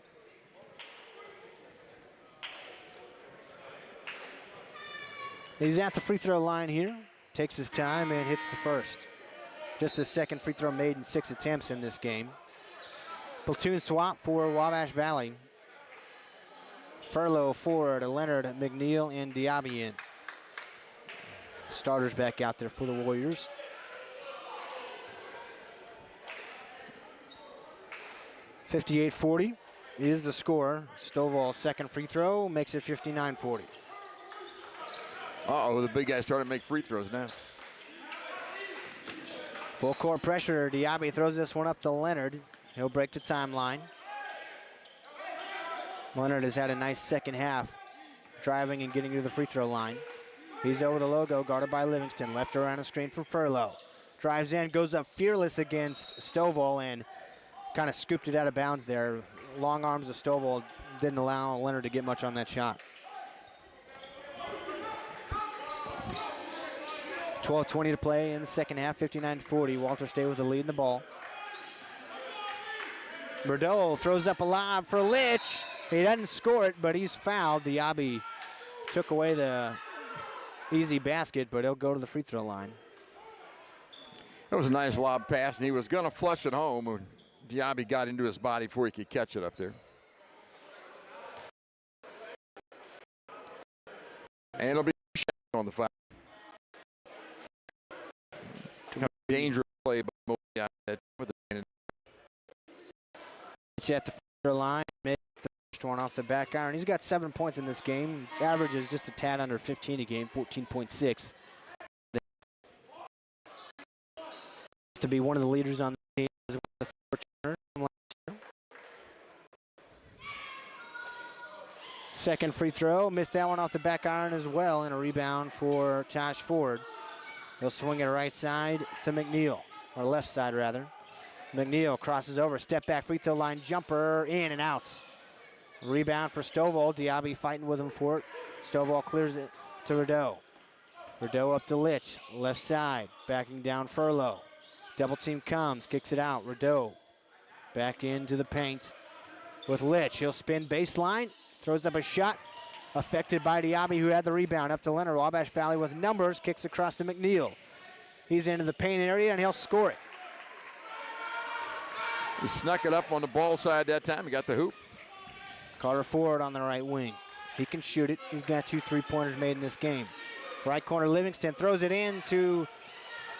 Speaker 1: He's at the free throw line here. Takes his time and hits the first. Just his second free throw made in 6 attempts in this game. Platoon swap for Wabash Valley. Furlow forward to Leonard, McNeil, and Diaby in. Starters back out there for the Warriors. (58-40) is the score. Stovall's second free throw makes it 59-40.
Speaker 2: Uh-oh, the big guy started to make free throws now.
Speaker 1: Full court pressure. Diaby throws this one up to Leonard. He'll break the timeline. Leonard has had a nice second half, driving and getting to the free throw line. He's over the logo, guarded by Livingston. Left around a screen from Furlow. Drives in, goes up fearless against Stovall, and kind of scooped it out of bounds there. Long arms of Stovall didn't allow Leonard to get much on that shot. 12:20 to play in the second half, 59-40. Walter State with the lead in the ball. Rideau throws up a lob for Litch. He doesn't score it, but he's fouled. Diaby took away the easy basket, but he'll go to the free throw line.
Speaker 2: That was a nice lob pass, and he was going to flush it home when Diaby got into his body before he could catch it up there. And it'll be on the foul. Dangerous play by Diaby.
Speaker 1: It's at the free throw line. Make the first one off the back iron. He's got 7 points in this game. Average is just a tad under 15 a game, 14.6. To be one of the leaders on the team as well as the returner from last year. Second free throw, missed that one off the back iron as well, and a rebound for Josh Ford. He'll swing it right side to McNeil, or left side rather. McNeil crosses over, step back free throw line jumper, in and out. Rebound for Stovall. Diaby fighting with him for it. Stovall clears it to Rideau. Rideau up to Litch, left side, backing down Furlow. Double team comes, kicks it out. Rideau back into the paint with Litch. He'll spin baseline, throws up a shot. Affected by Diaby, who had the rebound. Up to Leonard. Wabash Valley with numbers, kicks across to McNeil. He's into the paint area, and he'll score it.
Speaker 2: He snuck it up on the ball side that time. He got the hoop.
Speaker 1: Carter Ford on the right wing. He can shoot it. He's got 2 3-pointers made in this game. Right corner, Livingston throws it in to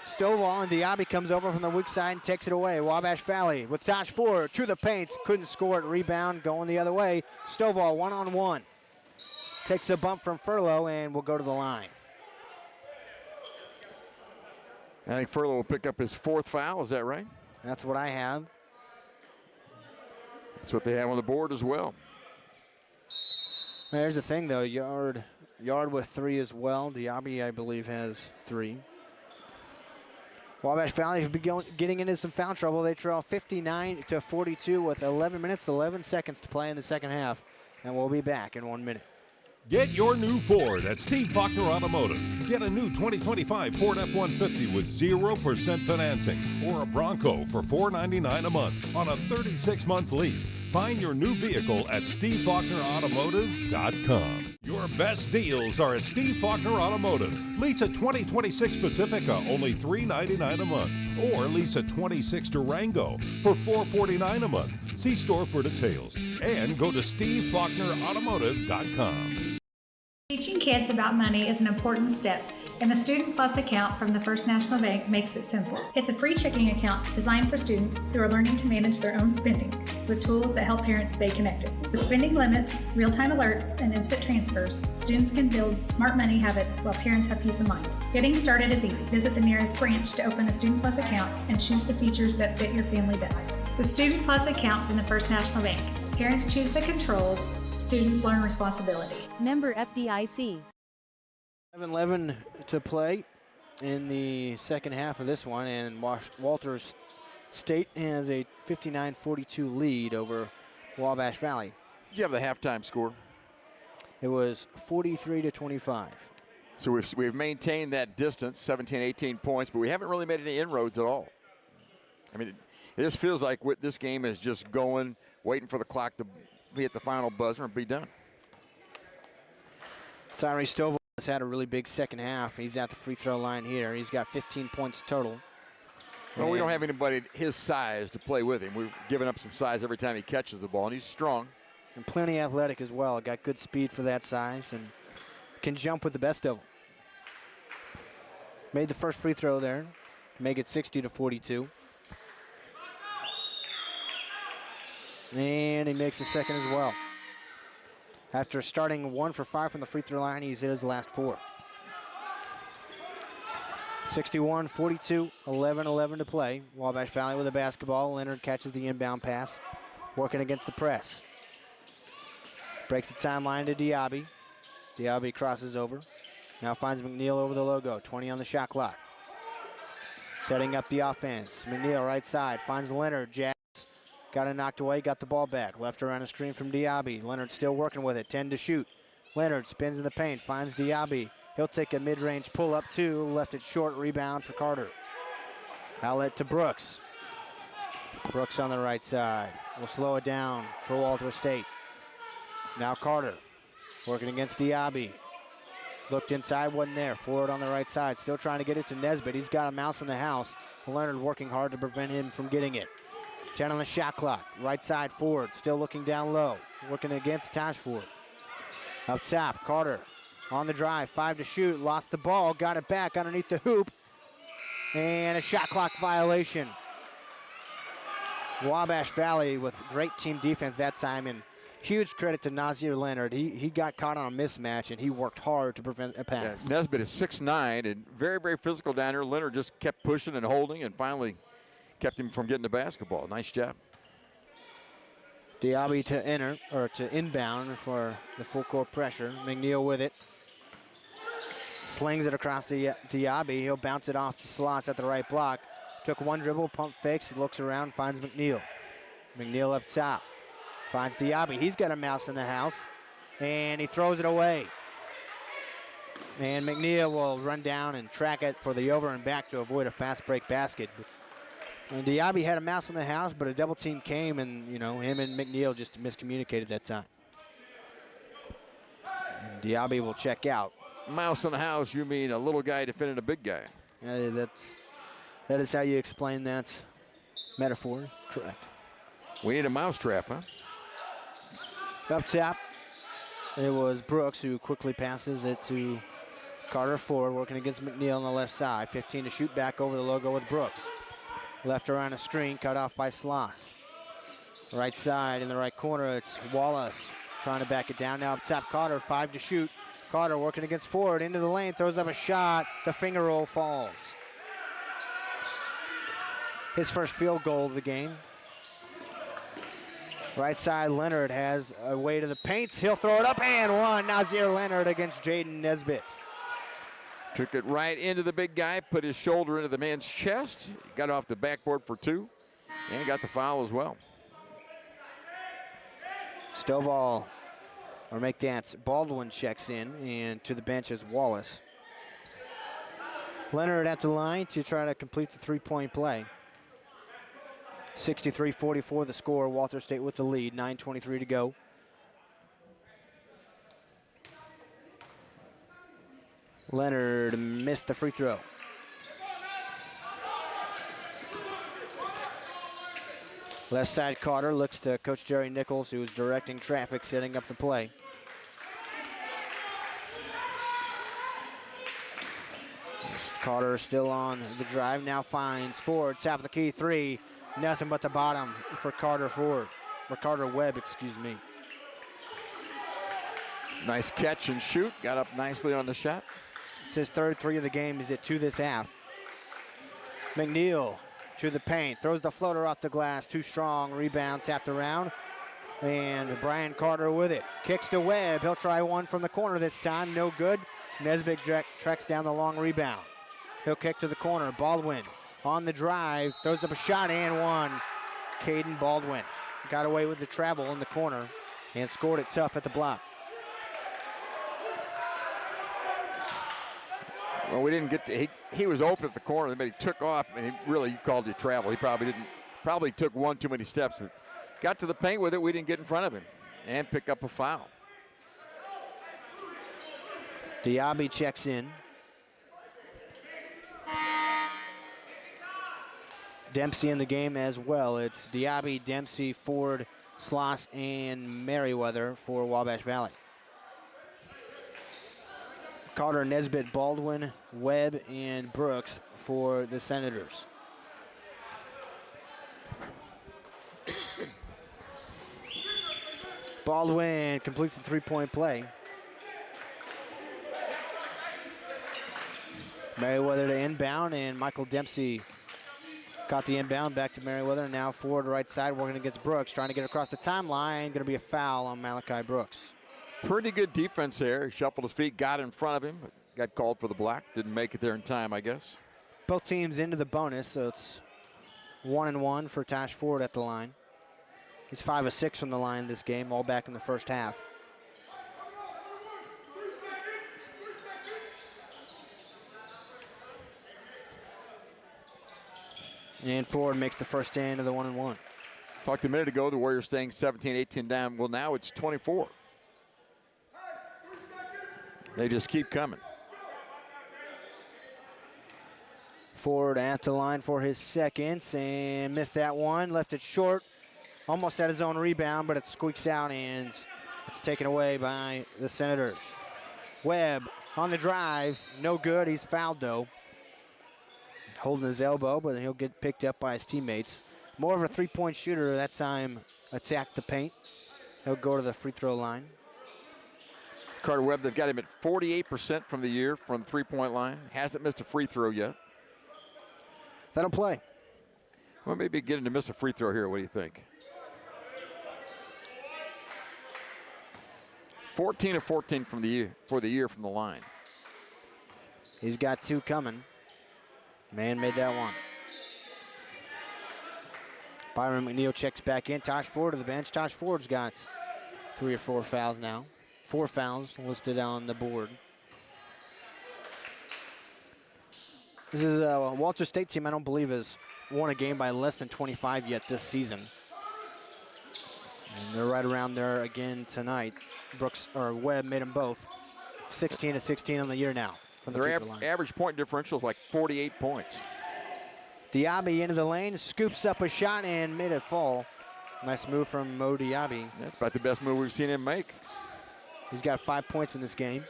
Speaker 1: Stovall, and Diaby comes over from the weak side and takes it away. Wabash Valley with Josh Ford to the paint. Couldn't score it. Rebound going the other way. Stovall one-on-one. Takes a bump from Furlow and will go to the line.
Speaker 2: I think Furlow will pick up his 4th foul. Is that right?
Speaker 1: That's what I have.
Speaker 2: That's what they have on the board as well.
Speaker 1: Here's the thing, though. Yard with 3 as well. Diaby, I believe, has 3. Wabash Valley have been getting into some foul trouble. They trail 59-42 with 11 minutes, 11 seconds to play in the second half. And we'll be back in 1 minute.
Speaker 6: Get your new Ford at Steve Faulkner Automotive. Get a new 2025 Ford F-150 with 0% financing or a Bronco for $499 a month on a 36-month lease. Find your new vehicle at SteveFaulknerAutomotive.com. Your best deals are at Steve Faulkner Automotive. Lease a 2026 Pacifica, only $399 a month. Or lease a 26 Durango for $449 a month. See store for details. And go to SteveFaulknerAutomotive.com.
Speaker 7: Teaching kids about money is an important step, and the Student Plus account from the First National Bank makes it simple. It's a free checking account designed for students who are learning to manage their own spending with tools that help parents stay connected. With spending limits, real-time alerts, and instant transfers, students can build smart money habits while parents have peace of mind. Getting started is easy. Visit the nearest branch to open a Student Plus account and choose the features that fit your family best. The Student Plus account from the First National Bank. Parents choose the controls, students learn responsibility.
Speaker 8: Member FDIC.
Speaker 1: 7-11 to play in the second half of this one, and Walters State has a 59-42 lead over Wabash Valley.
Speaker 2: Did you have the halftime score?
Speaker 1: It was 43-25.
Speaker 2: So we've maintained that distance, 17, 18 points, but we haven't really made any inroads at all. I mean, it just feels like this game is just going, waiting for the clock to be at the final buzzer and be done.
Speaker 1: Tyree Stovall has had a really big second half. He's at the free throw line here. He's got 15 points total.
Speaker 2: Well, we don't have anybody his size to play with him. We're giving up some size every time he catches the ball, and he's strong.
Speaker 1: And plenty athletic as well. Got good speed for that size and can jump with the best of them. Made the first free throw there to make it 60-42. And he makes the second as well. After starting 1 for 5 from the free throw line, he's hit his last 4. 61-42, 11-11 to play. Wabash Valley with a basketball. Leonard catches the inbound pass, working against the press. Breaks the timeline to Diaby. Diaby crosses over. Now finds McNeil over the logo. 20 on the shot clock. Setting up the offense. McNeil right side. Finds Leonard. Jazz. Got it knocked away. Got the ball back. Left around a screen from Diaby. Leonard still working with it. 10 to shoot. Leonard spins in the paint. Finds Diaby. He'll take a mid-range pull-up, 2. Left it short. Rebound for Carter. Outlet to Brooks. Brooks on the right side. We'll slow it down for Walter State. Now Carter working against Diaby. Looked inside, wasn't there. Ford on the right side, still trying to get it to Nesbitt. He's got a mouse in the house. Leonard working hard to prevent him from getting it. 10 on the shot clock. Right side, Ford still looking down low. Working against Tash Ford. Up top, Carter on the drive. 5 to shoot. Lost the ball. Got it back underneath the hoop. And a shot clock violation. Wabash Valley with great team defense that time. And huge credit to Nazir Leonard. He got caught on a mismatch, and he worked hard to prevent a pass.
Speaker 2: Yeah, Nesbitt is 6'9", and very, very physical down there. Leonard just kept pushing and holding and finally kept him from getting the basketball. Nice job.
Speaker 1: Diaby to enter, or to inbound for the full court pressure. McNeil with it. Slings it across to Diaby. He'll bounce it off to Sloss at the right block. Took one dribble, pump fakes, looks around, finds McNeil. McNeil up top. Finds Diaby. He's got a mouse in the house, and he throws it away. And McNeil will run down and track it for the over and back to avoid a fast break basket. And Diaby had a mouse in the house, but a double team came, and him and McNeil just miscommunicated that time. And Diaby will check out.
Speaker 2: Mouse in the house, you mean a little guy defending a big guy?
Speaker 1: That is how you explain that metaphor. Correct.
Speaker 2: We need a mouse trap, huh?
Speaker 1: Up top, it was Brooks who quickly passes it to Carter Ford, working against McNeil on the left side. 15 to shoot, back over the logo with Brooks. Left around a screen, cut off by Sloss. Right side, in the right corner, it's Wallace trying to back it down. Now up top, Carter, 5 to shoot. Carter working against Ford, into the lane, throws up a shot. The finger roll falls. His first field goal of the game. Right side, Leonard has a way to the paints. He'll throw it up and one. Nazir Leonard against Jaden Nesbitt.
Speaker 2: Took it right into the big guy, put his shoulder into the man's chest, got off the backboard for 2, and got the foul as well.
Speaker 1: Stovall, or make dance, Baldwin checks in, and to the bench is Wallace. Leonard at the line to try to complete the three-point play. 63-44 the score. Walter State with the lead. 9:23 to go. Leonard missed the free throw. Left side, Carter looks to Coach Jerry Nichols, who is directing traffic, setting up the play. Carter still on the drive, now finds Ford, top of the key, 3. Nothing but the bottom for Carter Ford, or Carter Webb, excuse me.
Speaker 2: Nice catch and shoot, got up nicely on the shot.
Speaker 1: It's his third 3 of the game. He's at 2 this half. McNeil to the paint, throws the floater off the glass, too strong, rebound, tapped around. And Brian Carter with it. Kicks to Webb, he'll try one from the corner this time, no good. Nesbitt tracks down the long rebound. He'll kick to the corner, Baldwin on the drive, throws up a shot and one. Caden Baldwin got away with the travel in the corner and scored it tough at the block.
Speaker 2: Well, we didn't get to, he was open at the corner, but he took off, and he really called it travel. He probably took one too many steps, but got to the paint with it. We didn't get in front of him and pick up a foul.
Speaker 1: Diaby checks in. Dempsey in the game as well. It's Diaby, Dempsey, Ford, Sloss, and Merriweather for Wabash Valley. Carter, Nesbitt, Baldwin, Webb, and Brooks for the Senators. Baldwin completes the three-point play. Merriweather to inbound, and Michael Dempsey caught the inbound, back to Merriweather. Now Ford right side working against Brooks, trying to get across the timeline. Going to be a foul on Malachi Brooks.
Speaker 2: Pretty good defense there. He shuffled his feet, got in front of him, but got called for the block. Didn't make it there in time, I guess.
Speaker 1: Both teams into the bonus, so it's 1-1 for Tash Ford at the line. He's 5 of 6 from the line this game, all back in the first half. And Ford makes the first stand of the 1-1.
Speaker 2: Talked a minute ago, the Warriors staying 17-18 down. Well, now it's 24. They just keep coming.
Speaker 1: Ford at the line for his seconds and missed that one. Left it short. Almost had his own rebound, but it squeaks out and it's taken away by the Senators. Webb on the drive. No good. He's fouled, though. Holding his elbow, but he'll get picked up by his teammates. More of a three-point shooter. That time attacked the paint. He'll go to the free throw line.
Speaker 2: Carter Webb, they've got him at 48% from the year from the three-point line. Hasn't missed a free throw yet.
Speaker 1: That'll play.
Speaker 2: Well, maybe get him to miss a free throw here. What do you think? 14 of 14 from the year from the line.
Speaker 1: He's got two coming. Man made that one. Byron McNeil checks back in. Tosh Ford to the bench. Tosh Ford's got 3 or 4 fouls now. 4 fouls listed on the board. This is a Walter State team I don't believe has won a game by less than 25 yet this season. And they're right around there again tonight. Webb made them both. 16 to 16 on the year now from the free throw line.
Speaker 2: Average point differential is like 48 points.
Speaker 1: Diaby into the lane, scoops up a shot and made it fall. Nice move from Mo Diaby.
Speaker 2: That's about the best move we've seen him make.
Speaker 1: He's got 5 points in this game.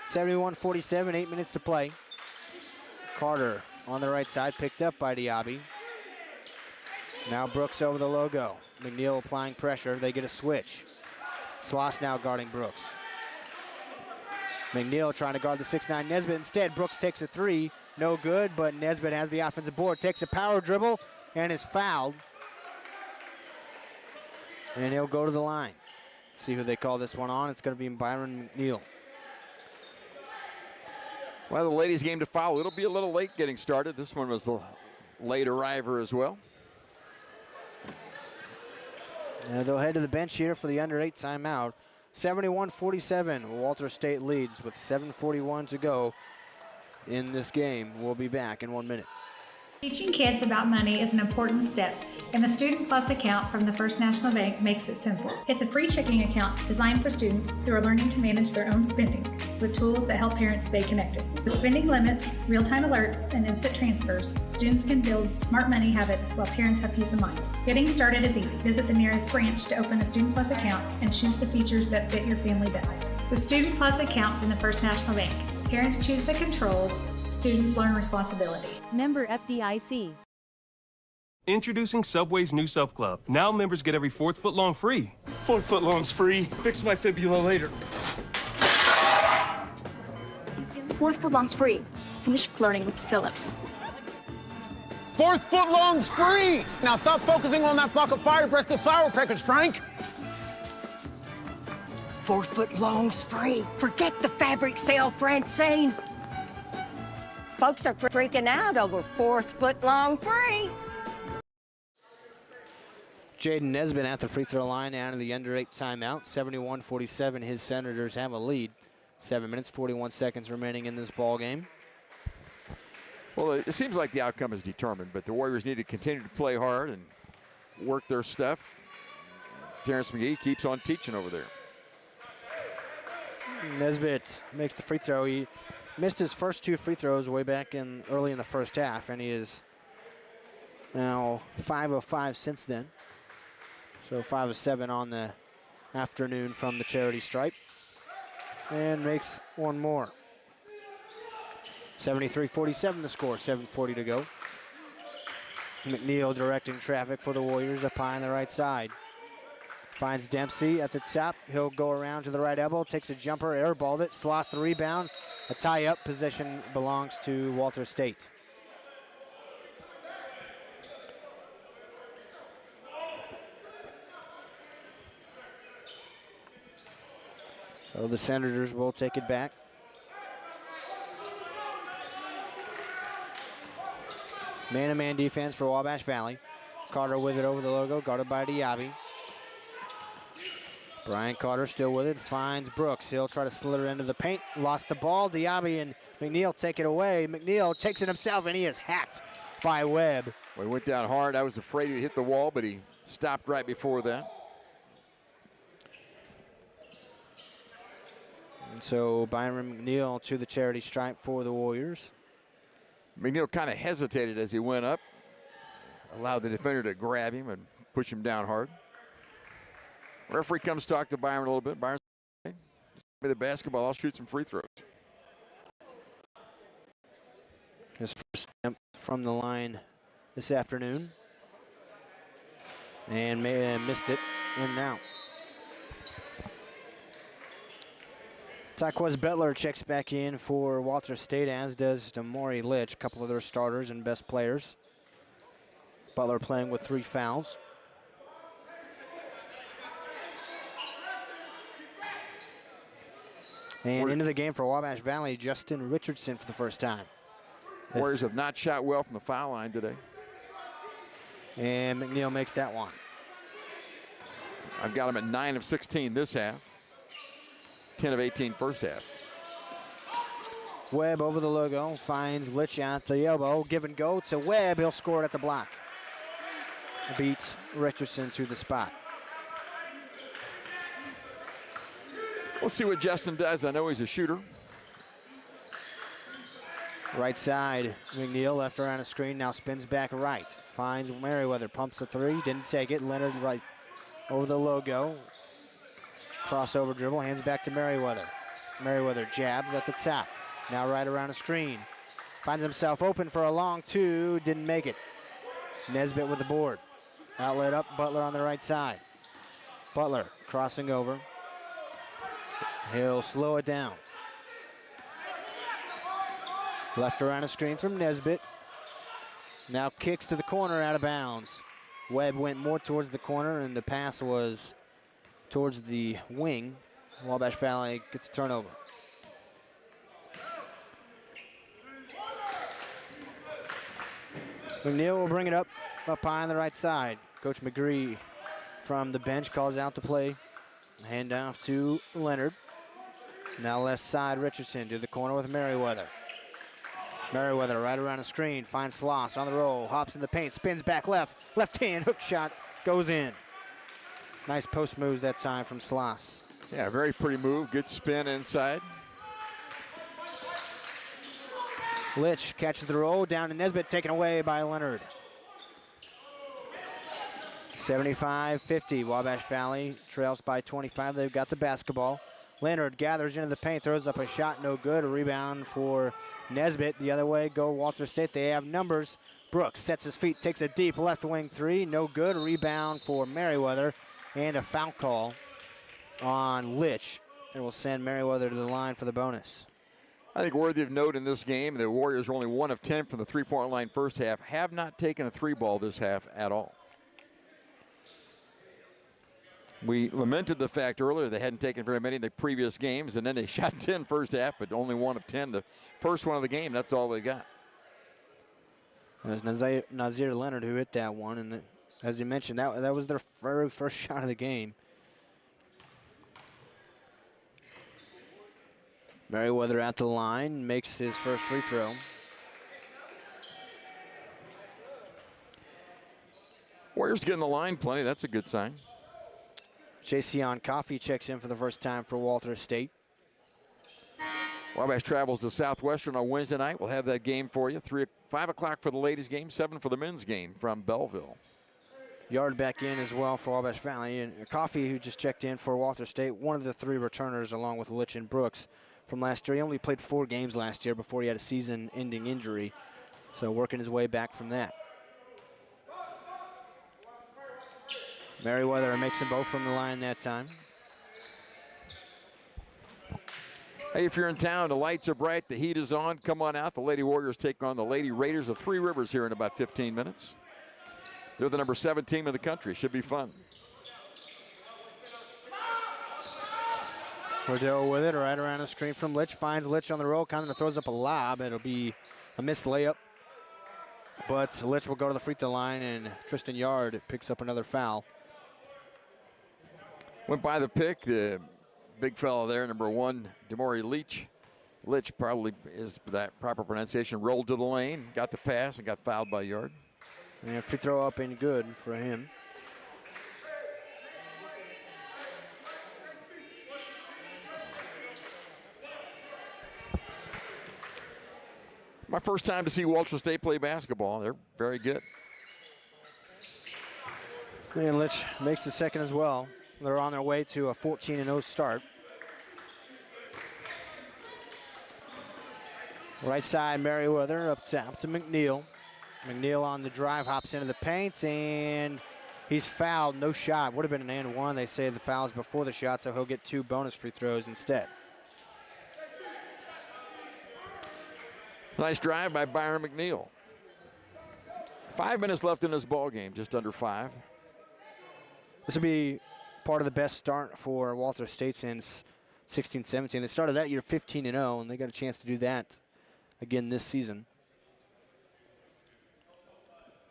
Speaker 1: 71-47, 8 minutes to play. Carter on the right side, picked up by Diaby. Now Brooks over the logo. McNeil applying pressure. They get a switch. Sloss now guarding Brooks. McNeil trying to guard the 6'9" Nesbitt. Instead, Brooks takes a three. No good, but Nesbitt has the offensive board. Takes a power dribble and is fouled. And he'll go to the line. See who they call this one on. It's going to be Byron McNeil.
Speaker 2: Well, the ladies' game to foul. It'll be a little late getting started. This one was a late arriver as well.
Speaker 1: They'll head to the bench here for the under 8 timeout. 71-47, Walter State leads with 7:41 to go in this game. We'll be back in 1 minute.
Speaker 7: Teaching kids about money is an important step, and the Student Plus account from the First National Bank makes it simple. It's a free checking account designed for students who are learning to manage their own spending, with tools that help parents stay connected. With spending limits, real-time alerts, and instant transfers, students can build smart money habits while parents have peace of mind. Getting started is easy. Visit the nearest branch to open a Student Plus account and choose the features that fit your family best. The Student Plus account from the First National Bank. Parents choose the controls, students learn responsibility.
Speaker 8: Member FDIC.
Speaker 9: Introducing Subway's new Sub Club. Now members get every 4th foot long free.
Speaker 10: 4 foot long's free. Fix my fibula later.
Speaker 11: 4th foot long's free. Finish flirting with Philip.
Speaker 19: 4th foot long's free. Now stop focusing on that flock of fire-breasted flower peckers, Frank.
Speaker 12: 4 foot long's free. Forget the fabric sale, Francine. Folks are freaking out over 4th foot long free.
Speaker 1: Jaden Nesbitt at the free throw line out of the under 8 timeout. 71-47, his Senators have a lead. 7 minutes, 41 seconds remaining in this ball game.
Speaker 2: Well, it seems like the outcome is determined, but the Warriors need to continue to play hard and work their stuff. Terrence McGee keeps on teaching over there.
Speaker 1: Nesbitt makes the free throw. He missed his first 2 free throws way back early in the first half, and he is now 5 of 5 since then. So 5 of 7 on the afternoon from the charity stripe, and makes one more. 73-47 the score, 7:40 to go. McNeil directing traffic for the Warriors up high on the right side. Finds Dempsey at the top. He'll go around to the right elbow, takes a jumper, airballed it, Sloss the rebound. A tie-up position belongs to Walter State. So the Senators will take it back. Man-to-man defense for Wabash Valley. Carter with it over the logo, guarded by Diaby. Brian Carter still with it, finds Brooks. He'll try to slither into the paint, lost the ball. Diaby and McNeil take it away. McNeil takes it himself, and he is hacked by Webb.
Speaker 2: Well, he went down hard. I was afraid he'd hit the wall, but he stopped right before that.
Speaker 1: And so Byron McNeil to the charity stripe for the Warriors.
Speaker 2: McNeil kind of hesitated as he went up, allowed the defender to grab him and push him down hard. Referee comes to talk to Byron a little bit. Byron, give me the basketball, I'll shoot some free throws.
Speaker 1: His first attempt from the line this afternoon. And missed it, in and out. Taquez Bettler checks back in for Walter State, as does Damari Litch, a couple of their starters and best players. Butler playing with 3 fouls. And into the game for Wabash Valley, Justin Richardson for the first time.
Speaker 2: Warriors have not shot well from the foul line today.
Speaker 1: And McNeil makes that one.
Speaker 2: I've got him at 9 of 16 this half, 10 of 18 first half.
Speaker 1: Webb over the logo, finds Litch at the elbow. Give and go to Webb. He'll score it at the block. Beats Richardson to the spot.
Speaker 2: We'll see what Justin does. I know he's a shooter.
Speaker 1: Right side, McNeil left around a screen, now spins back right. Finds Merriweather, pumps the 3, didn't take it. Leonard right over the logo. Crossover dribble, hands back to Merriweather. Merriweather jabs at the top. Now right around a screen. Finds himself open for a long 2, didn't make it. Nesbitt with the board. Outlet up, Butler on the right side. Butler crossing over. He'll slow it down. Left around a screen from Nesbitt. Now kicks to the corner, out of bounds. Webb went more towards the corner, and the pass was towards the wing. Wabash Valley gets a turnover. McNeil will bring it up high on the right side. Coach McGree from the bench calls out the play. Hand off to Leonard. Now left side, Richardson to the corner with Merriweather. Merriweather right around the screen, finds Sloss on the roll, hops in the paint, spins back left, left hand hook shot goes in. Nice post moves that time from Sloss.
Speaker 2: Yeah, very pretty move, good spin inside.
Speaker 1: Litch catches the roll, down to Nesbitt, taken away by Leonard. 75-50, Wabash Valley trails by 25, they've got the basketball. Leonard gathers into the paint, throws up a shot, no good. A rebound for Nesbitt. The other way go Walter State. They have numbers. Brooks sets his feet, takes a deep left wing 3, no good. A rebound for Merriweather, and a foul call on Litch. It will send Merriweather to the line for the bonus.
Speaker 2: I think worthy of note in this game, the Warriors are only 1 of 10 from the three-point line first half, have not taken a 3-ball this half at all. We lamented the fact earlier they hadn't taken very many in the previous games, and then they shot 10 first half, but only 1 of 10. The first one of the game, that's all they got.
Speaker 1: It was Nazir Leonard who hit that one, and as you mentioned, that was their very first shot of the game. Merriweather at the line, makes his first free throw.
Speaker 2: Warriors getting the line plenty, that's a good sign.
Speaker 1: Jason Coffey checks in for the first time for Walter State.
Speaker 2: Wabash travels to Southwestern on Wednesday night. We'll have that game for you. 5 o'clock for the ladies' game, 7 for the men's game from Belleville.
Speaker 1: Yard back in as well for Wabash Valley. And Coffey, who just checked in for Walter State, one of the 3 returners along with Litch and Brooks from last year. He only played 4 games last year before he had a season-ending injury. So working his way back from that. Merriweather makes them both from the line that time.
Speaker 2: Hey, if you're in town, the lights are bright, the heat is on, come on out. The Lady Warriors take on the Lady Raiders of Three Rivers here in about 15 minutes. They're the number 7 team in the country. Should be fun.
Speaker 1: Cordell with it, right around the screen from Litch. Finds Litch on the roll, kind of throws up a lob. It'll be a missed layup. But Litch will go to the free throw line, and Tristan Yard picks up another foul.
Speaker 2: Went by the pick, the big fellow there, number 1, Damari Litch probably is that proper pronunciation. Rolled to the lane, got the pass, and got fouled by Yard.
Speaker 1: And free throw up and good for him.
Speaker 2: My first time to see Walter State play basketball. They're very good.
Speaker 1: And Litch makes the second as well. They're on their way to a 14-0 start. Right side, Merriweather up top to McNeil. McNeil on the drive, hops into the paint, and he's fouled. No shot. Would have been an and one. They say the foul's before the shot, so he'll get 2 bonus free throws instead.
Speaker 2: Nice drive by Byron McNeil. 5 minutes left in this ball game, just under 5.
Speaker 1: This will be part of the best start for Walter State since 16-17. They started that year 15-0, and they got a chance to do that again this season.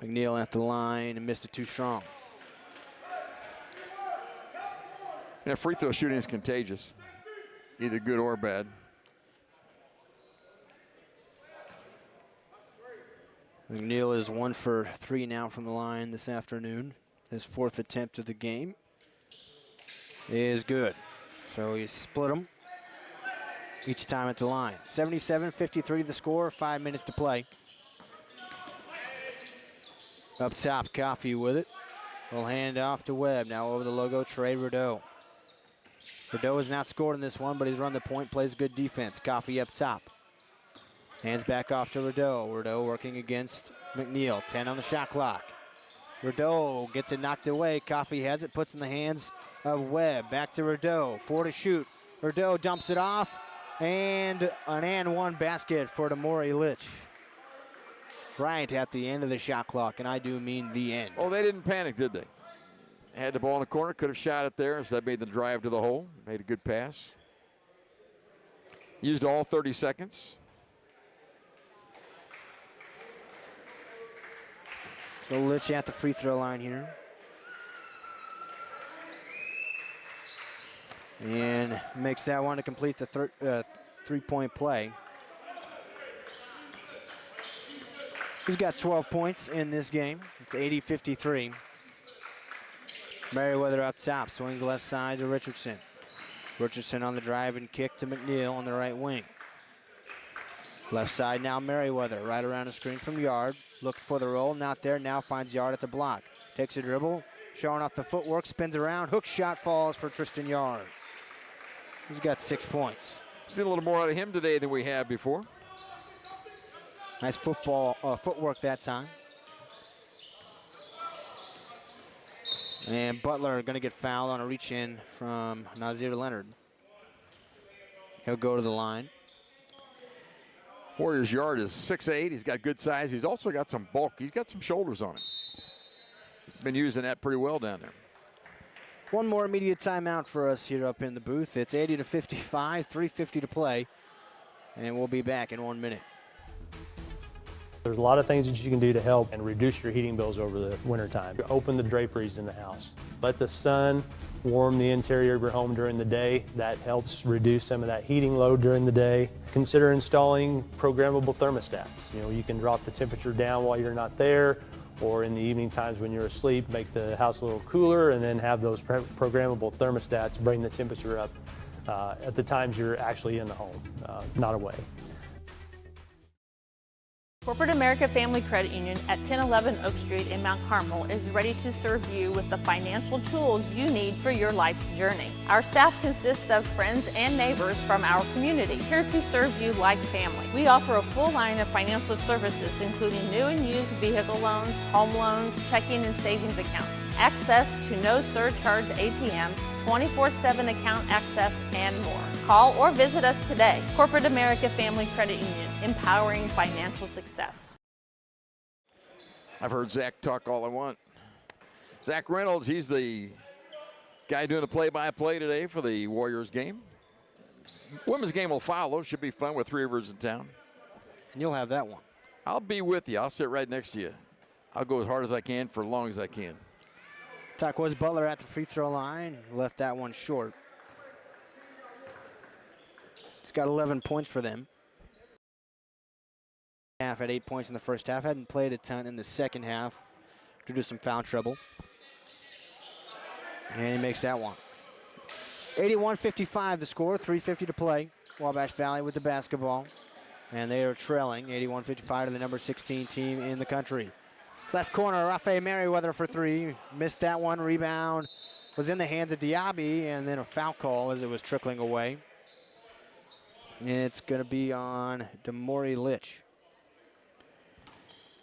Speaker 1: McNeil at the line and missed it too strong.
Speaker 2: Yeah, free throw shooting is contagious, either good or bad.
Speaker 1: McNeil is 1 for 3 now from the line this afternoon. His 4th attempt of the game is good. So he split them each time at the line. 77-53 the score, 5 minutes to play. Up top, Coffey with it. We'll hand off to Webb. Now over the logo, Trey Rideau. Rideau has not scored in this one, but he's run the point, plays good defense. Coffey up top. Hands back off to Rideau. Rideau working against McNeil. 10 on the shot clock. Rideau gets it knocked away. Coffey has it, puts in the hands of Webb. Back to Rideau. 4 to shoot. Rideau dumps it off. And an and one basket for Damori Litch. Right at the end of the shot clock, and I do mean the end.
Speaker 2: Oh, they didn't panic, did they? Had the ball in the corner, could have shot it there. Instead, made the drive to the hole. Made a good pass. Used all 30 seconds.
Speaker 1: So Litch at the free throw line here. And makes that one to complete the three-point play. He's got 12 points in this game. It's 80-53. Merriweather up top, swings left side to Richardson. Richardson on the drive and kick to McNeil on the right wing. Left side now Merriweather, right around the screen from Yard. Looking for the roll, not there, now finds Yard at the block. Takes a dribble, showing off the footwork, spins around, hook shot falls for Tristan Yard. He's got 6 points.
Speaker 2: Seen a little more out of him today than we have before.
Speaker 1: Nice footwork that time. And Butler going to get fouled on a reach in from Nazir Leonard. He'll go to the line.
Speaker 2: Warriors' Yard is 6'8". He's got good size. He's also got some bulk. He's got some shoulders on him. Been using that pretty well down there.
Speaker 1: One more immediate timeout for us here up in the booth. It's 80-55, 3:50 to play. And we'll be back in 1 minute.
Speaker 13: There's a lot of things that you can do to help and reduce your heating bills over the wintertime. Open the draperies in the house. Let the sun warm the interior of your home during the day. That helps reduce some of that heating load during the day. Consider installing programmable thermostats. You know, you can drop the temperature down while you're not there, or in the evening times when you're asleep, make the house a little cooler, and then have those programmable thermostats bring the temperature up at the times you're actually in the home, not away.
Speaker 14: Corporate America Family Credit Union at 1011 Oak Street in Mount Carmel is ready to serve you with the financial tools you need for your life's journey. Our staff consists of friends and neighbors from our community, here to serve you like family. We offer a full line of financial services, including new and used vehicle loans, home loans, checking and savings accounts, access to no surcharge ATMs, 24/7 account access, and more. Call or visit us today. Corporate America Family Credit Union, empowering financial success.
Speaker 2: I've heard Zach talk all I want. Zach Reynolds, he's the guy doing the play-by-play today for the Warriors game. Women's game will follow. Should be fun with 3 rivers in town.
Speaker 1: And you'll have that one.
Speaker 2: I'll be with you. I'll sit right next to you. I'll go as hard as I can for as long as I can.
Speaker 1: Taquez Butler at the free throw line. Left that one short. He's got 11 points for them. Half had 8 points in the first half. Hadn't played a ton in the second half due to some foul trouble. And he makes that one. 81-55 the score, 3:50 to play. Wabash Valley with the basketball. And they are trailing 81-55 to the number 16 team in the country. Left corner, Rafael Merriweather for three. Missed that one. Rebound was in the hands of Diaby, and then a foul call as it was trickling away. It's going to be on Damori Litch.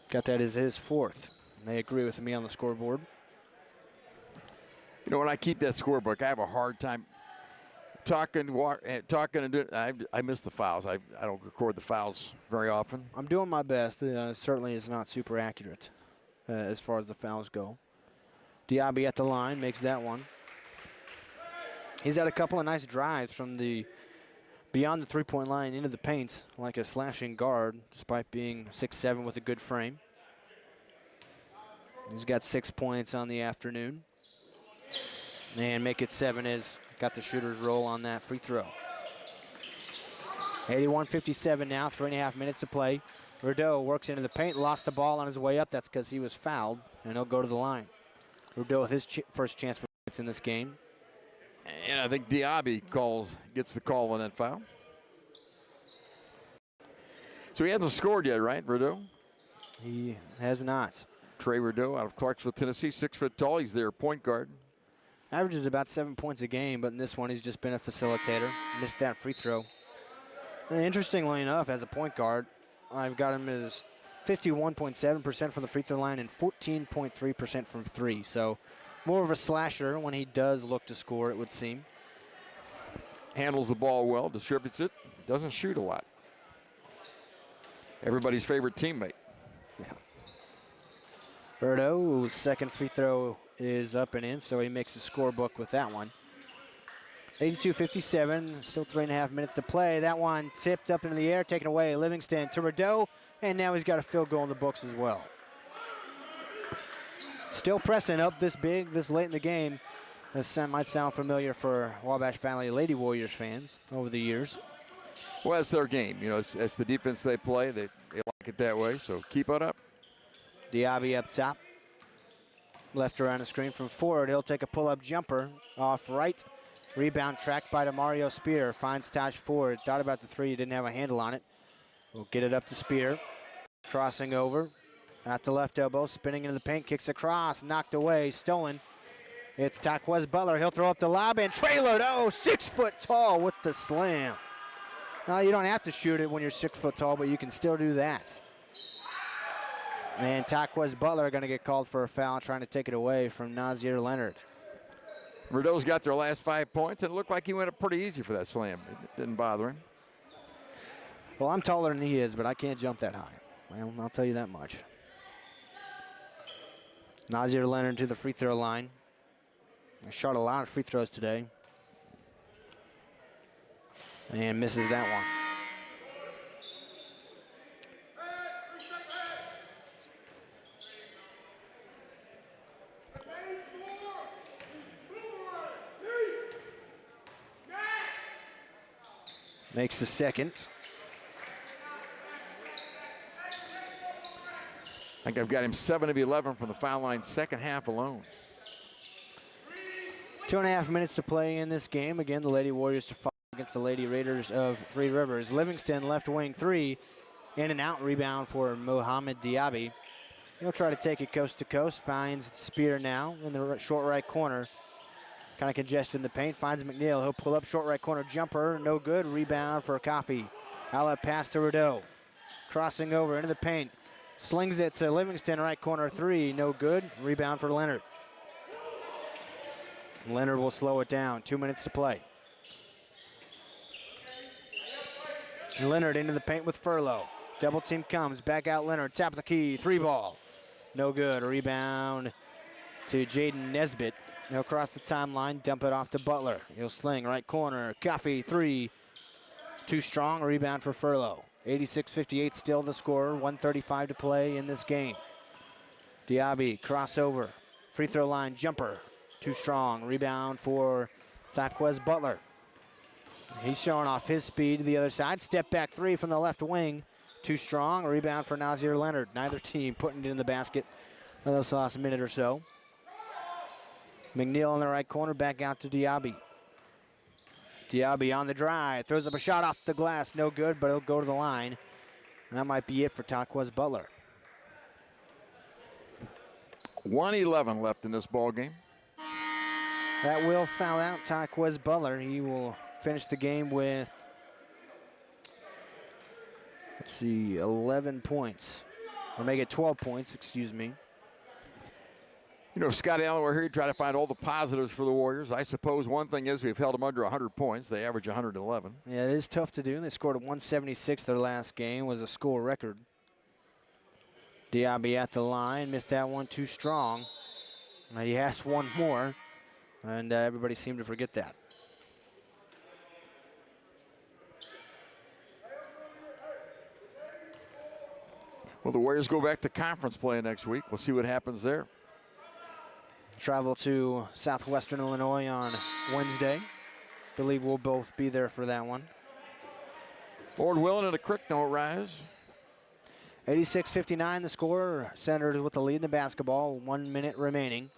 Speaker 1: Got that as his fourth. And they agree with me on the scoreboard.
Speaker 2: You know, when I keep that scorebook, I have a hard time talking and doing. I miss the fouls. I don't record the fouls very often.
Speaker 1: I'm doing my best. Certainly is not super accurate as far as the fouls go. Diaby at the line, makes that one. He's had a couple of nice drives from the beyond the three-point line into the paint, like a slashing guard, despite being 6'7" with a good frame. He's got 6 points on the afternoon. And make it 7 as got the shooter's roll on that free throw. 81-57 now, 3.5 minutes to play. Rideau works into the paint, lost the ball on his way up. That's because he was fouled, and he'll go to the line. Rideau with his first chance for points in this game.
Speaker 2: And I think Diaby gets the call on that foul. So he hasn't scored yet, right, Rideau?
Speaker 1: He has not.
Speaker 2: Trey Rideau out of Clarksville, Tennessee, 6 foot tall. He's their point guard.
Speaker 1: Averages about 7 points a game, but in this one he's just been a facilitator. Missed that free throw. And interestingly enough, as a point guard, I've got him as 51.7% from the free throw line and 14.3% from three. So more of a slasher when he does look to score, it would seem.
Speaker 2: Handles the ball well, distributes it, doesn't shoot a lot. Everybody's favorite teammate.
Speaker 1: Yeah. Rideau's second free throw is up and in, so he makes the scorebook with that one. 82-57, still 3.5 minutes to play. That one tipped up into the air, taken away. Livingston to Rideau, and now he's got a field goal in the books as well. Still pressing up this big, this late in the game. This might sound familiar for Wabash Valley Lady Warriors fans over the years.
Speaker 2: Well, it's their game. You know, it's the defense they play. They like it that way, so keep it up.
Speaker 1: Diaby up top. Left around the screen from forward. He'll take a pull-up jumper off right. Rebound tracked by Demario Spear. Finds Taj Ford. Thought about the three. Didn't have a handle on it. We'll get it up to Spear. Crossing over at the left elbow. Spinning into the paint. Kicks across. Knocked away. Stolen. It's Taquez Butler. He'll throw up the lob. And Trey Rideau, 6 foot tall with the slam. Now, you don't have to shoot it when you're 6 foot tall, but you can still do that. And Taquez Butler going to get called for a foul, trying to take it away from Nazir Leonard.
Speaker 2: Rideau's got their last 5 points, and it looked like he went up pretty easy for that slam. It didn't bother him.
Speaker 1: Well, I'm taller than he is, but I can't jump that high. Well, I'll tell you that much. Nazir Leonard to the free throw line. I shot a lot of free throws today. And misses that one. Makes the second.
Speaker 2: I think I've got him 7 of 11 from the foul line, second half alone.
Speaker 1: 2.5 minutes to play in this game. Again, the Lady Warriors to fight against the Lady Raiders of Three Rivers. Livingston left wing three. In and out rebound for Mohamed Diaby. He'll try to take it coast to coast. Finds Spear now in the short right corner. Kind of congested in the paint. Finds McNeil. He'll pull up short right corner jumper. No good. Rebound for Coffey. Outlet pass to Rideau. Crossing over into the paint. Slings it to Livingston, right corner three. No good. Rebound for Leonard. Leonard will slow it down. 2 minutes to play. Leonard into the paint with Furlow. Double team comes. Back out Leonard. Tap of the key. 3 ball. No good. Rebound to Jaden Nesbitt. He'll cross the timeline. Dump it off to Butler. He'll sling right corner. Coffey 3. Too strong. Rebound for Furlow. 86-58 still the score. 1:35 to play in this game. Diaby crossover. Free throw line jumper. Too strong. Rebound for Taquez Butler. He's showing off his speed to the other side. Step back 3 from the left wing. Too strong. Rebound for Nazir Leonard. Neither team putting it in the basket in this last minute or so. McNeil in the right corner. Back out to Diaby. Diaby on the drive. Throws up a shot off the glass. No good, but he'll go to the line. And that might be it for Taquez Butler.
Speaker 2: 1:11 left in this ball game.
Speaker 1: That will foul out Taquez Butler. He will finish the game with, let's see, 11 points. Or make it 12 points, excuse me.
Speaker 2: You know, Scott Allen, we're here to try to find all the positives for the Warriors. I suppose one thing is we've held them under 100 points. They average 111.
Speaker 1: Yeah, it is tough to do. They scored a 176 their last game, was a score record. Diaby at the line, missed that one too strong. He asked one more, and everybody seemed to forget that.
Speaker 2: Well, the Warriors go back to conference play next week. We'll see what happens there.
Speaker 1: Travel to Southwestern Illinois on Wednesday. Believe we'll both be there for that one.
Speaker 2: Lord willing, and the creek don't rise.
Speaker 1: 86-59 the score. Senators with the lead in the basketball. 1 minute remaining.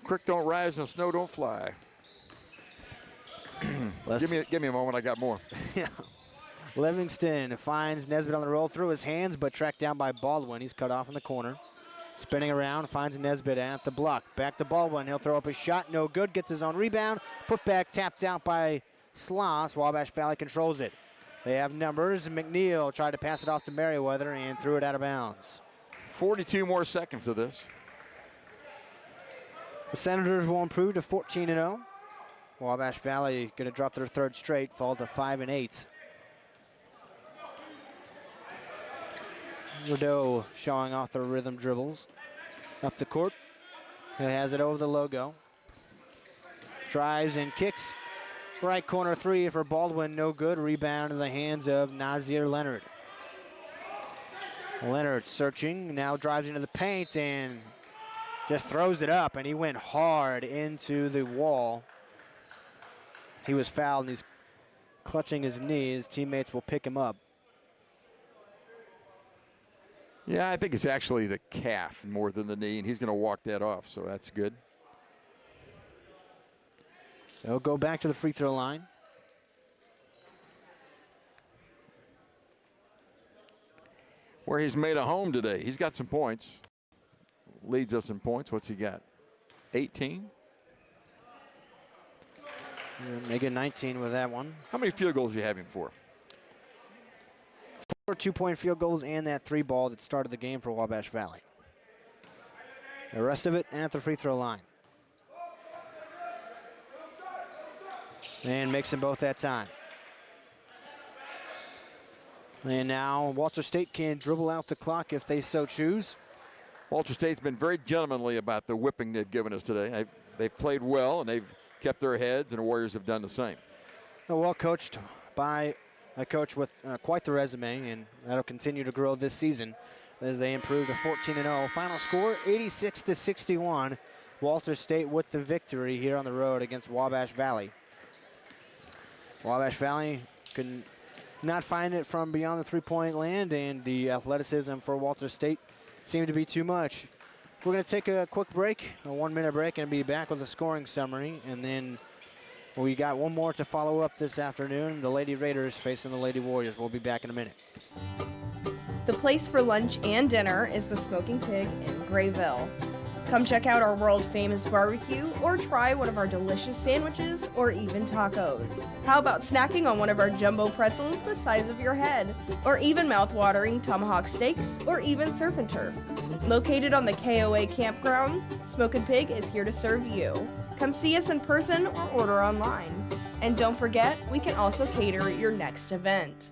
Speaker 2: Creek don't rise and snow don't fly. Give me a moment, I got more.
Speaker 1: Yeah. Livingston finds Nesbitt on the roll through his hands, but tracked down by Baldwin. He's cut off in the corner. Spinning around, finds Nesbitt at the block. Back to Baldwin. He'll throw up his shot. No good. Gets his own rebound. Put back, tapped out by Sloss. Wabash Valley controls it. They have numbers. McNeil tried to pass it off to Merriweather and threw it out of bounds.
Speaker 2: 42 more seconds of this.
Speaker 1: The Senators will improve to 14-0. Wabash Valley going to drop their third straight, fall to 5-8. Rideau showing off the rhythm dribbles. Up the court. He has it over the logo. Drives and kicks. Right corner three for Baldwin, no good. Rebound in the hands of Nazir Leonard. Leonard searching, now drives into the paint and just throws it up, and he went hard into the wall. He was fouled and he's clutching his knees. Teammates will pick him up.
Speaker 2: Yeah, I think it's actually the calf more than the knee, and he's going to walk that off, so that's good.
Speaker 1: So he'll go back to the free throw line.
Speaker 2: Where he's made a home today. He's got some points. Leads us in points. What's he got? 18?
Speaker 1: Make it 19 with that one.
Speaker 2: How many field goals are you having for?
Speaker 1: 4 2-point field goals and that 3 ball that started the game for Wabash Valley. The rest of it at the free throw line. And makes them both that time. And now Walter State can dribble out the clock if they so choose.
Speaker 2: Walter State's been very gentlemanly about the whipping they've given us today. They've played well, and they've kept their heads, and the Warriors have done the same.
Speaker 1: Well coached by a coach with quite the resume, and that'll continue to grow this season as they improve to 14-0. Final score, 86-61. Walter State with the victory here on the road against Wabash Valley. Wabash Valley could not find it from beyond the three-point land, and the athleticism for Walter State seemed to be too much. We're going to take a quick break, a 1-minute break, and be back with a scoring summary, and then we got one more to follow up this afternoon. The Lady Raiders facing the Lady Warriors. We'll be back in a minute.
Speaker 15: The place for lunch and dinner is the Smoking Pig in Grayville. Come check out our world-famous barbecue or try one of our delicious sandwiches or even tacos. How about snacking on one of our jumbo pretzels the size of your head? Or even mouth-watering tomahawk steaks or even surf and turf. Located on the KOA campground, Smoking Pig is here to serve you. Come see us in person or order online. And don't forget, we can also cater your next event.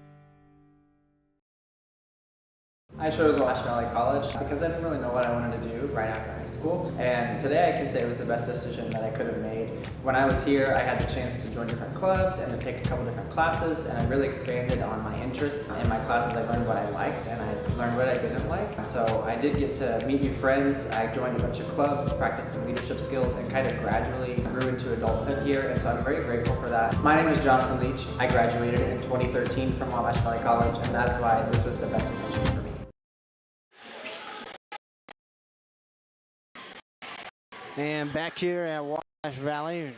Speaker 18: I chose Wabash Valley College because I didn't really know what I wanted to do right after high school, and today I can say it was the best decision that I could have made. When I was here, I had the chance to join different clubs and to take a couple different classes, and I really expanded on my interests. In my classes, I learned what I liked and I learned what I didn't like. So I did get to meet new friends. I joined a bunch of clubs, practiced some leadership skills, and kind of gradually grew into adulthood here, and so I'm very grateful for that. My name is Jonathan Leach. I graduated in 2013 from Wabash Valley College, and that's why this was the best decision for me.
Speaker 1: And back here at Wabash Valley,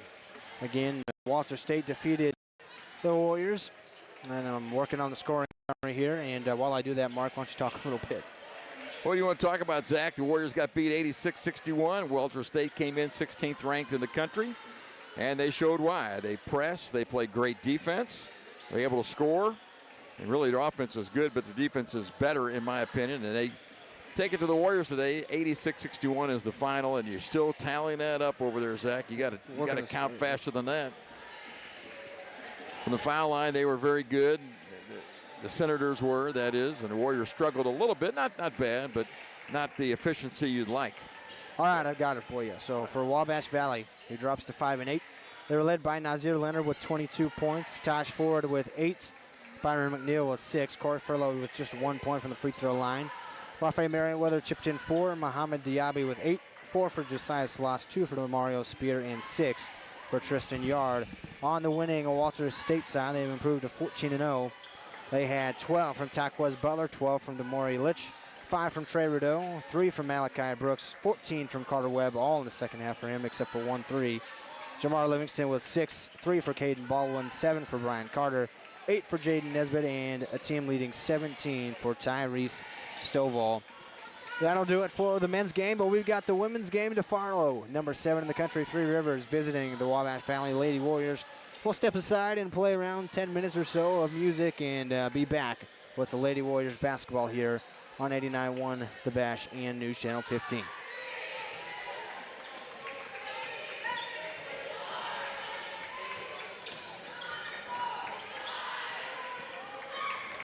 Speaker 1: again, Walter State defeated the Warriors And I'm working on the scoring summary here. And while I do that, Mark, why don't you talk a little bit?
Speaker 2: What do you want to talk about, Zach? The Warriors got beat 86-61. Welter State came in 16th ranked in the country, and they showed why. They pressed, they played great defense, they were able to score, and really their offense is good, but their defense is better in my opinion, and they take it to the Warriors today. 86-61 is the final, and you're still tallying that up over there, Zach. You got to count faster than that. From the foul line, they were very good. The Senators were, that is, and the Warriors struggled a little bit. Not bad, but not the efficiency you'd like.
Speaker 1: All right, I've got it for you. So for Wabash Valley, who drops to 5-8, they were led by Nazir Leonard with 22 points, Taj Ford with 8, Byron McNeil with 6, Corey Furlow with just 1 point from the free throw line. Rafael Merriweather chipped in 4, Mohamed Diaby with 8, 4 for Josiah Sloss, 2 for Mario Spear, and 6 for Tristan Yard. On the winning Walter State side, they've improved to 14-0. They had 12 from Taquez Butler, 12 from Demore Litch, 5 from Trey Rideau, 3 from Malachi Brooks, 14 from Carter Webb, all in the second half for him except for 1-3. Jamar Livingston with 6, 3 for Caden Baldwin, 7 for Brian Carter, 8 for Jaden Nesbitt, and a team leading 17 for Tyrese Stovall. That'll do it for the men's game, but we've got the women's game to Farlow. Number 7 in the country, Three Rivers, visiting the Wabash Valley Lady Warriors. We'll step aside and play around 10 minutes or so of music and be back with the Lady Warriors basketball here on 89.1 The Bash and News Channel 15.